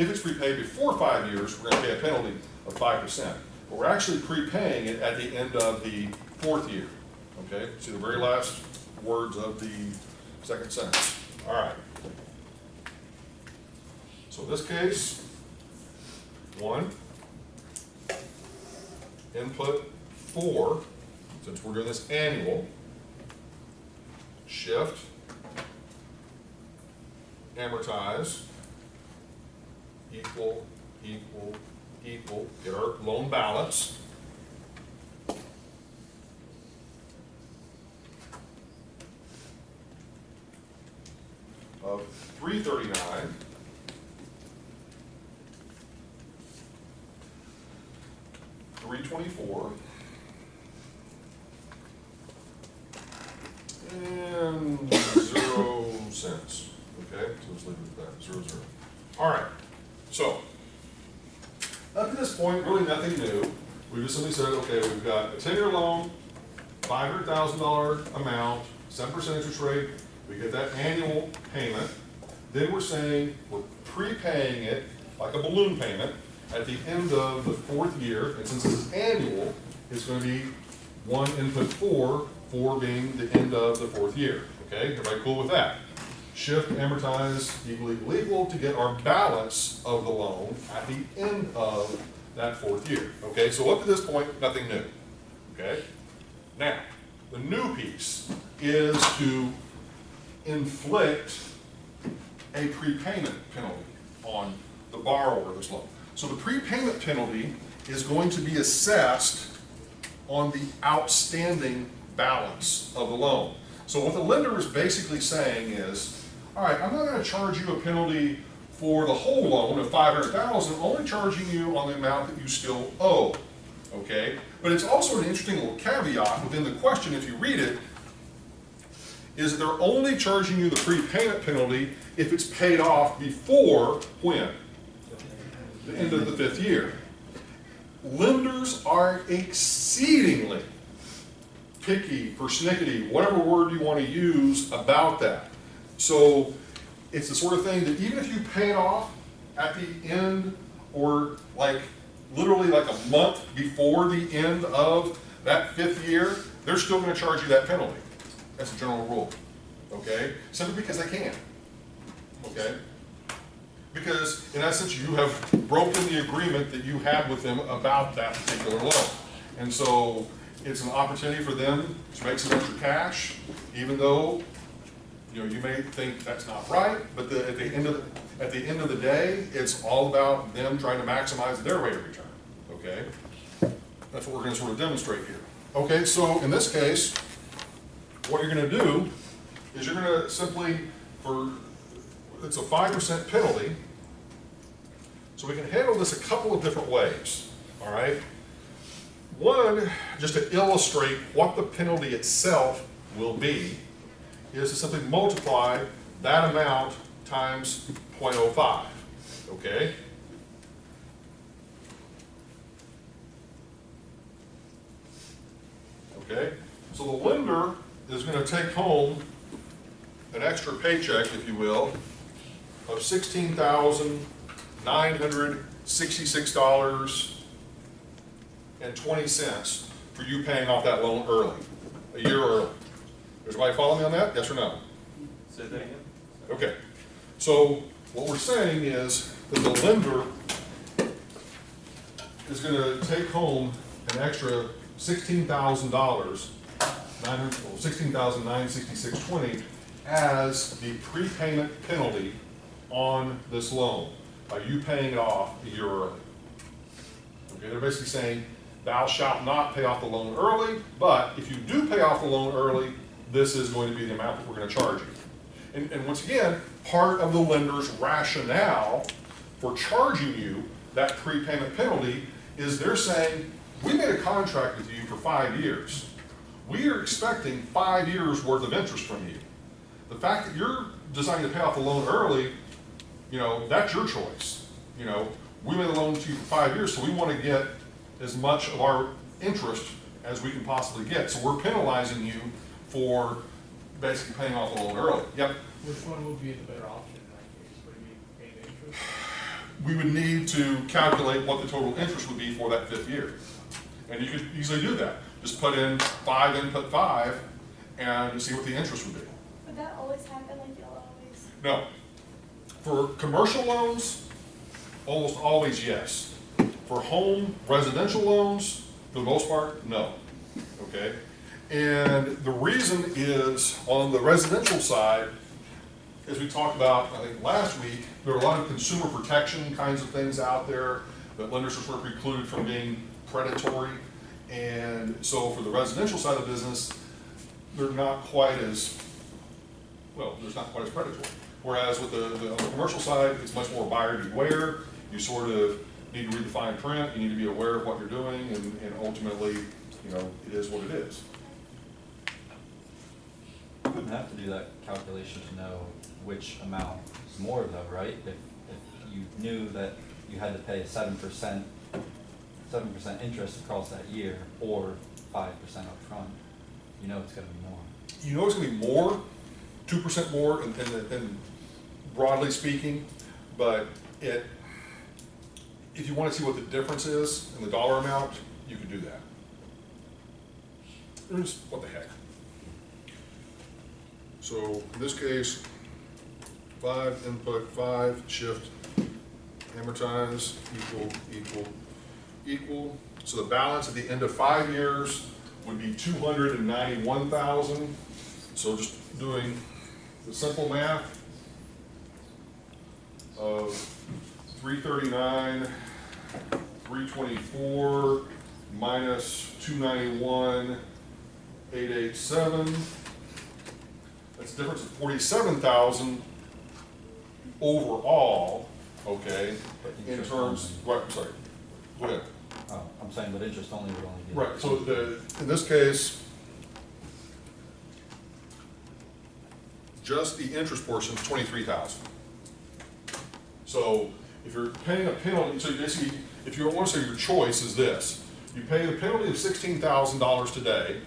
it's prepaid before 5 years, we're going to pay a penalty of 5%. But we're actually prepaying it at the end of the 4th year. Okay? See the very last words of the second sentence. All right. So in this case, 1. Input 4, since we're doing this annual, shift, amortize, equal, get our loan balance. Of $339. $324 and 0 cents. Okay, so let's leave it at that. 0, 0. All right. So up to this point, really nothing new. We just simply said, okay, we've got a 10-year loan, $500,000 amount, 7% interest rate. We get that annual payment. Then we're saying we're prepaying it like a balloon payment at the end of the 4th year, and since this is annual, it's going to be 1 input 4, 4 being the end of the 4th year. Okay, everybody cool with that? Shift, amortize, equal to get our balance of the loan at the end of that 4th year. Okay, so up to this point, nothing new. Okay, now the new piece is to inflict a prepayment penalty on the borrower of this loan. So the prepayment penalty is going to be assessed on the outstanding balance of the loan. So what the lender is basically saying is, all right, I'm not going to charge you a penalty for the whole loan of $500,000, I'm only charging you on the amount that you still owe. Okay? But it's also an interesting little caveat within the question, if you read it, is that they're only charging you the prepayment penalty if it's paid off before when? The end of the 5th year. Lenders are exceedingly picky, persnickety, whatever word you want to use about that. So it's the sort of thing that even if you pay it off at the end or like literally like a month before the end of that 5th year, they're still going to charge you that penalty. That's a general rule. Okay? Simply because they can. Okay? Because in essence, you have broken the agreement that you had with them about that particular loan. And so it's an opportunity for them to make some extra cash, even though you may think that's not right, but at the end of the day, it's all about them trying to maximize their rate of return. Okay? That's what we're going to sort of demonstrate here. Okay, so in this case, what you're going to do is you're going to simply, it's a 5% penalty, so we can handle this a couple of different ways, all right? One, just to illustrate what the penalty itself will be, is to simply multiply that amount times 0.05, okay? Okay, so the lender is going to take home an extra paycheck, if you will, of $16,966.20 for you paying off that loan early, a year early. Does everybody follow me on that? Yes or no? Say that again. Okay. So what we're saying is that the lender is going to take home an extra $16,000, $16,966.20 as the prepayment penalty on this loan by you paying it off a year early. Okay, they're basically saying, thou shalt not pay off the loan early, but if you do pay off the loan early, this is going to be the amount that we're going to charge you. And once again, part of the lender's rationale for charging you that prepayment penalty is they're saying, we made a contract with you for 5 years. We are expecting 5 years worth of interest from you. The fact that you're deciding to pay off the loan early, that's your choice. We made a loan to you for 5 years, so we want to get as much of our interest as we can possibly get. So we're penalizing you for basically paying off the loan early. Yep. Which one would be the better option in that case? Would it be paying the interest? We would need to calculate what the total interest would be for that 5th year. And you could easily do that. Just put in 5, input 5, and see what the interest would be. Would that always happen? Like you'll always? No. For commercial loans, almost always yes. For home residential loans, for the most part, no. Okay? And the reason is, on the residential side, as we talked about, I think last week, there are a lot of consumer protection kinds of things out there that lenders are sort of precluded from being predatory. And so for the residential side of the business, they're not quite as, there's not quite as predatory. Whereas with on the commercial side, it's much more buyer beware. You sort of need to read the fine print. You need to be aware of what you're doing, and ultimately, it is what it is. You wouldn't have to do that calculation to know which amount is more though, right? If you knew that you had to pay 7% interest across that year, or 5% up front, it's going to be more. You know it's going to be more, 2% more, and broadly speaking, but if you want to see what the difference is in the dollar amount, you can do that. What the heck. So in this case, 5 input, 5 shift, amortize, equal. So the balance at the end of 5 years would be $291,000. So just doing the simple math of 339, 324 minus 291, 887. That's a difference of 47,000 overall. Okay, in terms. Right. I'm sorry. Go ahead. Oh, I'm saying, but interest only would only be. Right. So in this case, just the interest portion is 23,000. So if you're paying a penalty, so basically, if you want to say your choice is this: you pay the penalty of $16,000 today,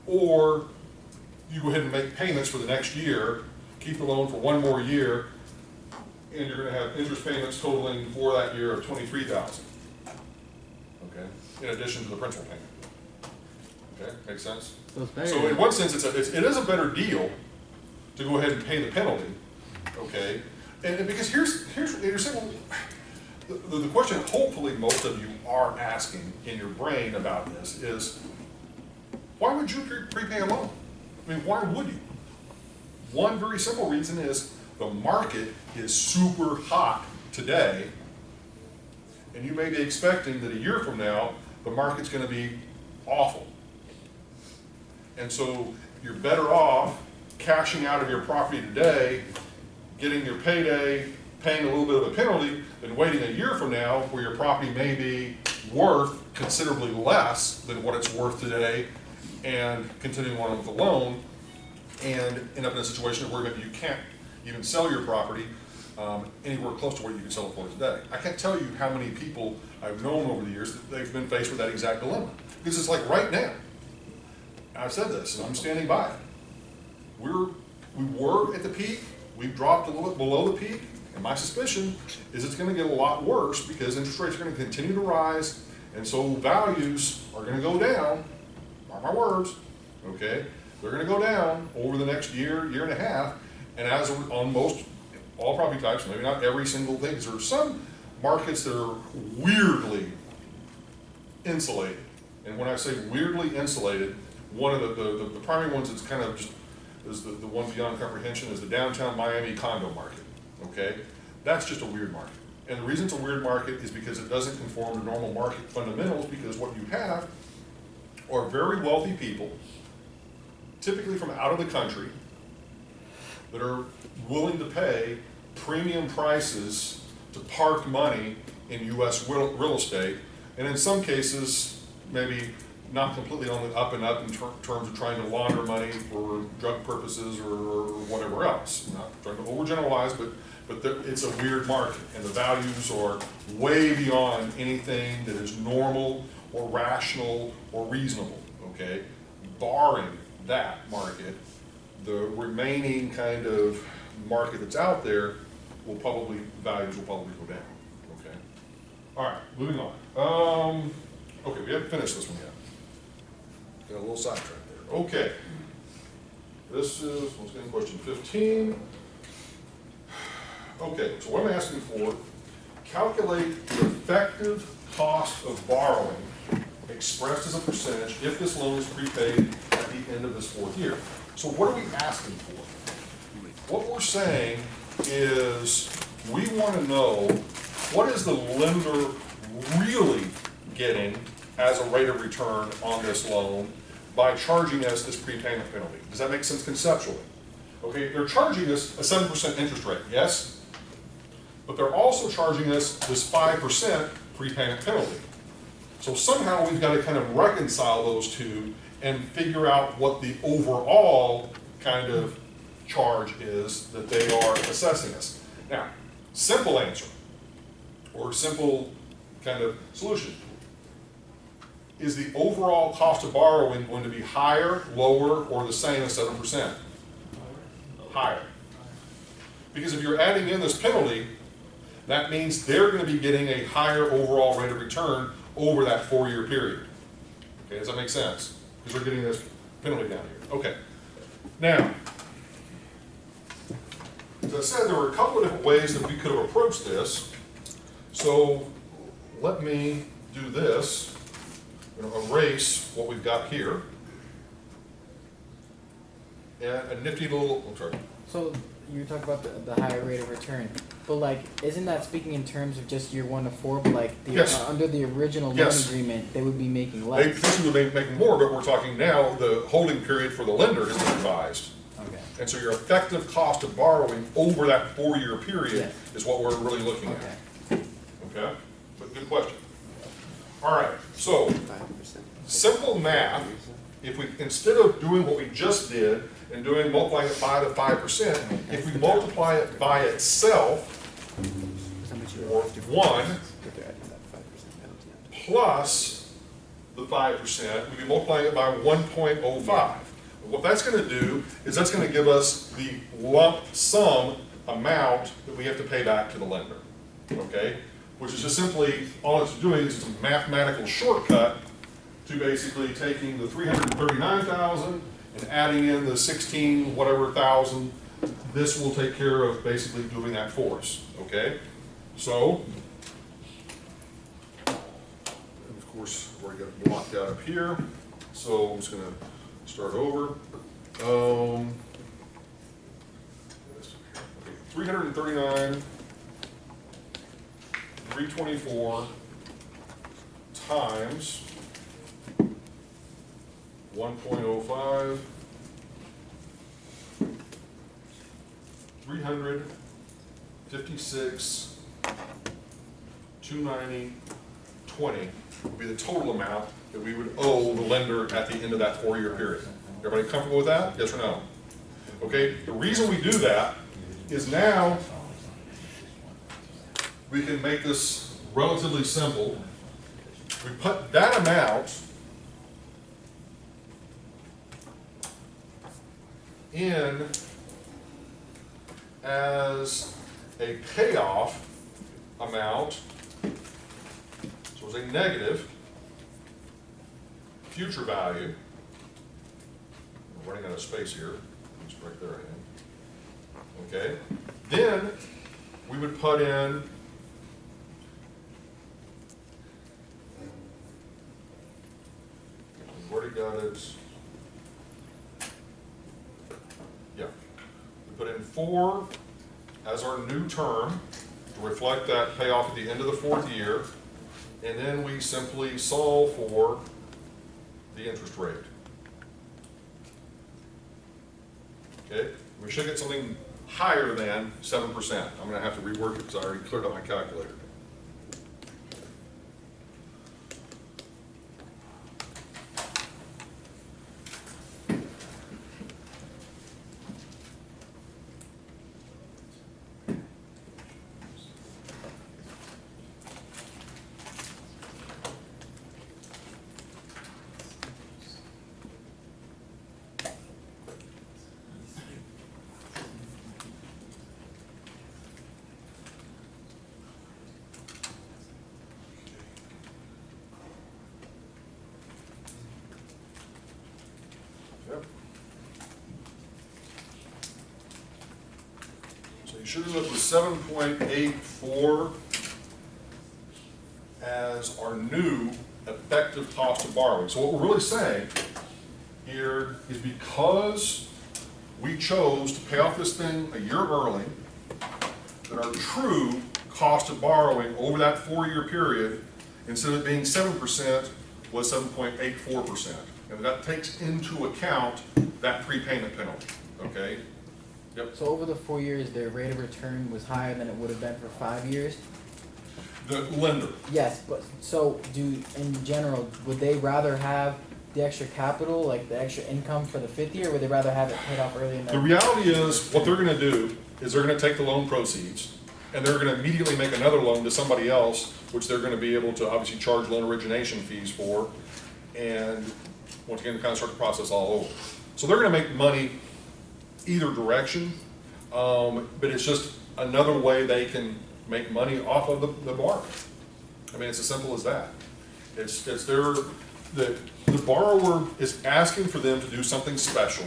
or you go ahead and make payments for the next year, keep the loan for 1 more year, and you're going to have interest payments totaling for that year of $23,000. Okay, in addition to the principal payment. Okay, makes sense? So in one sense, it is a better deal to go ahead and pay the penalty, okay, And because here's you're saying, well, the question hopefully most of you are asking in your brain about this is, why would you prepay a loan? I mean, why would you? One very simple reason is the market is super hot today, and you may be expecting that a year from now, the market's going to be awful. And so you're better off cashing out of your property today, getting your payday, paying a little bit of a penalty, than waiting a year from now where your property may be worth considerably less than what it's worth today, and continuing on with the loan, and end up in a situation where maybe you can't even sell your property anywhere close to what you can sell it for today. I can't tell you how many people I've known over the years that they've been faced with that exact dilemma. Because it's like right now, I've said this and I'm standing by it. We were at the peak, we've dropped a little bit below the peak, and my suspicion is it's going to get a lot worse because interest rates are going to continue to rise, and so values are going to go down, mark my words, okay? They're going to go down over the next year, year and a half, and as on most, all property types, maybe not every single thing, because there are some markets that are weirdly insulated. And when I say weirdly insulated, one of the primary ones that's kind of just is the one beyond comprehension is the downtown Miami condo market, okay? That's just a weird market. And the reason it's a weird market is because it doesn't conform to normal market fundamentals, because what you have are very wealthy people, typically from out of the country, that are willing to pay premium prices to park money in U.S. real estate, and in some cases, maybe not completely on the up and up in terms of trying to launder money for drug purposes or whatever else. Not trying to overgeneralize, but it's a weird market, and the values are way beyond anything that is normal or rational or reasonable, okay? Barring that market, the remaining kind of market that's out there values will probably go down, okay? All right, moving on. Okay, we haven't finished this one yet. Got a little sidetrack there. Okay. This is, once again, question 15. Okay, so what I'm asking for, calculate the effective cost of borrowing expressed as a percentage if this loan is prepaid at the end of this 4th year. So what are we asking for? What we're saying is we want to know what is the lender really getting as a rate of return on this loan by charging us this prepayment penalty. Does that make sense conceptually? Okay, they're charging us a 7% interest rate, yes? But they're also charging us this 5% prepayment penalty. So somehow we've got to kind of reconcile those two and figure out what the overall kind of charge is that they are assessing us. Now, simple answer, or simple kind of solution. Is the overall cost of borrowing going to be higher, lower, or the same as 7%? Higher. Because if you're adding in this penalty, that means they're going to be getting a higher overall rate of return over that 4-year period. Okay, does that make sense? Because they're getting this penalty down here. Okay. Now, as I said, there were a couple of different ways that we could have approached this. So let me do this. I'm going to erase what we've got here. And a nifty little, I'm sorry. So you talk about the higher rate of return, but like, isn't that speaking in terms of just year 1 to 4? But like, under the original loan agreement, they would be making less. They potentially would be making more, but we're talking now the holding period for the lender has been revised. Okay. And so your effective cost of borrowing over that 4-year period is what we're really looking at. Okay? But good question. All right, so simple math, if we, instead of doing what we just did and doing multiplying it by the 5%, if we multiply it by itself, or 1 plus the 5%, we'd be multiplying it by 1.05. What that's going to do is that's going to give us the lump sum amount that we have to pay back to the lender, okay? Which is just simply, all it's doing is it's a mathematical shortcut to basically taking the $339,000 and adding in the 16 whatever thousand this will take care of basically doing that for us, okay? So, and of course, we're going to block that up here. So I'm just going to start over. Okay, 339, 324 times 1.05, 356, 290, 20 would be the total amount that we would owe the lender at the end of that 4-year period. Everybody comfortable with that? Yes or no? Okay, the reason we do that is now we can make this relatively simple. We put that amount in as a payoff amount, so it's a negative future value. I'm running out of space here. It's right there, I think. Okay. Then we would put in we've already got it. Yeah. We put in 4 as our new term to reflect that payoff at the end of the 4th year, and then we simply solve for the interest rate. Okay, we should get something higher than 7%. I'm going to have to rework it because I already cleared out my calculator. Yep. So you should end up with 7.84 as our new effective cost of borrowing. So what we're really saying here is because we chose to pay off this thing a year early, that our true cost of borrowing over that 4-year period, instead of it being 7%, was 7.84%. And that takes into account that prepayment penalty, okay? Yep. So over the 4 years, their rate of return was higher than it would have been for 5 years? The lender. Yes, but so in general, would they rather have the extra capital, like the extra income for the 5th year, or would they rather have it paid off early in The reality is, what they're gonna do is they're gonna take the loan proceeds and they're gonna immediately make another loan to somebody else, which they're gonna be able to obviously charge loan origination fees for, and once again, to kind of start the process all over. So they're gonna make money either direction, but it's just another way they can make money off of the borrower. I mean, it's as simple as that. It's the borrower is asking for them to do something special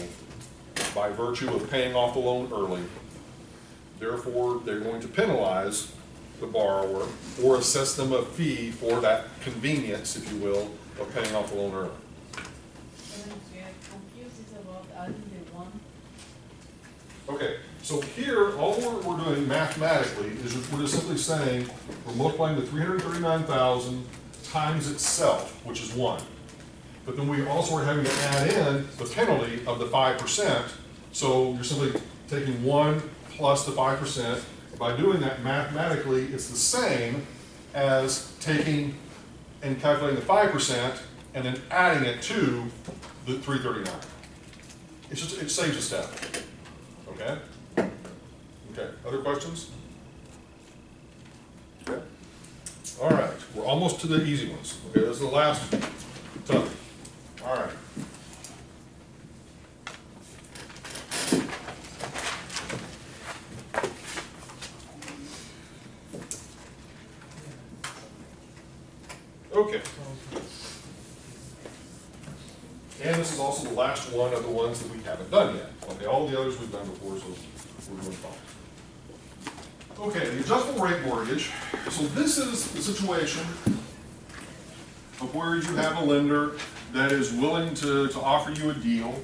by virtue of paying off the loan early. Therefore, they're going to penalize the borrower or assess them a fee for that convenience, if you will, of paying off the loan early. Okay, so here, all we're doing mathematically is we're just simply saying we're multiplying the 339,000 times itself, which is 1. But then we also are having to add in the penalty of the 5%. So you're simply taking 1 plus the 5%. By doing that mathematically, it's the same as taking and calculating the 5% and then adding it to the 339. It's just, it saves a step. Okay? Okay, other questions? Okay. All right, we're almost to the easy ones. Okay, this is the last tough. All right. Okay. And this is also the last one of the ones that we haven't done yet. Okay, all the others we've done before, so we're doing fine. Okay, the adjustable rate mortgage. So this is the situation of where you have a lender that is willing to offer you a deal.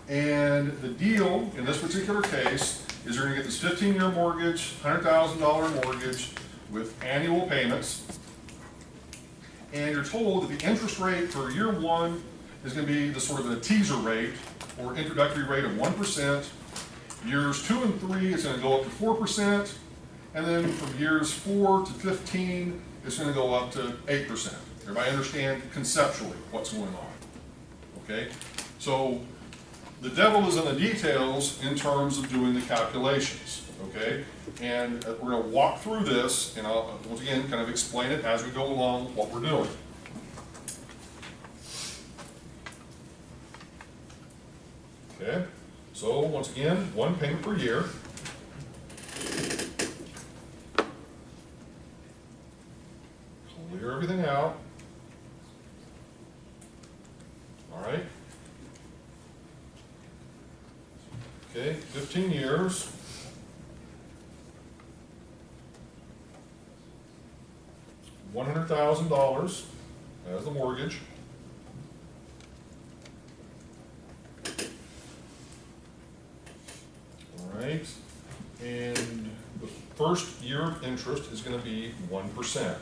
And the deal, in this particular case, is you're gonna get this 15-year mortgage, $100,000 mortgage with annual payments. And you're told that the interest rate for year one is gonna be the sort of a teaser rate or introductory rate of 1%. Years 2 and 3, it's gonna go up to 4%. And then from years 4 to 15, it's gonna go up to 8%. Everybody understand conceptually what's going on, okay? So the devil is in the details in terms of doing the calculations, okay? And we're gonna walk through this, and I'll, once again, kind of explain it as we go along what we're doing. Okay, so once again, one payment per year. Clear everything out. All right. Okay, 15 years. $100,000 as the mortgage. All right, and the first year of interest is going to be 1%.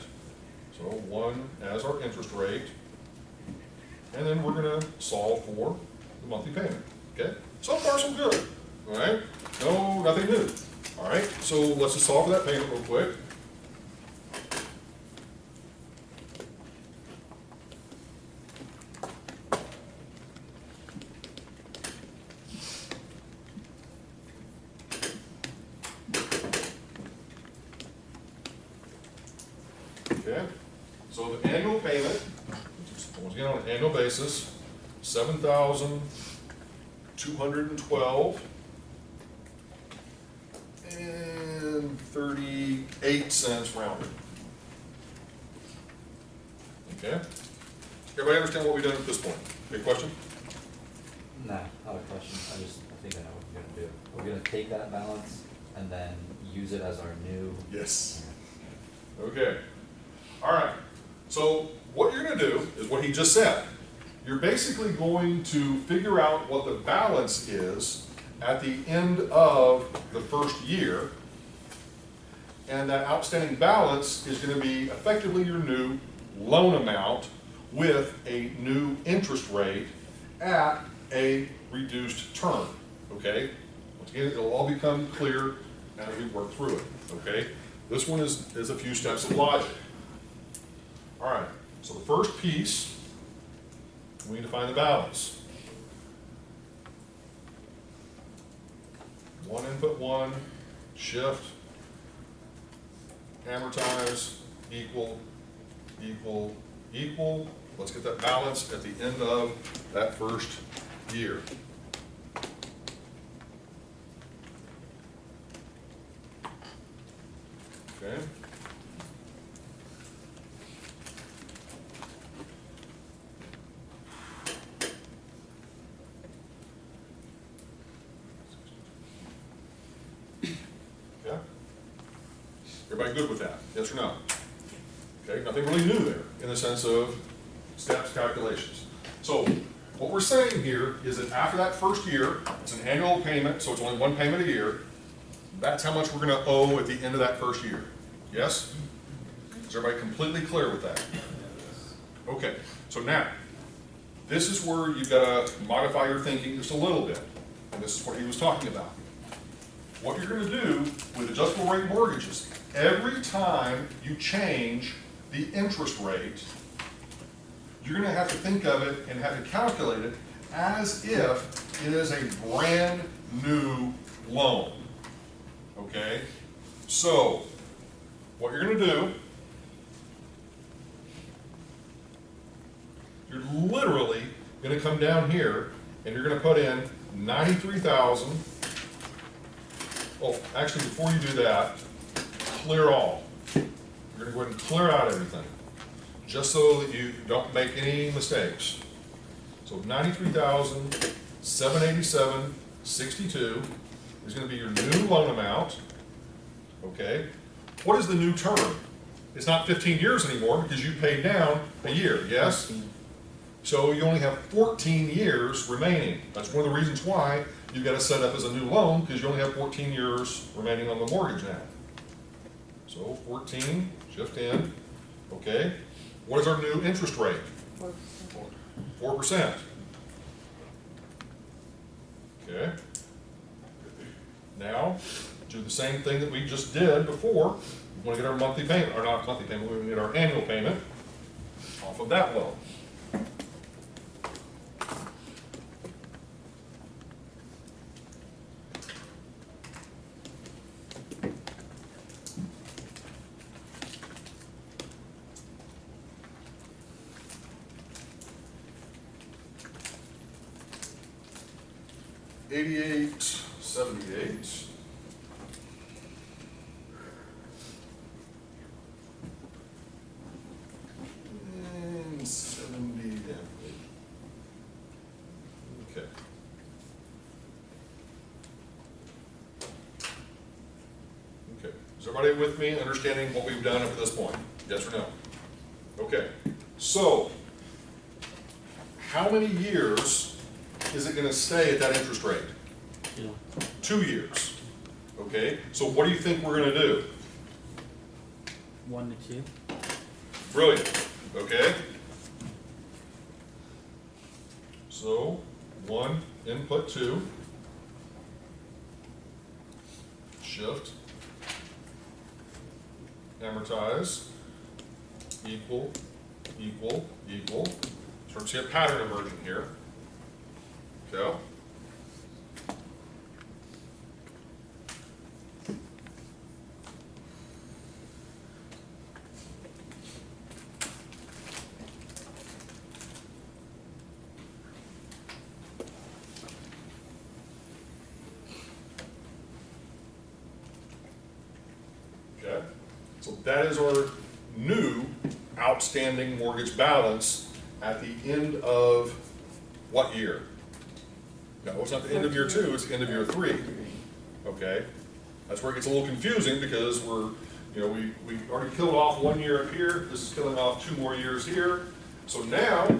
So 1 as our interest rate, and then we're going to solve for the monthly payment. Okay, so far so good. All right, no, nothing new. All right, so let's just solve for that payment real quick. Okay, so the annual payment, once again on an annual basis, $7,212 and 38 cents rounded. Okay, everybody understand what we've done at this point? Any question? Nah, not a question. I think I know what we're gonna do. We're gonna take that balance and then use it as our new. Yes. Okay. All right. So what you're going to do is what he just said. You're basically going to figure out what the balance is at the end of the first year. And that outstanding balance is going to be effectively your new loan amount with a new interest rate at a reduced term. Okay? Once again, it'll all become clear as we work through it. Okay? This one is a few steps of logic. All right, so the first piece, we need to find the balance. 1 input 1, shift, amortize, equal, equal, equal. Let's get that balance at the end of that first year. Okay. Yeah? Everybody good with that? Yes or no? Okay, nothing really new there in the sense of steps, calculations. So what we're saying here is that after that first year, it's an annual payment, so it's only one payment a year. That's how much we're going to owe at the end of that first year. Yes? Is everybody completely clear with that? Okay, so now, this is where you've got to modify your thinking just a little bit. And this is what he was talking about. What you're going to do with adjustable rate mortgages, every time you change the interest rate, you're going to have to think of it and have to calculate it as if it is a brand new loan. Okay? So, what you're going to do, you're literally going to come down here and you're going to put in 93,000. Oh, actually, before you do that, clear all. You're going to go ahead and clear out everything, just so that you don't make any mistakes. So 93,787.62. is going to be your new loan amount. Okay. What is the new term? It's not 15 years anymore because you paid down a year, yes? So you only have 14 years remaining. That's one of the reasons why you got to set up as a new loan, because you only have 14 years remaining on the mortgage now. So 14, shift in. Okay. What is our new interest rate? 4%. Okay. Now, do the same thing that we just did before. We want to get our monthly payment, or not monthly payment, we want to get our annual payment off of that loan. $88.78. And 70. Okay. Okay. Is everybody with me, understanding what we've done up to this point? Yes or no? Okay. So, how many years is it going to stay at that interest rate? 2 years. Okay, so what do you think we're going to do? 1 to 2. Brilliant. Okay. So 1, input 2, shift, amortize, equal, equal, equal. So we see a pattern emerging here. Okay. Okay. So that is our new outstanding mortgage balance at the end of what year? No, it's not the end of year 2, it's the end of year 3. Okay? That's where it gets a little confusing because we're, we already killed off 1 year up here, this is killing off 2 more years here. So now,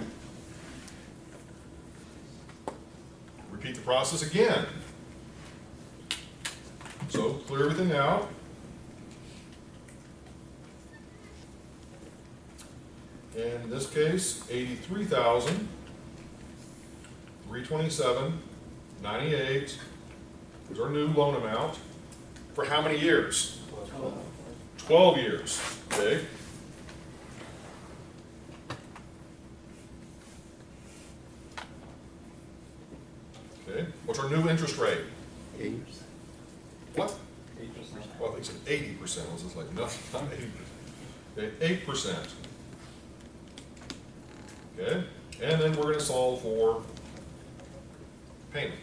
repeat the process again. So clear everything out. And in this case, 83,327.98 is our new loan amount. For how many years? 12 years. Okay. Okay. What's our new interest rate? 8%. What? 8%. Well, they said 80%. I was just like, no, not 80%. Okay, 8%. Okay, and then we're going to solve for payment.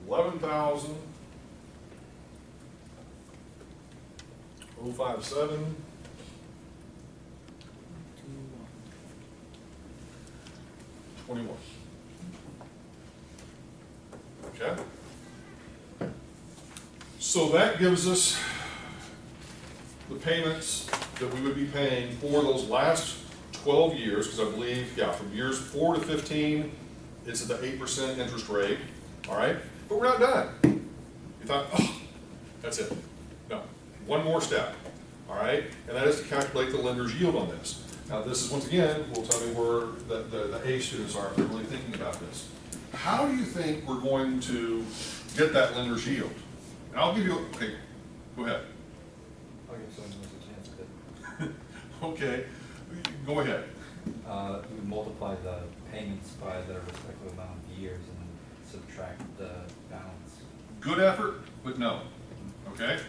$11,057. 21. Okay. So that gives us the payments that we would be paying for those last 12 years, because I believe, yeah, from years 4 to 15, it's at the 8% interest rate. All right, but we're not done. You thought, oh, that's it. No, one more step. All right, and that is to calculate the lender's yield on this. Now, this is, once again, will tell me where the A students are if they're really thinking about this. How do you think we're going to get that lender's yield? And I'll give you, okay, go ahead. I'll give someone else a chance, but. Okay, go ahead. We multiply the payments by their respective amount of years and then subtract the balance. Good effort, but no. Okay?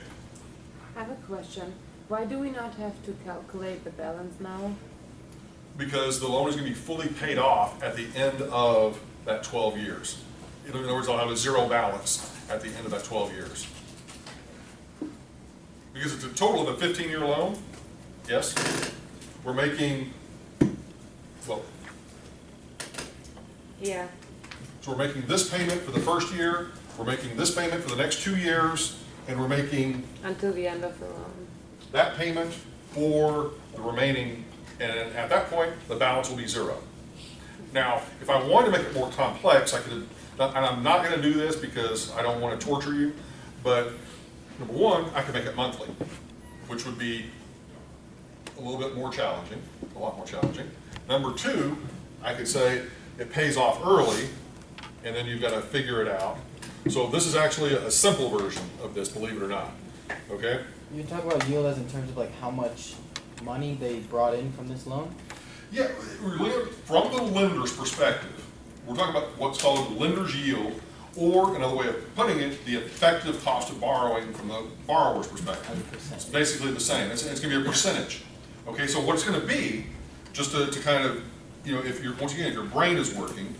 I have a question. Why do we not have to calculate the balance now? because the loan is going to be fully paid off at the end of that 12 years. In other words, I'll have a zero balance at the end of that 12 years. Because it's a total of a 15-year loan, yes, we're making, well, Yeah. so we're making this payment for the first year, we're making this payment for the next 2 years, and we're making Until the end of the loan. that payment for the remaining, and at that point, the balance will be zero. Now, if I wanted to make it more complex, I could, and I'm not going to do this because I don't want to torture you, but number one, I could make it monthly, which would be a little bit more challenging, a lot more challenging. Number two, I could say it pays off early, and then you've got to figure it out. So this is actually a simple version of this, believe it or not, okay? You talk about yield as in terms of like how much money they brought in from this loan? Yeah, from the lender's perspective, we're talking about what's called the lender's yield, or another way of putting it, the effective cost of borrowing from the borrower's perspective. It's basically the same. It's going to be a percentage. Okay, so what it's going to be, just to kind of, you know, if you're, once again, if your brain is working,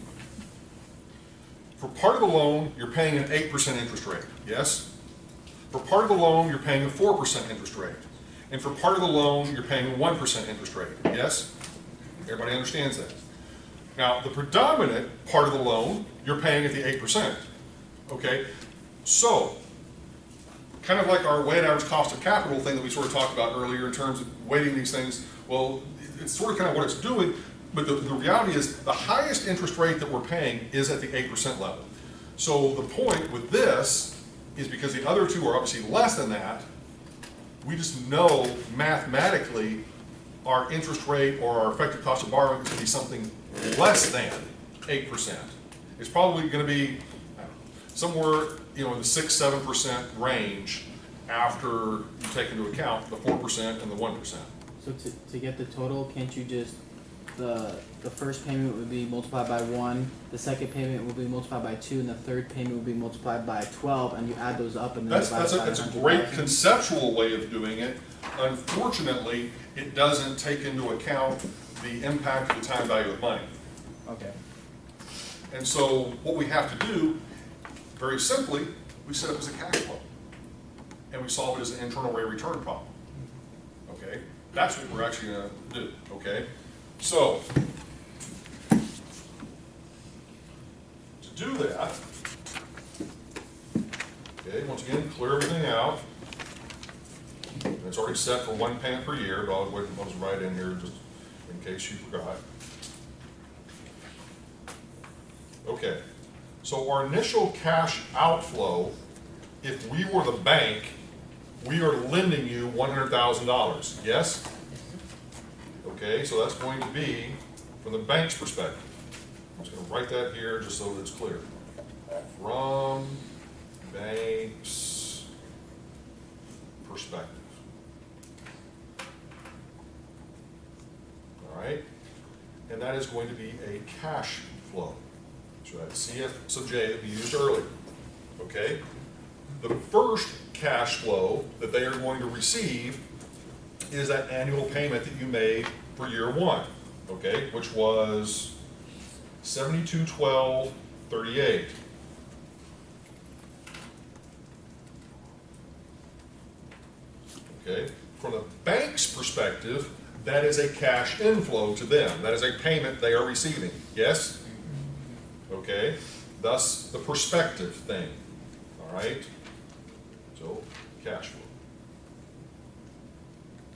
for part of the loan, you're paying an 8% interest rate, yes? For part of the loan, you're paying a 4% interest rate. And for part of the loan, you're paying a 1% interest rate, yes? Everybody understands that. Now, the predominant part of the loan, you're paying at the 8%, okay? So, kind of like our weighted average cost of capital thing that we sort of talked about earlier in terms of weighting these things, well, it's sort of kind of what it's doing, but the reality is the highest interest rate that we're paying is at the 8% level. So the point with this is because the other two are obviously less than that, we just know mathematically our interest rate or our effective cost of borrowing is going to be something less than 8%. It's probably going to be somewhere, you know, in the 6-7% range after you take into account the 4% and the 1%. So to get the total, can't you just, the first payment would be multiplied by 1, the second payment would be multiplied by 2, and the third payment would be multiplied by 12, and you add those up and then That's a great conceptual way of doing it. Unfortunately, it doesn't take into account the impact of the time value of money. Okay. And so what we have to do, very simply, we set up as a cash flow. And we solve it as an internal rate of return problem. Okay? That's what we're actually going to do. Okay? So, to do that, okay, once again, clear everything out. And it's already set for 1 payment per year, but I'll write in here just in case you forgot. Okay, so our initial cash outflow, if we were the bank, we are lending you $100,000, yes? Okay, so that's going to be from the bank's perspective. I'm just going to write that here just so that it's clear. From bank's perspective. All right, and that is going to be a cash flow. So that's CF sub J that we used earlier. Okay, the first cash flow that they are going to receive is that annual payment that you made for year 1, okay, which was $72,1238. Okay, from the bank's perspective, that is a cash inflow to them. That is a payment they are receiving. Yes? Okay, thus the perspective thing. All right, so cash flow.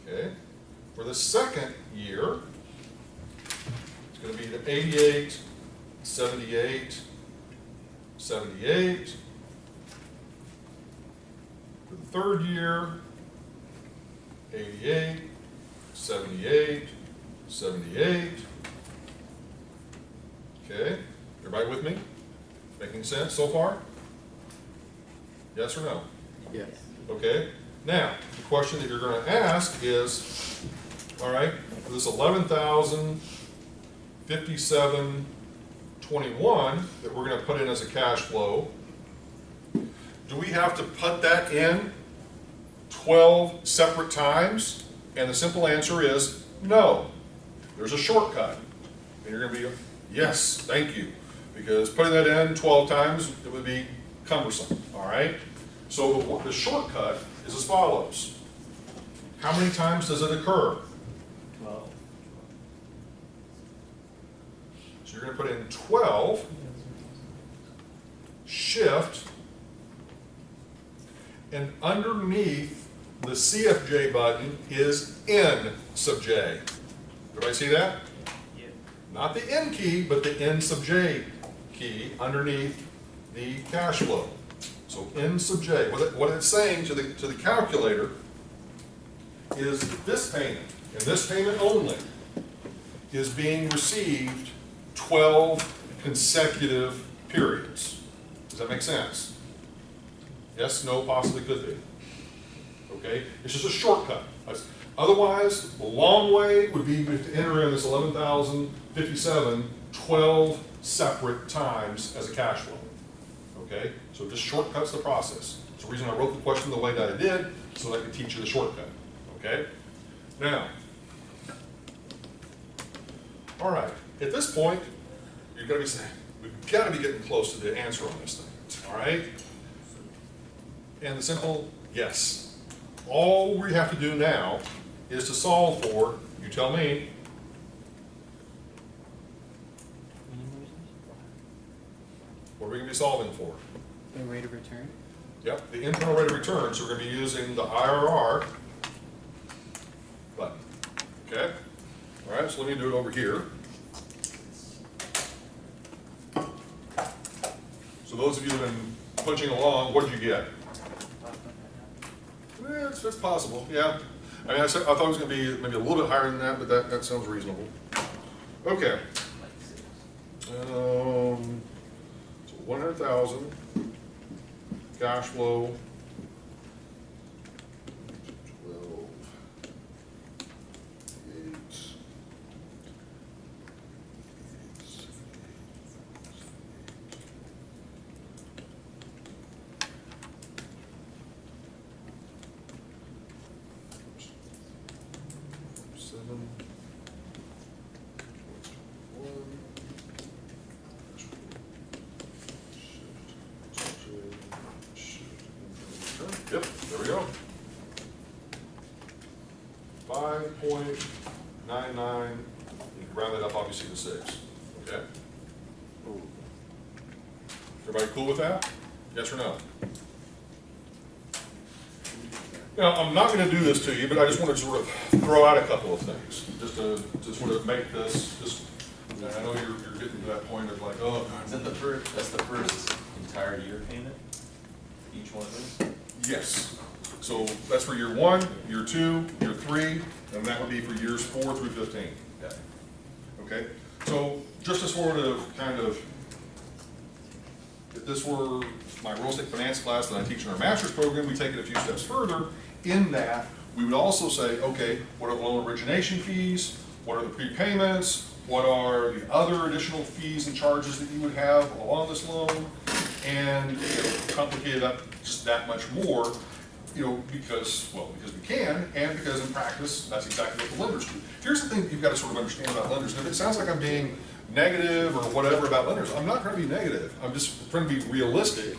Okay, for the second year, it's going to be the 88, 78, 78. For the third year, 88, 78, 78. Okay, everybody with me? Making sense so far? Yes or no? Yes. Okay, now, the question that you're going to ask is, all right, for this 11,057.21 that we're going to put in as a cash flow, do we have to put that in 12 separate times? And the simple answer is no. there's a shortcut. And you're gonna be, yes, thank you. Because putting that in 12 times, it would be cumbersome, all right? So the shortcut is as follows. How many times does it occur? 12. So you're gonna put in 12, shift, and underneath the CFJ button is N sub J. Everybody see that? Yeah. Not the N key, but the N sub J key underneath the cash flow. So N sub J. What it's saying to the calculator is that this payment, and this payment only, is being received 12 consecutive periods. Does that make sense? Yes, no, possibly could be. Okay? It's just a shortcut. Otherwise, the long way would be to enter in this 11,057 12 separate times as a cash flow. Okay? So it just shortcuts the process. It's the reason I wrote the question the way that I did, so that I could teach you the shortcut. Okay? Now, all right, at this point, you're going to be saying, we've got to be getting close to the answer on this thing. All right? And the simple yes. All we have to do now is to solve for, you tell me, what are we going to be solving for? The rate of return? Yep, the internal rate of return, so we're going to be using the IRR button. Okay? All right, so let me do it over here. So those of you that have been punching along, what did you get? It's possible, yeah. I mean, I thought it was going to be maybe a little bit higher than that, but that sounds reasonable. Okay. So 100,000 cash flow. 12, 8, 7, 1. Yep, there we go. 5.99, you can round that up obviously to 6, okay? Everybody cool with that? Yes or no? Now, I'm not going to do this to you, but I just want to sort of throw out a couple of things, just to sort of make this, and I know you're getting to that point of like, oh, Is that that's the first entire year payment? Each one of those? yes. So that's for year 1, year 2, year 3, and that would be for years 4 through 15. Yeah. Okay? So just to sort of kind of, if this were my real estate finance class that I teach in our master's program, we take it a few steps further. In that, we would also say, okay, what are the loan origination fees? What are the prepayments? What are the other additional fees and charges that you would have along this loan? And complicate it up just that much more, because we can, and because in practice, that's exactly what the lenders do. Here's the thing that you've got to sort of understand about lenders. And if it sounds like I'm being negative or whatever about lenders, I'm not trying to be negative. I'm just trying to be realistic.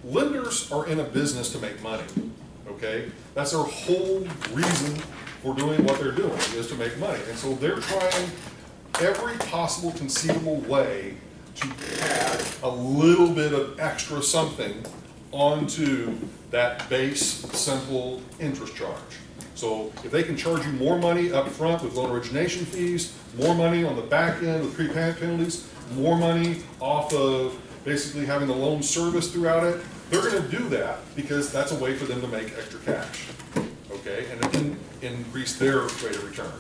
Lenders are in a business to make money, okay? That's their whole reason for doing what they're doing, is to make money. And so they're trying every possible conceivable way to add a little bit of extra something onto that base, simple interest charge. So if they can charge you more money up front with loan origination fees, more money on the back end with prepayment penalties, more money off of basically having the loan service throughout it, they're going to do that because that's a way for them to make extra cash, okay, and it can increase their rate of return,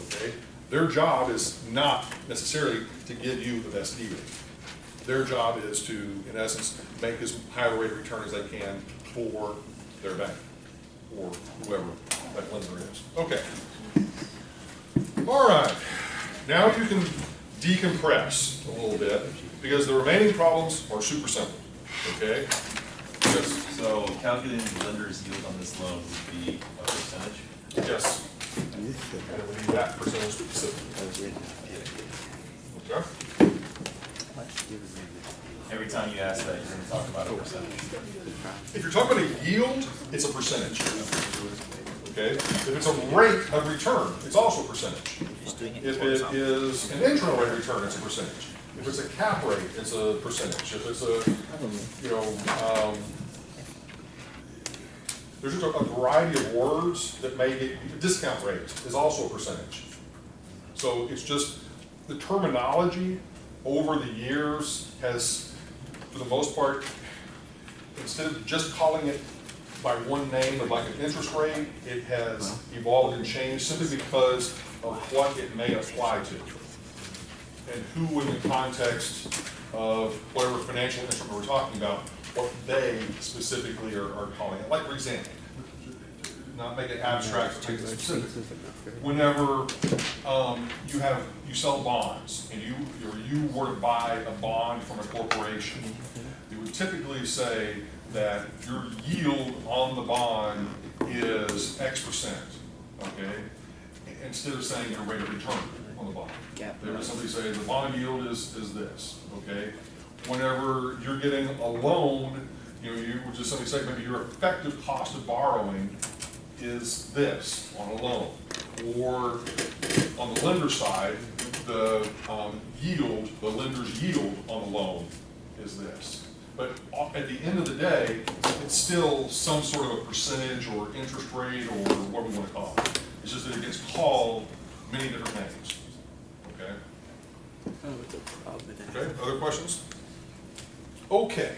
okay. Their job is not necessarily to give you the best deal. Their job is to, in essence, make as high a rate of return as they can for their bank or whoever that lender is. Okay. All right. Now you can decompress a little bit because the remaining problems are super simple. Okay? So calculating the lender's yield on this loan would be a percentage? Yes. And then we need that percentage specific. Okay? Every time you ask that, you're gonna talk about a percentage. If you're talking about a yield, it's a percentage. Okay? If it's a rate of return, it's also a percentage. If it is an internal rate of return, it's a percentage. If it's a cap rate, it's a percentage. If it's a, you know, there's just a variety of words that make it, discount rate is also a percentage. So it's just, the terminology over the years has, for the most part, instead of just calling it by one name of like an interest rate, it has evolved and changed simply because of what it may apply to. And who in the context of whatever financial instrument we're talking about, what they specifically are calling it. Like for example, not make it abstract, but make it specific. Whenever you sell bonds and you were to buy a bond from a corporation, it would typically say that your yield on the bond is X%, okay? Instead of saying your rate of return on the bond. There was somebody say the bond yield is this, okay? Whenever you're getting a loan, you would just simply say maybe your effective cost of borrowing is this on a loan. Or on the lender side, the yield, the lender's yield on a loan is this. But at the end of the day, it's still some sort of a percentage or interest rate or what we want to call it. It's just that it gets called many different names. Okay? Okay, other questions? Okay,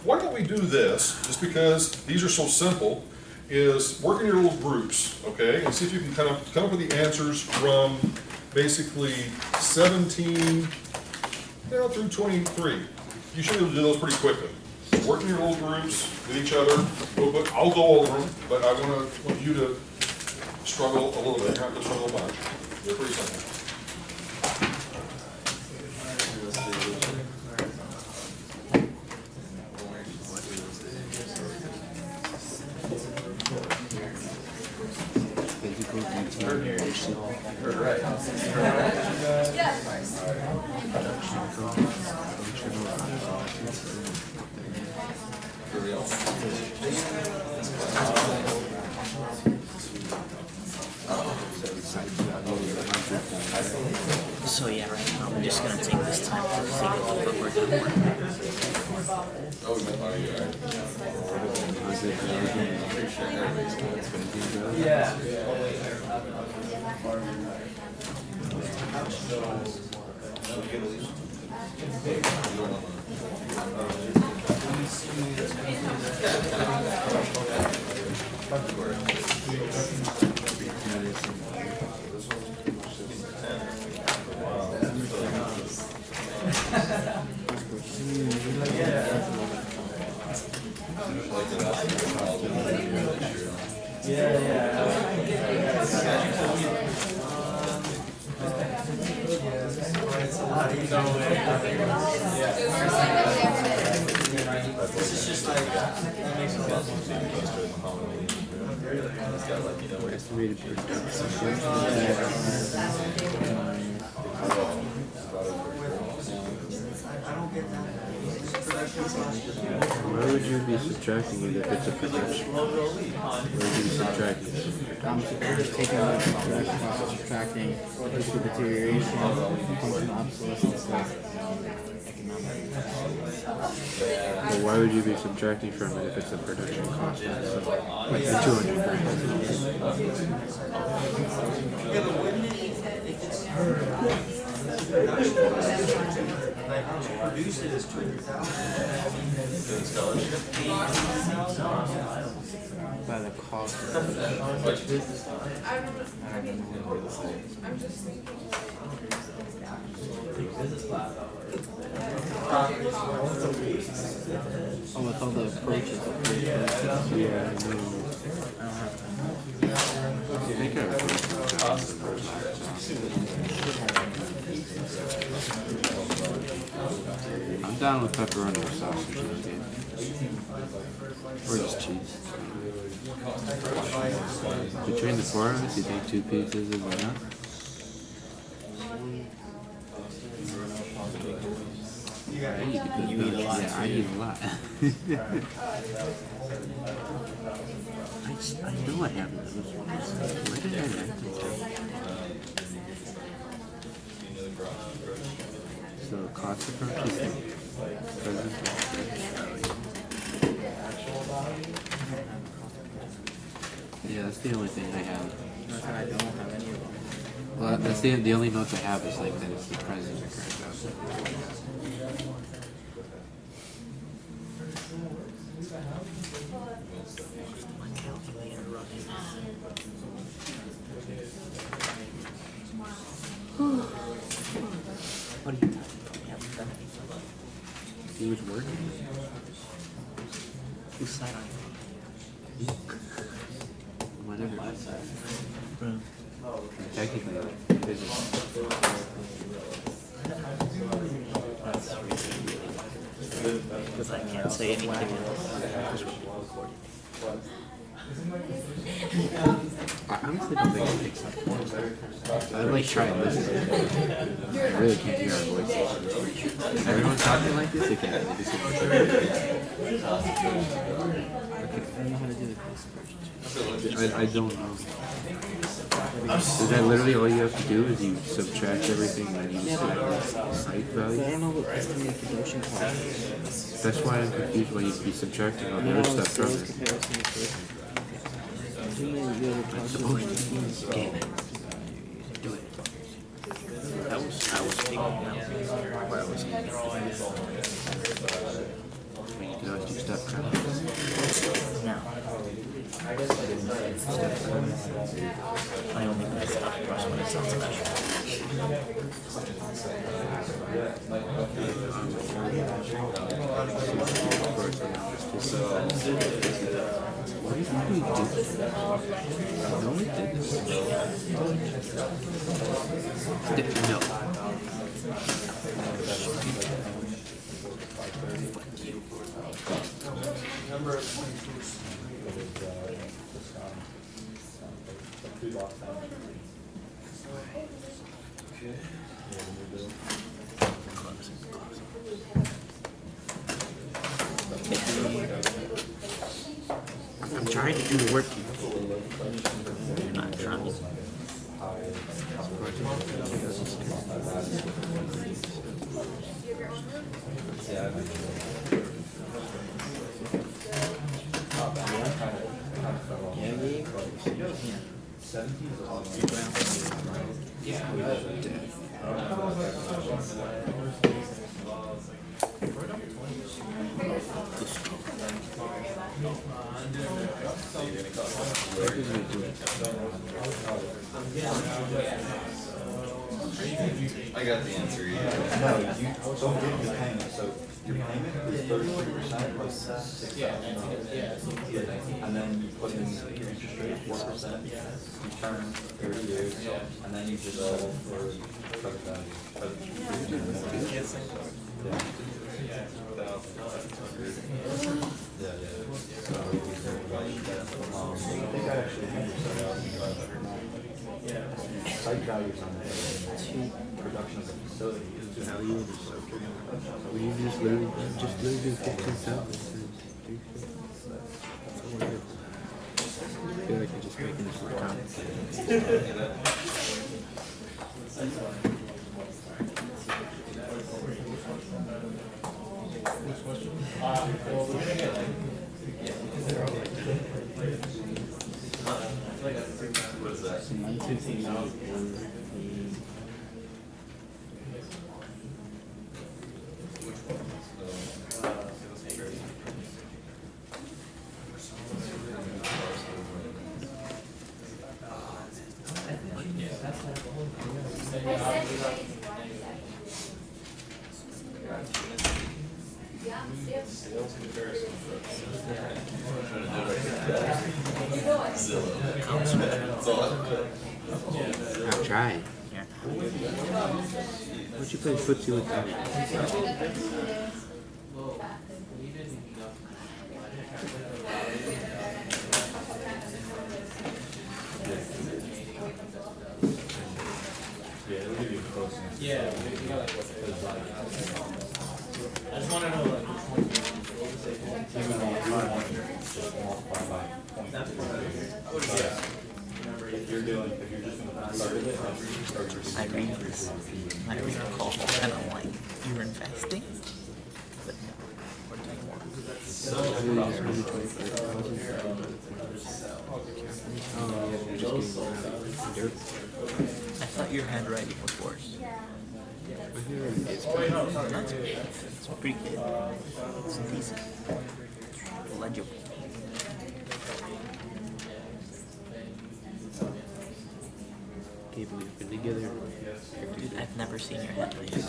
why don't we do this, just because these are so simple, is work in your little groups, okay, and see if you can kind of come up with the answers from basically 17 down through 23. You should be able to do those pretty quickly. Work in your little groups with each other. I'll go over them, but I want you to struggle a little bit. You're not going to struggle much. They're pretty simple. So yeah, right now I'm just gonna take this time to think of what we're doing. This is just like, it makes a puzzle. Estimated Why would you be subtracting it if it's a production? Why would you be subtracting it? I'm just taking out the production cost, subtracting the deterioration, function obsolescence, But why would you be subtracting from it if it's a production cost? Like the 200 grand. Yeah, but wouldn't it, if it's production cost, like, produce it as 200,000. by the cost. I'm just thinking Oh, with all the approaches. Yeah, I know. I don't have time. They could have I'm down with pepperoni or sausage, or just cheese. Between the 4 of us, you think 2 pizzas is enough? You eat a lot. Yeah, I eat a lot. I know I have those. Why did I write those down? So cost approach is present. Yeah, that's the only thing I have. I don't have any of them. Well, that's the only notes I have is like that it's the present or current value. What are you talking about? We haven't done anything. He was working. Whose side are you Whatever. on? Technically, physics. Because I can't say anything else. Because we're recording. I honestly don't think it takes up. I like try and listen. I really can't hear our voices. Everyone's talking like this again. They just okay, I don't know how to do the cost approach. I don't know. Is that literally all you have to do? Is you subtract everything and use the site But I value? don't know what estimated production cost is. That's why I'm confused why you'd be subtracting all the other stuff from Sales it. comparison is good. Assuming you have a calculation scheme. Do it. I was thinking now. Where I was thinking. You can always do step counts. Now. I only put stuff brush when it sounds special. What do you think we did? No, we didn't. No. I'm trying to do the work. You're not trying. I got the answer. No, you don't give your payment, so your payment is 33% plus 6,000 and then you put in your interest rate 4%, you turn 30 years, and then you just settle for present value. Yeah. So, I think I actually have site values on the production of the facility is just Value of the subject. We just literally do 15,000. I feel like you're just making this more complicated. What is that? I've tried. Why'd you play footsie with that? I read this. I recall, and I'm like, you're investing? But no, we're doing more. I thought your handwriting was worse. That's good. It's pretty good. It's decent. Legible. Okay, but we've been together. Dude, I've never seen your handwriting.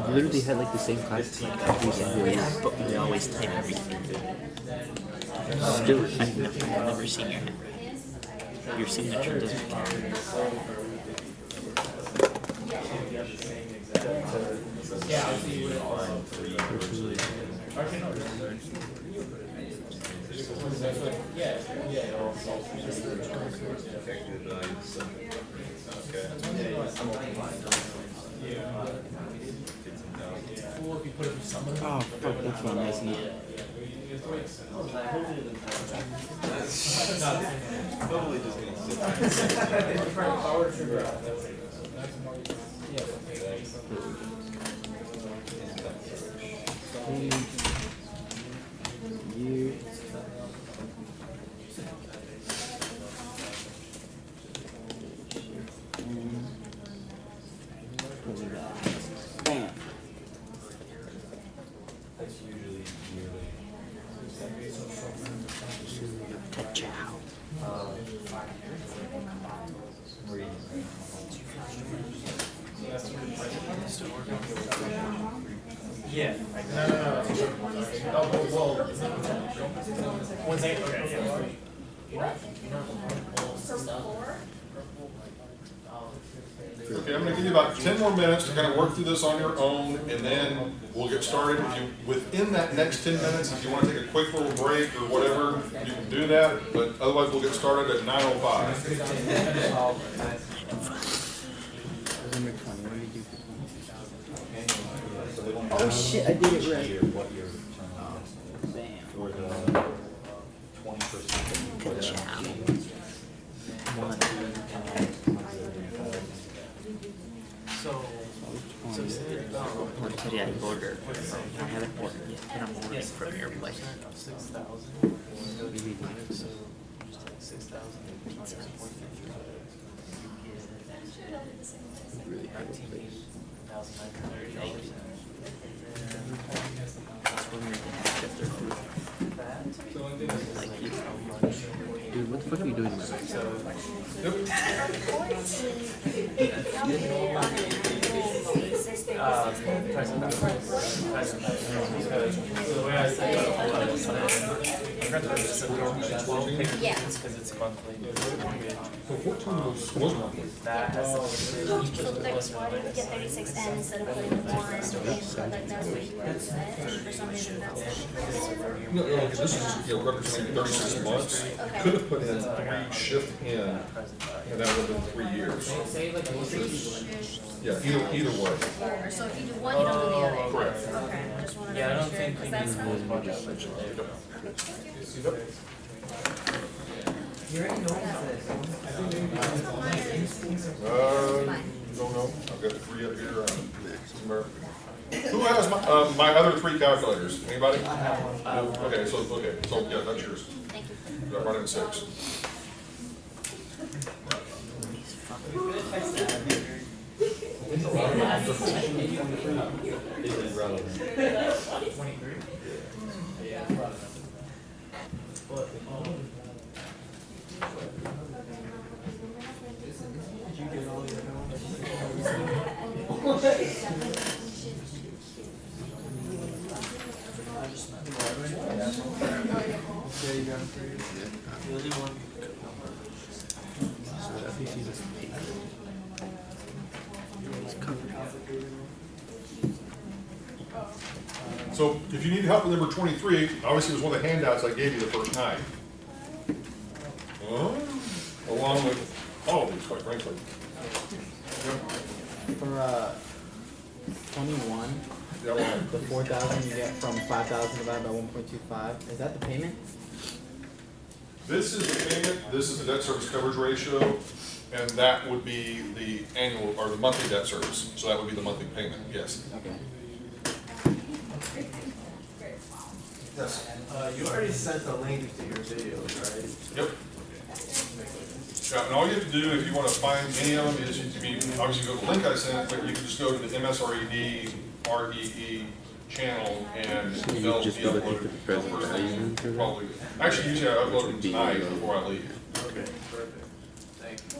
We literally had like the same class like every single year. Yeah, but we always type everything. Still, I've never seen your handwriting. Your signature doesn't count. Oh, fuck, that's what I'm missing. Probably just gonna You. Bam. That's usually yearly. Ciao. REE. Yeah. No. Oh, well. 1 second. Okay. Okay, I'm gonna give you about 10 more minutes to kind of work through this on your own, and then we'll get started. If you, within that next 10 minutes, if you want to take a quick little break or whatever, you can do that, but otherwise we'll get started at 9:05. Number 20, what did you do for 20? Oh shit, I did it right. What your return is. Bam. For the 20%. Good job. One. What did I order? I haven't ordered yet, but I'm ordering from your place. 6,000. So just like 6,000 pizza. Really hard to place. $19,930. That's when you're gonna get their food. Like you. Dude, what the fuck are you doing, man? The way I say it, I'd rather just sit there and 12 payments because it's monthly. So 14 was monthly. That has to be So the next one, you get 36N instead of putting 1, and like that's what you said, for some reason that's. No, okay, this is just, representing 36 months. Could have put in 3 shift in, and that would have been 3 years. Yeah, either way. Or so if you do one, you don't do the other. Correct. Okay, I just wanted Yeah, I to don't make sure, think we because that's need not. as much as Don't know. I've got the 3 up here. Somewhere. Who has my other 3 calculators? Anybody? Okay, so yeah, that's yours. Thank you. I'm running 6. Is irrelevant. So if you need help with number 23, obviously it was one of the handouts I gave you the first time. Along with all of these, quite frankly. For 21, the 4,000 you get from 5,000 divided by 1.25, is that the payment? This is the payment, this is the debt service coverage ratio. And that would be the annual, or the monthly debt service, so that would be the monthly payment, yes. Okay. Yes. You already sent the link to your videos, right? Yep. Yeah, and all you have to do if you want to find any of them is, I mean, obviously go to the link I sent, but you can just go to the MSRED, REE channel and they'll be uploaded. Probably. Actually, usually I upload them tonight before I leave. Okay, perfect. Thank you.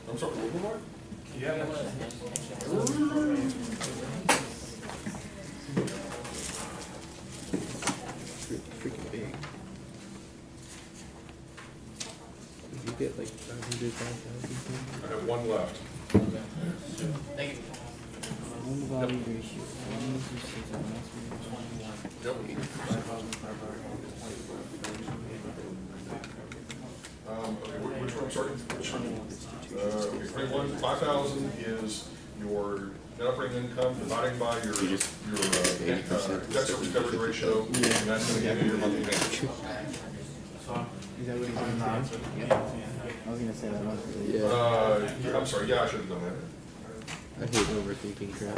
I'm sorry, one more? Yeah. Freaking big. Did you get like 500,000? I have one left. Thank you. Loan value ratio. Yep. Okay, which one, I'm sorry? Which one? Okay, frame one, 5,000 is your net operating income divided by your debt service coverage ratio, and that's going to give you your monthly payment. Is that what he's doing now? Yeah. I was gonna say that one. Yeah. I'm sorry, yeah, I should have done that. I hate overthinking crap.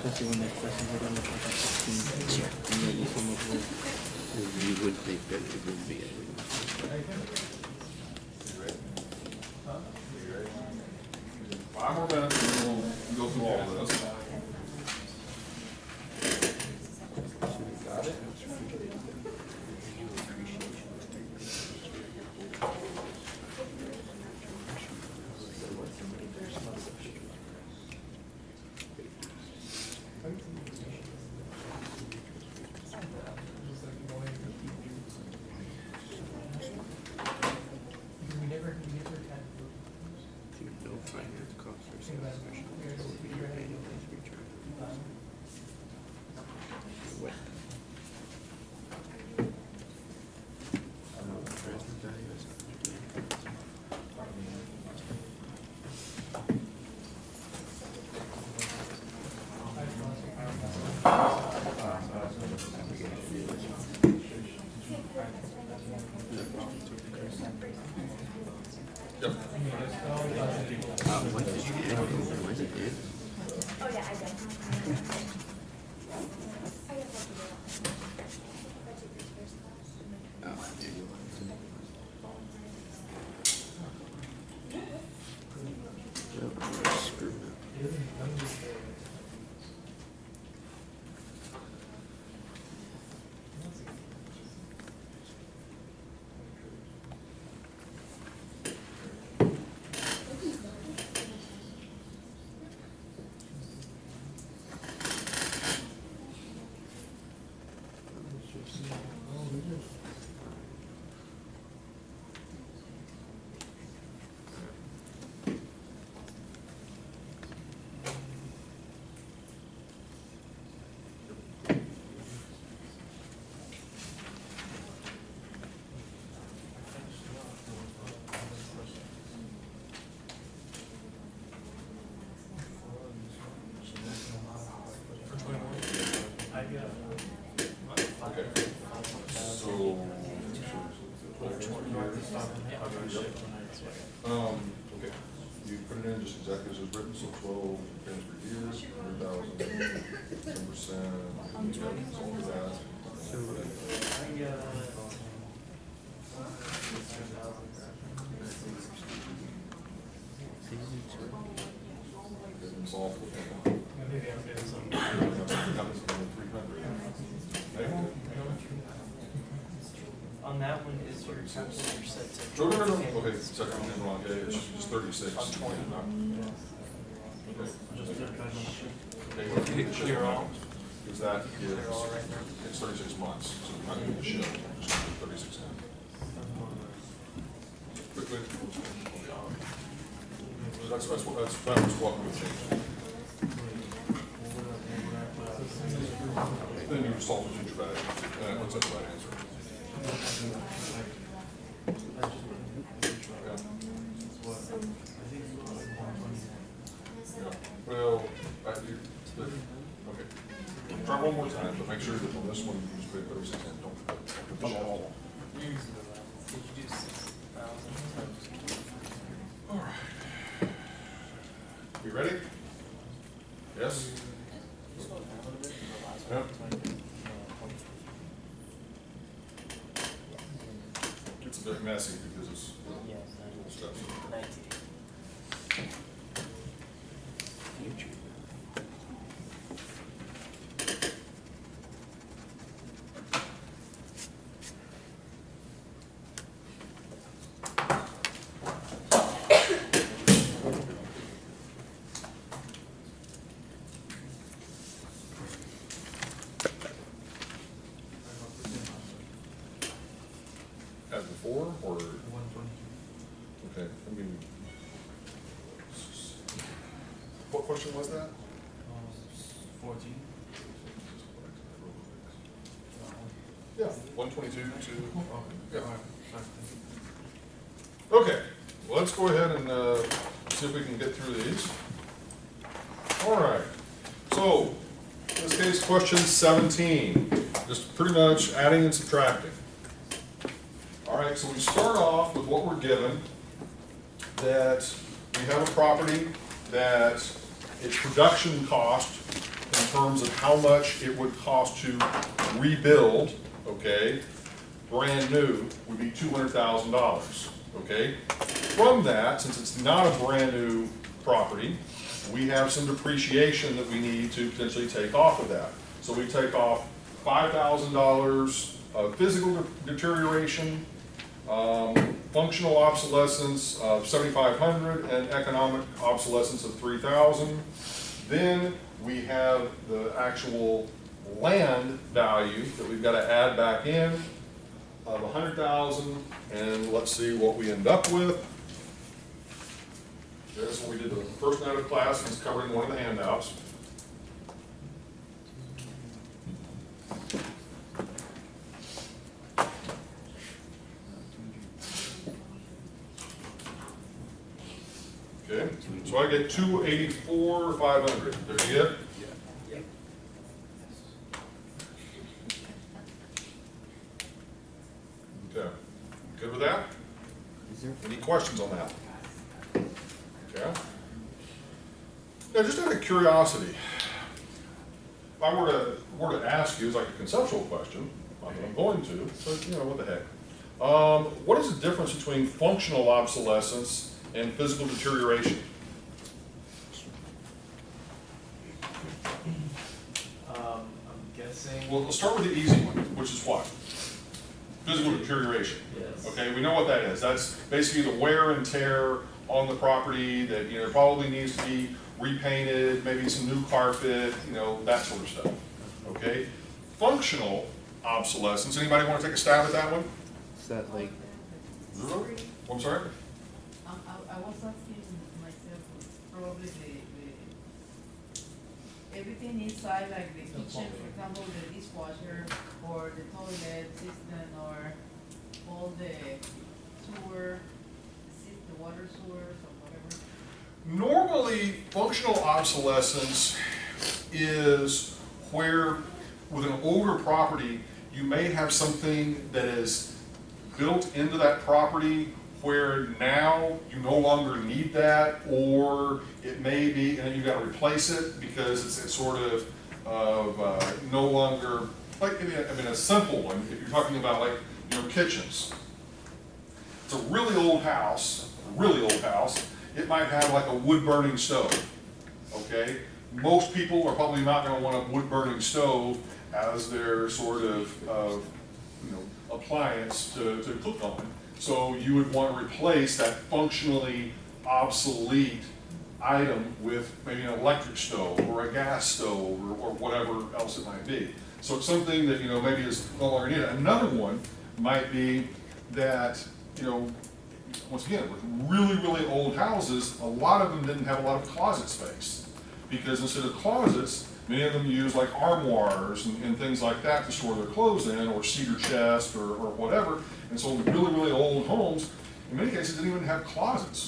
Especially when there's questions like on the fucking 16. And then you come up with. You would think that it would be. Five more minutes and we'll go through all of this. Got it? No finance costs or sales commission will be your annualized return. What? Present value is Yep. what did you get? What did you get? Oh, yeah, I did. Oh, screw it. Okay. So. Okay. You put it in just exactly as it was written, so 12 payments per year, 100,000, 10%, all of that. It's all for On that one, is your calculator set to? No. Okay, second one is wrong. Okay, it's just 36. On 20. Okay. Clear all? Because that is, Clear all right there? it's 36 months, so we're not going to show, just 36 now. Quick. That's what we'll change. Then you solve the future value, and what's that the right answer? Yeah. out one more time, but make sure that on this one, you just put everything in, don't put the shell. Did you do 6,000 times? All right. You ready? Yes? Yep. It's a bit messy because it's little steps. As before, or? 122. Okay, I mean, what question was that? 14. Yeah, 122 to, yeah. Okay, well, let's go ahead and see if we can get through these. All right, so in this case, question 17, just pretty much adding and subtracting. All right, so we start off with what we're given, that we have a property that its production cost in terms of how much it would cost to rebuild, okay, brand new, would be $200,000, okay? From that, since it's not a brand new property, we have some depreciation that we need to potentially take off of that. So we take off $5,000 of physical deterioration, functional obsolescence of $7,500, and economic obsolescence of $3,000. Then we have the actual land value that we've got to add back in of $100,000, and let's see what we end up with. That's what we did the first night of class, and it's covered in one of the handouts. Okay, so I get 284,500. There you get? Yep. Okay. Good with that? Any questions on that? Okay. Now, just out of curiosity, if I were to ask you as like a conceptual question, not that I'm going to, but you know, what the heck. What is the difference between functional obsolescence and physical deterioration? I'm guessing. Well, let's start with the easy one, which is what? Physical deterioration. Yes. Okay, we know what that is. That's basically the wear and tear on the property that, you know, probably needs to be repainted, maybe some new carpet, you know, that sort of stuff. Okay? Functional obsolescence. Anybody want to take a stab at that one? Is that like? I'm sorry? I was asking myself, probably everything inside, like the kitchen, for example, the dishwasher, or the toilet system, or all the sewer, the water sewers, or whatever. Normally, functional obsolescence is where, with an older property, you may have something that is built into that property where now you no longer need that, or it may be, and then you've got to replace it because it's sort of no longer, like, I mean, a simple one, if you're talking about, like, you know, kitchens. It's a really old house, it might have like a wood-burning stove, okay? Most people are probably not going to want a wood-burning stove as their sort of you know, appliance to cook on. So you would want to replace that functionally obsolete item with maybe an electric stove or a gas stove or whatever else it might be. So it's something that, you know, maybe is no longer needed. Another one might be that, you know, once again, with really, really old houses, a lot of them didn't have a lot of closet space. Because instead of closets, many of them use like armoires and things like that to store their clothes in, or cedar chest or whatever. And so really, really old homes, in many cases, didn't even have closets.